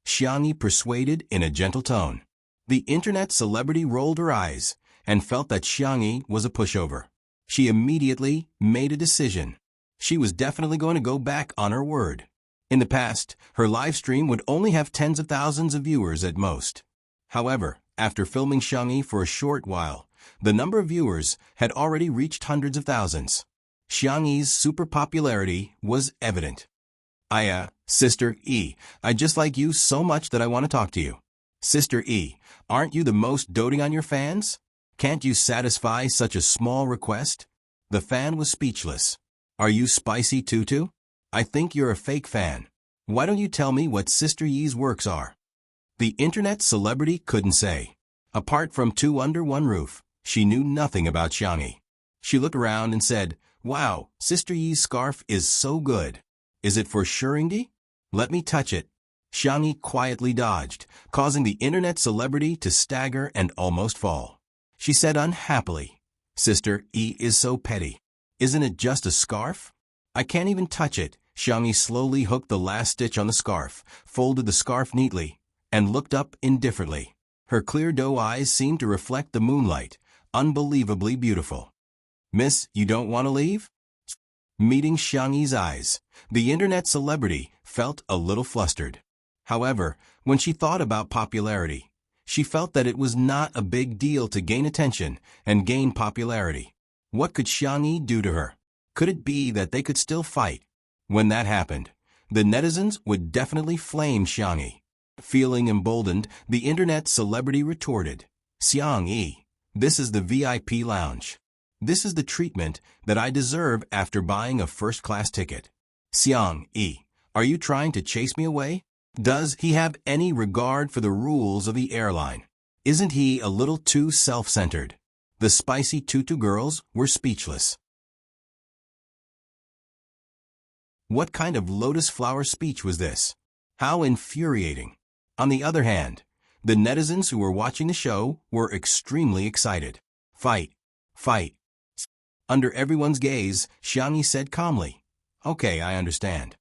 Xiang Yi persuaded in a gentle tone. The internet celebrity rolled her eyes and felt that Xiang Yi was a pushover. She immediately made a decision. She was definitely going to go back on her word. In the past, her live stream would only have tens of thousands of viewers at most. However, after filming Xiang Yi for a short while, the number of viewers had already reached hundreds of thousands. Xiang Yi's super popularity was evident. Sister E, I just like you so much that I want to talk to you. Sister E, aren't you the most doting on your fans? Can't you satisfy such a small request? The fan was speechless. Are you Spicy Tutu? I think you're a fake fan. Why don't you tell me what Sister Yi's works are? The internet celebrity couldn't say. Apart from two under one roof, she knew nothing about Xiangyi. She looked around and said, "Wow, Sister Yi's scarf is so good. Is it for Shurindi? Let me touch it." Xiangyi quietly dodged, causing the internet celebrity to stagger and almost fall. She said unhappily, "Sister Yi is so petty. Isn't it just a scarf? I can't even touch it." Xiangyi slowly hooked the last stitch on the scarf, folded the scarf neatly, and looked up indifferently. Her clear doe eyes seemed to reflect the moonlight, unbelievably beautiful. "Miss, you don't want to leave?" Meeting Xiangyi's eyes, the internet celebrity felt a little flustered. However, when she thought about popularity, she felt that it was not a big deal to gain attention and gain popularity. What could Xiangyi do to her? Could it be that they could still fight? When that happened, the netizens would definitely flame Xiangyi. Feeling emboldened, the internet celebrity retorted, "Xiangyi, this is the VIP lounge. This is the treatment that I deserve after buying a first-class ticket. Xiangyi, are you trying to chase me away? Does he have any regard for the rules of the airline? Isn't he a little too self-centered?" The Spicy Tutu girls were speechless. What kind of lotus flower speech was this? How infuriating. On the other hand, the netizens who were watching the show were extremely excited. "Fight! Fight!" Under everyone's gaze, Xiangyi said calmly, "Okay, I understand."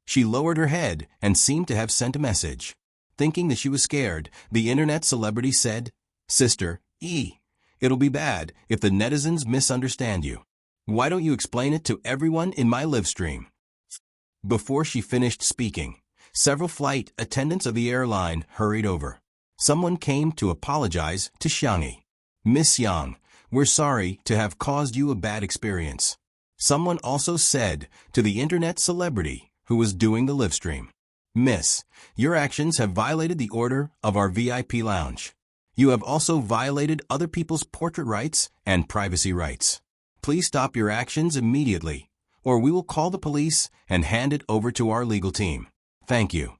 She lowered her head and seemed to have sent a message. Thinking that she was scared, the internet celebrity said, "Sister E, it'll be bad if the netizens misunderstand you. Why don't you explain it to everyone in my live stream?" Before she finished speaking, several flight attendants of the airline hurried over. Someone came to apologize to Xiangyi. "Miss Yang, we're sorry to have caused you a bad experience." Someone also said to the internet celebrity who was doing the live stream, "Miss, your actions have violated the order of our VIP lounge. You have also violated other people's portrait rights and privacy rights. Please stop your actions immediately, or we will call the police and hand it over to our legal team. Thank you."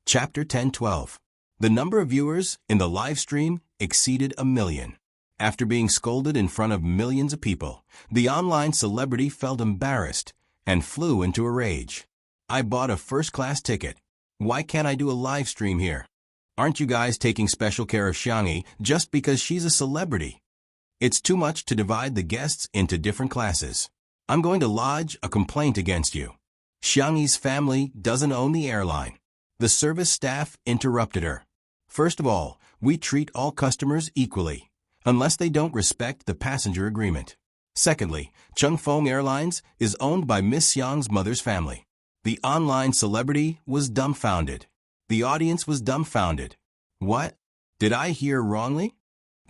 Chapter 10:12. The number of viewers in the live stream exceeded 1 million. After being scolded in front of millions of people, the online celebrity felt embarrassed and flew into a rage. "I bought a first-class ticket. Why can't I do a live stream here? Aren't you guys taking special care of Xiangyi just because she's a celebrity? It's too much to divide the guests into different classes. I'm going to lodge a complaint against you." Xiangyi's family doesn't own the airline. The service staff interrupted her. "First of all, we treat all customers equally, unless they don't respect the passenger agreement. Secondly, Chungfeng Airlines is owned by Miss Xiang's mother's family." The online celebrity was dumbfounded. The audience was dumbfounded. "What? Did I hear wrongly?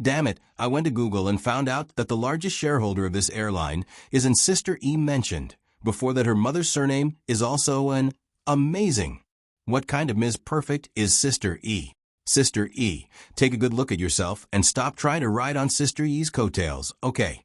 Damn it, I went to Google and found out that the largest shareholder of this airline is in Sister E mentioned. Before that, her mother's surname is also an amazing. What kind of Ms. Perfect is Sister E? Sister E, take a good look at yourself and stop trying to ride on Sister E's coattails, okay?"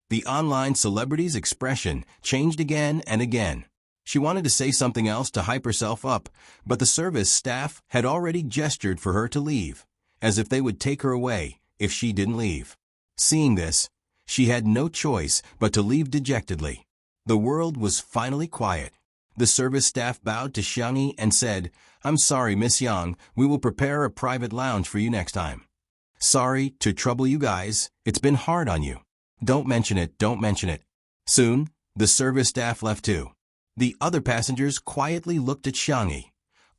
The online celebrity's expression changed again and again. She wanted to say something else to hype herself up, but the service staff had already gestured for her to leave, as if they would take her away if she didn't leave. Seeing this, she had no choice but to leave dejectedly. The world was finally quiet. The service staff bowed to Xiangyi and said, "I'm sorry, Miss Yang, we will prepare a private lounge for you next time. Sorry to trouble you guys, it's been hard on you. Don't mention it, don't mention it." Soon, the service staff left too. The other passengers quietly looked at Xiangyi,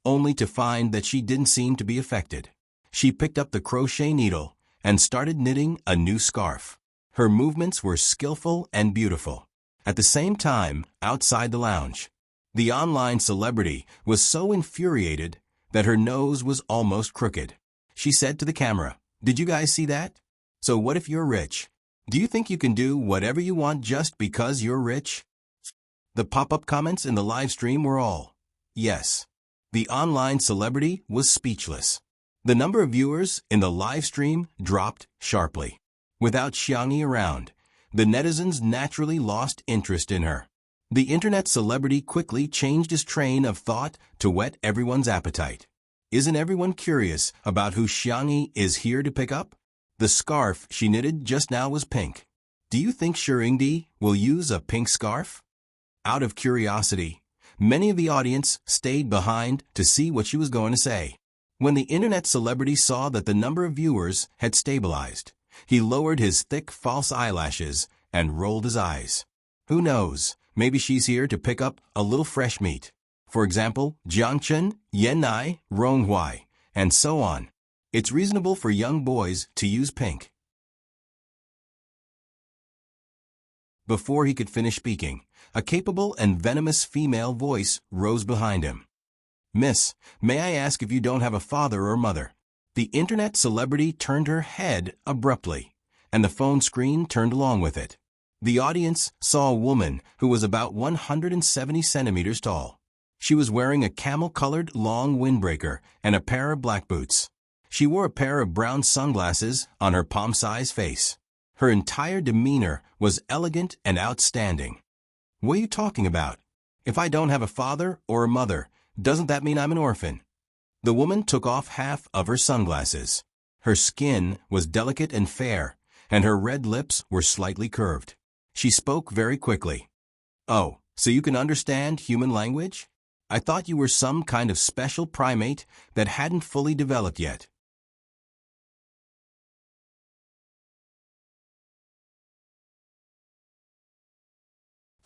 only to find that she didn't seem to be affected. She picked up the crochet needle and started knitting a new scarf. Her movements were skillful and beautiful. At the same time, outside the lounge, the online celebrity was so infuriated that her nose was almost crooked. She said to the camera, "Did you guys see that? So what if you're rich? Do you think you can do whatever you want just because you're rich?" The pop-up comments in the live stream were all, "Yes." The online celebrity was speechless. The number of viewers in the live stream dropped sharply. Without Xiangyi around, the netizens naturally lost interest in her. The internet celebrity quickly changed his train of thought to whet everyone's appetite. Isn't everyone curious about who Xiangyi is here to pick up? The scarf she knitted just now was pink. Do you think Shirindi will use a pink scarf? Out of curiosity, many of the audience stayed behind to see what she was going to say. When the internet celebrity saw that the number of viewers had stabilized, he lowered his thick false eyelashes and rolled his eyes. Who knows, maybe she's here to pick up a little fresh meat. For example, Jiangchen, Yan'ai, Ronghuai, and so on. It's reasonable for young boys to use pink. Before he could finish speaking, a capable and venomous female voice rose behind him. Miss, may I ask if you don't have a father or mother? The internet celebrity turned her head abruptly, and the phone screen turned along with it. The audience saw a woman who was about 170 centimeters tall. She was wearing a camel-colored long windbreaker and a pair of black boots. She wore a pair of brown sunglasses on her palm-sized face. Her entire demeanor was elegant and outstanding. What are you talking about? If I don't have a father or a mother, doesn't that mean I'm an orphan? The woman took off half of her sunglasses. Her skin was delicate and fair, and her red lips were slightly curved. She spoke very quickly. Oh, so you can understand human language? I thought you were some kind of special primate that hadn't fully developed yet.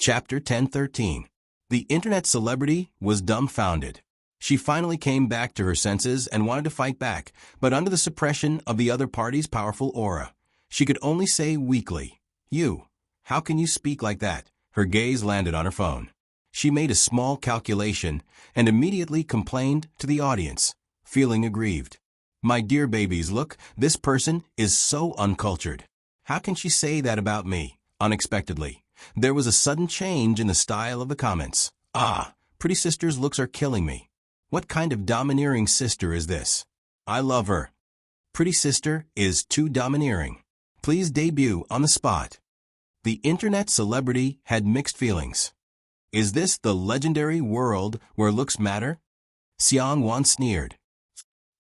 Chapter 10:13. The internet celebrity was dumbfounded. She finally came back to her senses and wanted to fight back, but under the suppression of the other party's powerful aura, she could only say weakly, "You, how can you speak like that?" Her gaze landed on her phone. She made a small calculation and immediately complained to the audience, feeling aggrieved. "My dear babies, look, this person is so uncultured. How can she say that about me?" Unexpectedly, there was a sudden change in the style of the comments. "Ah, pretty sister's looks are killing me. What kind of domineering sister is this? I love her. Pretty sister is too domineering. Please debut on the spot." The internet celebrity had mixed feelings. Is this the legendary world where looks matter? Xiang Wan sneered.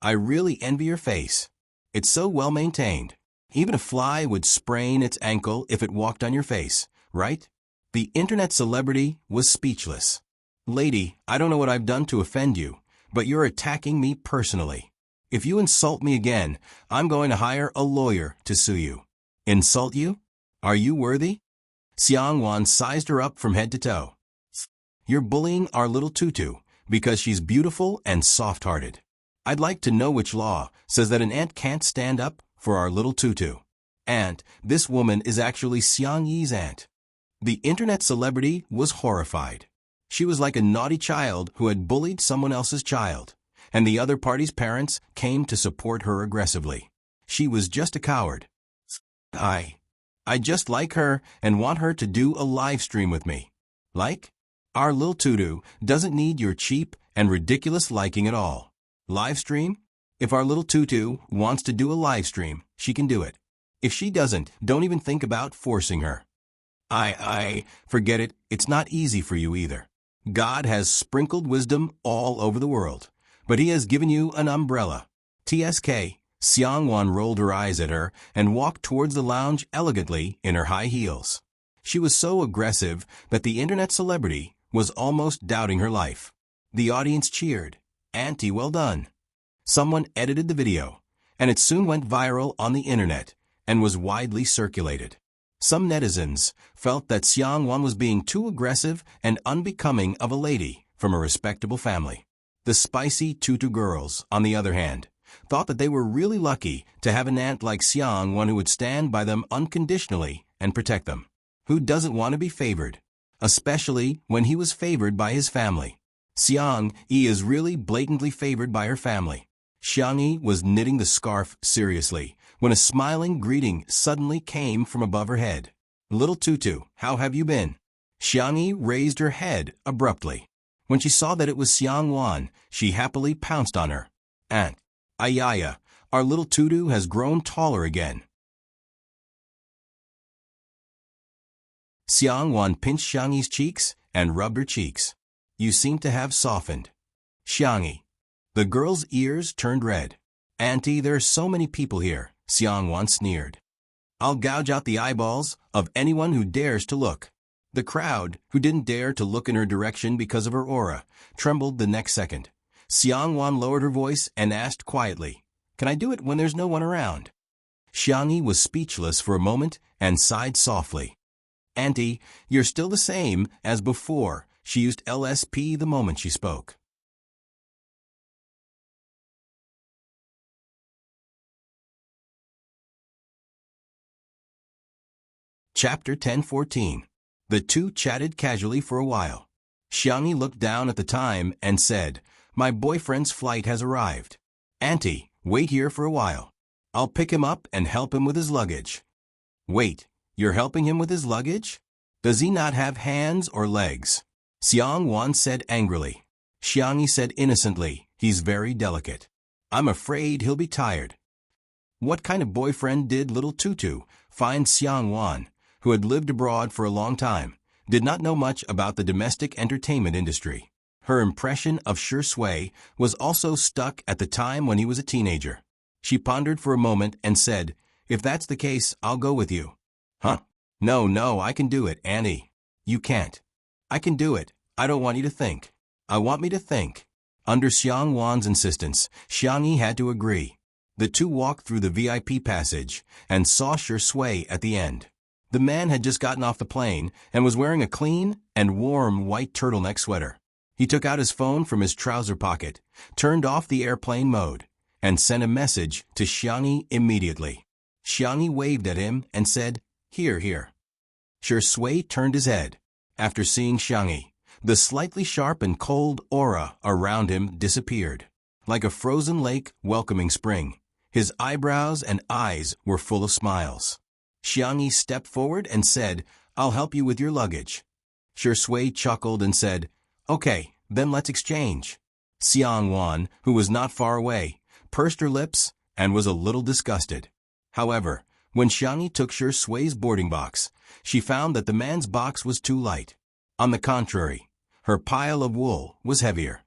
I really envy your face. It's so well maintained. Even a fly would sprain its ankle if it walked on your face, right? The internet celebrity was speechless. Lady, I don't know what I've done to offend you, but you're attacking me personally. If you insult me again, I'm going to hire a lawyer to sue you. Insult you? Are you worthy? Xiang Wan sized her up from head to toe. You're bullying our little tutu because she's beautiful and soft-hearted. I'd like to know which law says that an ant can't stand up for our little tutu. Aunt, this woman is actually Xiangyi's aunt. The internet celebrity was horrified. She was like a naughty child who had bullied someone else's child, and the other party's parents came to support her aggressively. She was just a coward. I just like her and want her to do a live stream with me. Like? Our lil tutu doesn't need your cheap and ridiculous liking at all. Live stream? If our little tutu wants to do a live stream, she can do it. If she doesn't, don't even think about forcing her. Forget it, it's not easy for you either. God has sprinkled wisdom all over the world, but he has given you an umbrella. TSK, Xiang Wan rolled her eyes at her and walked towards the lounge elegantly in her high heels. She was so aggressive that the internet celebrity was almost doubting her life. The audience cheered. Auntie, well done. Someone edited the video, and it soon went viral on the internet and was widely circulated. Some netizens felt that Xiang Wan was being too aggressive and unbecoming of a lady from a respectable family. The spicy tutu girls, on the other hand, thought that they were really lucky to have an aunt like Xiang Wan who would stand by them unconditionally and protect them. Who doesn't want to be favored? Especially when he was favored by his family. Xiang Yi is really blatantly favored by her family. Xiang Yi was knitting the scarf seriously when a smiling greeting suddenly came from above her head. Little tutu, how have you been? Xiang Yi raised her head abruptly. When she saw that it was Xiang Wan, she happily pounced on her. "Aunt, Ayaya, our little Tutu has grown taller again." Xiang Wan pinched Xiangyi's cheeks and rubbed her cheeks. "You seem to have softened." "Xiangyi." The girl's ears turned red. "Auntie, there are so many people here," Xiang Wan sneered. "I'll gouge out the eyeballs of anyone who dares to look." The crowd, who didn't dare to look in her direction because of her aura, trembled the next second. Xiang Wan lowered her voice and asked quietly, "Can I do it when there's no one around?" Xiangyi was speechless for a moment and sighed softly. "Auntie, you're still the same as before." She used LSP the moment she spoke. Chapter 10:14. The two chatted casually for a while. Xiangyi looked down at the time and said, "My boyfriend's flight has arrived. Auntie, wait here for a while. I'll pick him up and help him with his luggage." "Wait, you're helping him with his luggage? Does he not have hands or legs?" Xiang Wan said angrily. Xiangyi said innocently, "He's very delicate. I'm afraid he'll be tired." What kind of boyfriend did little Tutu find? Xiang Wan, who had lived abroad for a long time, did not know much about the domestic entertainment industry. Her impression of Shui was also stuck at the time when he was a teenager. She pondered for a moment and said, "If that's the case, I'll go with you." "Huh? No, I can do it, Annie." "You can't." "I can do it. I don't want you to think." "I want me to think." Under Xiang Wan's insistence, Xiangyi had to agree. The two walked through the VIP passage and saw Shui at the end. The man had just gotten off the plane and was wearing a clean and warm white turtleneck sweater. He took out his phone from his trouser pocket, turned off the airplane mode, and sent a message to Xiangyi immediately. Xiangyi waved at him and said, Here. Shui turned his head. After seeing Xiangyi, the slightly sharp and cold aura around him disappeared. Like a frozen lake welcoming spring, his eyebrows and eyes were full of smiles. Xiangyi stepped forward and said, "I'll help you with your luggage." Shui chuckled and said, "Okay, then let's exchange." Xiang Wan, who was not far away, pursed her lips and was a little disgusted. However, when Xiangyi took Shui's boarding box, she found that the man's box was too light. On the contrary, her pile of wool was heavier.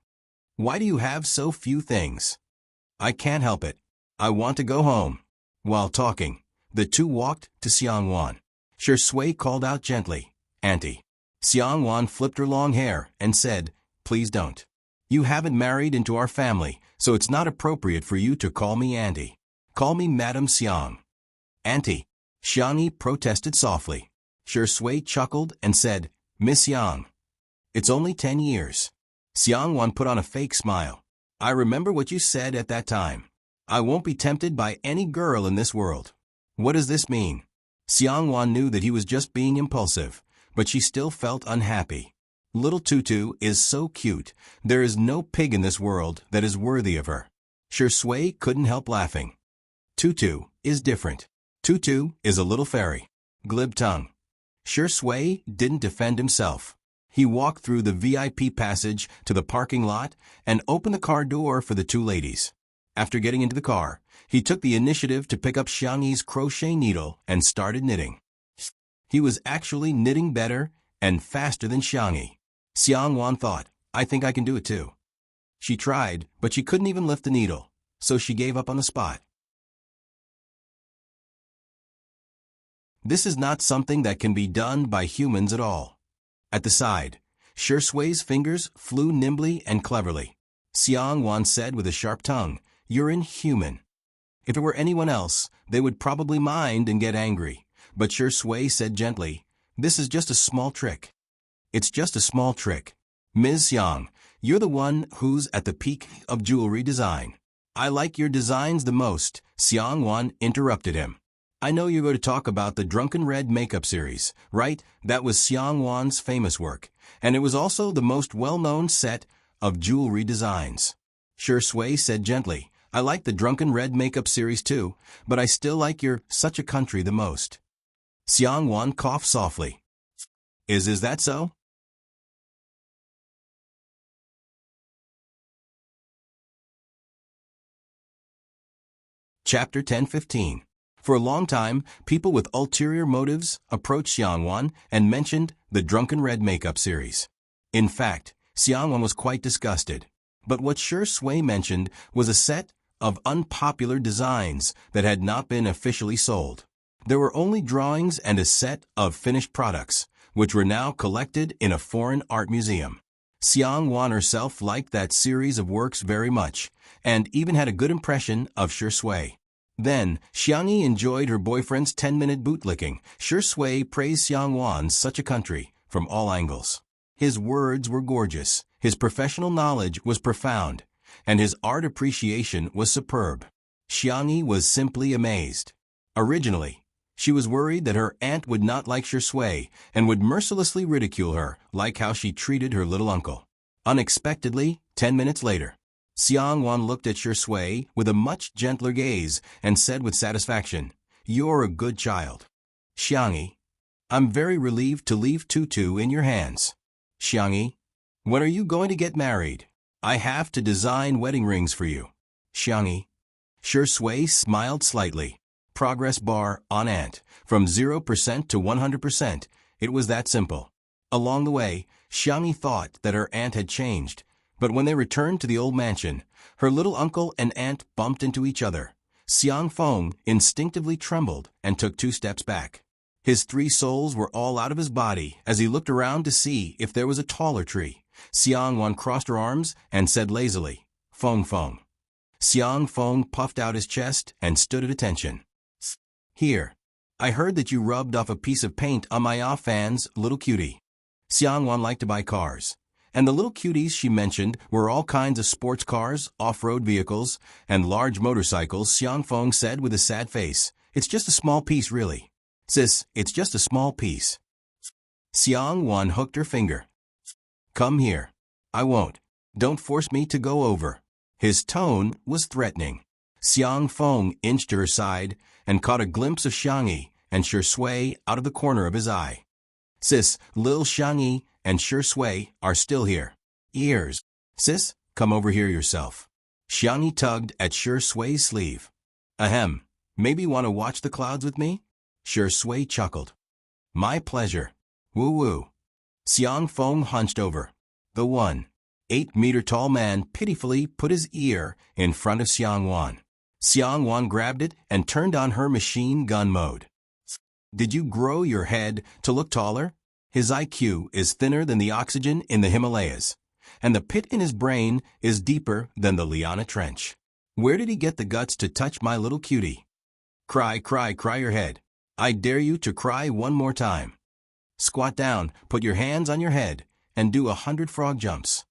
"Why do you have so few things?" "I can't help it. I want to go home." While talking, the two walked to Xiang Wan. Shui called out gently, "Auntie." Xiang Wan flipped her long hair and said, "Please don't. You haven't married into our family, so it's not appropriate for you to call me Auntie. Call me Madam Xiang." "Auntie," Xiangyi protested softly. Shui chuckled and said, "Miss Yang." "It's only 10 years. Xiang Wan put on a fake smile. "I remember what you said at that time. I won't be tempted by any girl in this world." "What does this mean?" Xiang Wan knew that he was just being impulsive, but she still felt unhappy. Little Tutu is so cute. There is no pig in this world that is worthy of her. Shui couldn't help laughing. Tutu is different. Tutu is a little fairy. Glib tongue. Shui didn't defend himself. He walked through the VIP passage to the parking lot and opened the car door for the two ladies. After getting into the car, he took the initiative to pick up Xiangyi's crochet needle and started knitting. He was actually knitting better and faster than Xiangyi. Xiang Wan thought, "I think I can do it too." She tried, but she couldn't even lift the needle, so she gave up on the spot. This is not something that can be done by humans at all. At the side, Shui's fingers flew nimbly and cleverly. Xiang Wan said with a sharp tongue, "You're inhuman." If it were anyone else, they would probably mind and get angry, but Shui said gently, "This is just a small trick." "It's just a small trick. Ms. Yang, you're the one who's at the peak of jewelry design." "I like your designs the most," Xiang Wan interrupted him. "I know you're going to talk about the Drunken Red makeup series, right? That was Xiang Wan's famous work, and it was also the most well-known set of jewelry designs." Shui said gently, "I like the Drunken Red makeup series too, but I still like your Such a Country the most." Xiang Wan coughed softly. Is that so?" Chapter 10:15. For a long time, people with ulterior motives approached Xiangwan and mentioned the Drunken Red makeup series. In fact, Xiangwan was quite disgusted. But what Shi Sui mentioned was a set of unpopular designs that had not been officially sold. There were only drawings and a set of finished products, which were now collected in a foreign art museum. Xiangwan herself liked that series of works very much, and even had a good impression of Shi Sui. Then, Xiangyi enjoyed her boyfriend's 10-minute bootlicking. Shi Sui praised Xiangwan, such a country, from all angles. His words were gorgeous, his professional knowledge was profound, and his art appreciation was superb. Xiangyi was simply amazed. Originally, she was worried that her aunt would not like Shi Sui and would mercilessly ridicule her, like how she treated her little uncle. Unexpectedly, 10 minutes later, Xiangwan looked at Shi Sui with a much gentler gaze and said with satisfaction, "You're a good child." Xiangyi, "I'm very relieved to leave Tutu in your hands." Xiangyi, "When are you going to get married? I have to design wedding rings for you." Xiangyi. Shi Sui smiled slightly. Progress bar on aunt, from 0% to 100%. It was that simple. Along the way, Xiangyi thought that her aunt had changed, but when they returned to the old mansion, her little uncle and aunt bumped into each other. Xiang Feng instinctively trembled and took 2 steps back. His 3 souls were all out of his body as he looked around to see if there was a taller tree. Xiangwan crossed her arms and said lazily, "Feng Feng." Xiang Feng puffed out his chest and stood at attention. "Here. I heard that you rubbed off a piece of paint on my fan's little cutie." Xiangwan liked to buy cars, and the little cuties she mentioned were all kinds of sports cars, off-road vehicles, and large motorcycles. Xiang Feng said with a sad face, "It's just a small piece, really. Sis, it's just a small piece." Xiangwan hooked her finger. "Come here. I won't. Don't force me to go over." His tone was threatening. Xiang Feng inched to her side and caught a glimpse of Xiangyi and Shi Sui out of the corner of his eye. "Sis, Lil Xiangyi and Shi Sui are still here." "Ears. Sis, come over here yourself." Xiangyi tugged at Shi Sui's sleeve. "Ahem. Maybe want to watch the clouds with me?" Shi Sui chuckled. "My pleasure. Woo-woo." Xiang Feng hunched over. The 1.8-meter-tall man pitifully put his ear in front of Xiangwan. Xiangwan grabbed it and turned on her machine gun mode. "Did you grow your head to look taller? His IQ is thinner than the oxygen in the Himalayas, and the pit in his brain is deeper than the Liana Trench. Where did he get the guts to touch my little cutie? Cry, cry, cry your head. I dare you to cry one more time. Squat down, put your hands on your head, and do 100 frog jumps."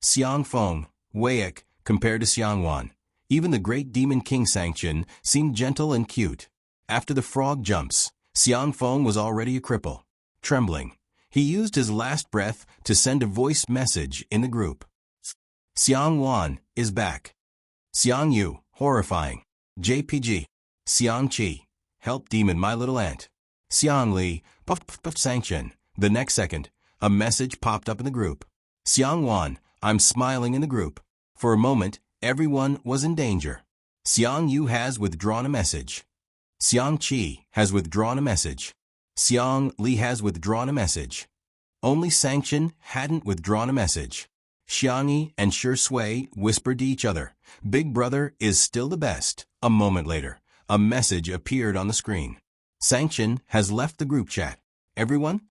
Xiang Feng, Wayek, compared to Xiangwan. Even the great demon king Sanction seemed gentle and cute. After the frog jumps, Xiang Feng was already a cripple. Trembling, he used his last breath to send a voice message in the group. "Xiangwan is back." Xiang Yu, horrifying. JPG. Xiang Qi, help demon my little aunt. Xiang Li, puff puff puff Sanction. The next second, a message popped up in the group. Xiangwan, I'm smiling in the group. For a moment, everyone was in danger. Xiang Yu has withdrawn a message. Xiang Qi has withdrawn a message. Xiang Li has withdrawn a message. Only Sanction hadn't withdrawn a message. Xiangyi and Shi Sui whispered to each other, "Big brother is still the best." A moment later, a message appeared on the screen. Sanction has left the group chat. Everyone?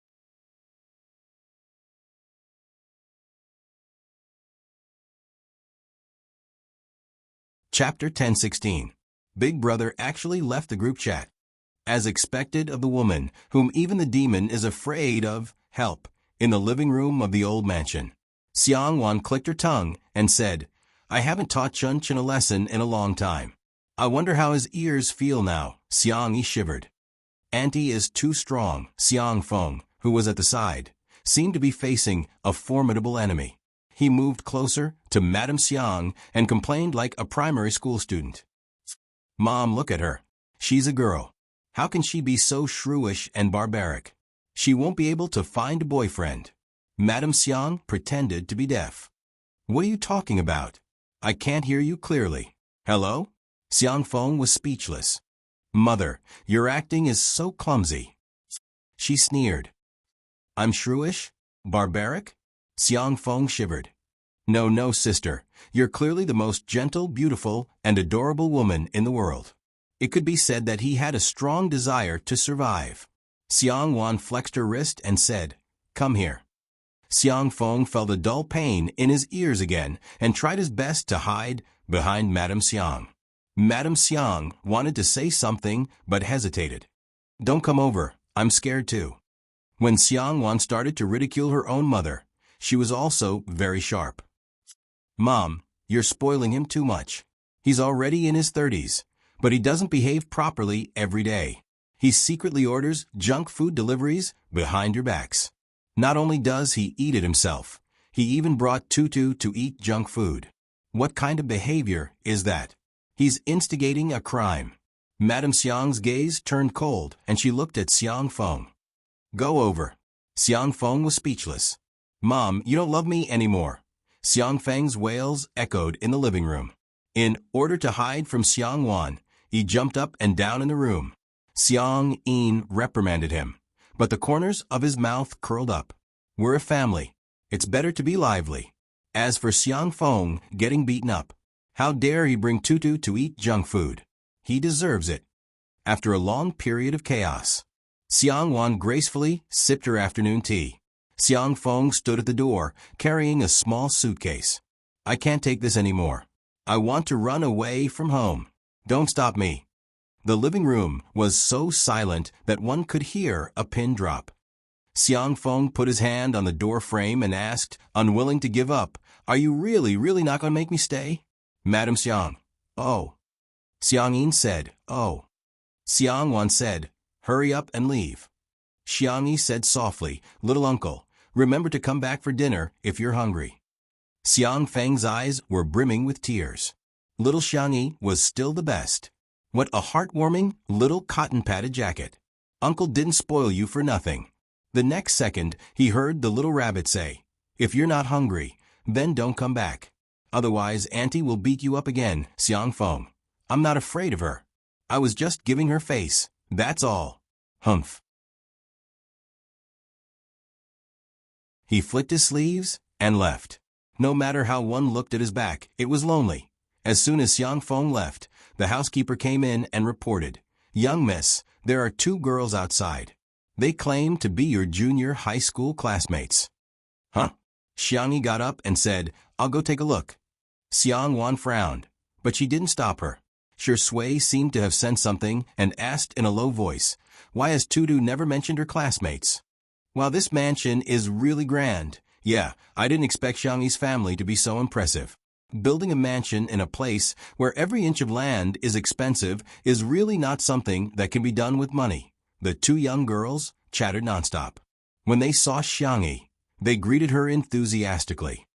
Chapter 10:16. Big Brother actually left the group chat. As expected of the woman, whom even the demon is afraid of, help, in the living room of the old mansion. Xiangwan clicked her tongue and said, "I haven't taught Chun-Chin a lesson in a long time. I wonder how his ears feel now." Xiangyi shivered. "Auntie is too strong." Xiang Feng, who was at the side, seemed to be facing a formidable enemy. He moved closer to Madame Xiang and complained like a primary school student. "Mom, look at her. She's a girl. How can she be so shrewish and barbaric? She won't be able to find a boyfriend." Madame Xiang pretended to be deaf. "What are you talking about? I can't hear you clearly. Hello? Xiang Feng was speechless. Mother, your acting is so clumsy. She sneered. I'm shrewish? Barbaric? Xiang Feng shivered. No, no, sister. You're clearly the most gentle, beautiful, and adorable woman in the world. It could be said that he had a strong desire to survive. Xiang Wan flexed her wrist and said, Come here. Xiang Feng felt a dull pain in his ears again and tried his best to hide behind Madame Xiang. Madame Xiang wanted to say something but hesitated. Don't come over, I'm scared too. When Xiang Wan started to ridicule her own mother, she was also very sharp. Mom, you're spoiling him too much. He's already in his 30s, but he doesn't behave properly every day. He secretly orders junk food deliveries behind your backs. Not only does he eat it himself, he even brought Tutu to eat junk food. What kind of behavior is that? He's instigating a crime. Madame Xiang's gaze turned cold and she looked at Xiang Feng. Go over. Xiang Feng was speechless. Mom, you don't love me anymore. Xiang Feng's wails echoed in the living room. In order to hide from Xiang Wan, he jumped up and down in the room. Xiang Yin reprimanded him, but the corners of his mouth curled up. We're a family. It's better to be lively. As for Xiang Feng getting beaten up, how dare he bring Tutu to eat junk food? He deserves it. After a long period of chaos, Xiang Wan gracefully sipped her afternoon tea. Xiang Feng stood at the door, carrying a small suitcase. I can't take this anymore. I want to run away from home. Don't stop me. The living room was so silent that one could hear a pin drop. Xiang Feng put his hand on the door frame and asked, unwilling to give up, Are you really not going to make me stay? Madame Xiang. Oh. Xiang Yin said, Oh. Xiang Wan said, Hurry up and leave. Xiang Yi said softly, Little uncle, remember to come back for dinner if you're hungry. Xiang Feng's eyes were brimming with tears. Little Xiang Yi was still the best. What a heartwarming little cotton-padded jacket. Uncle didn't spoil you for nothing. The next second, he heard the little rabbit say, If you're not hungry, then don't come back. Otherwise, Auntie will beat you up again, Xiang Feng. I'm not afraid of her. I was just giving her face, that's all. Humph. He flicked his sleeves and left. No matter how one looked at his back, it was lonely. As soon as Xiang Feng left, the housekeeper came in and reported, Young miss, there are 2 girls outside. They claim to be your junior high school classmates. Huh? Xiang Yi got up and said, I'll go take a look. Xiang Wan frowned, but she didn't stop her. Sure Sui seemed to have sensed something and asked in a low voice, Why has Tutu never mentioned her classmates? Wow, this mansion is really grand. Yeah, I didn't expect Xiang Yi's family to be so impressive. Building a mansion in a place where every inch of land is expensive is really not something that can be done with money. The 2 young girls chattered nonstop. When they saw Xiang Yi, they greeted her enthusiastically.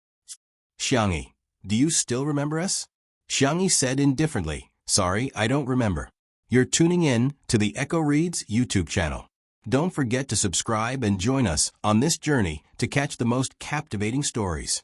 Xiang Yi, do you still remember us? Xiang Yi said indifferently, Sorry, I don't remember. You're tuning in to the Echo Reads YouTube channel. Don't forget to subscribe and join us on this journey to catch the most captivating stories.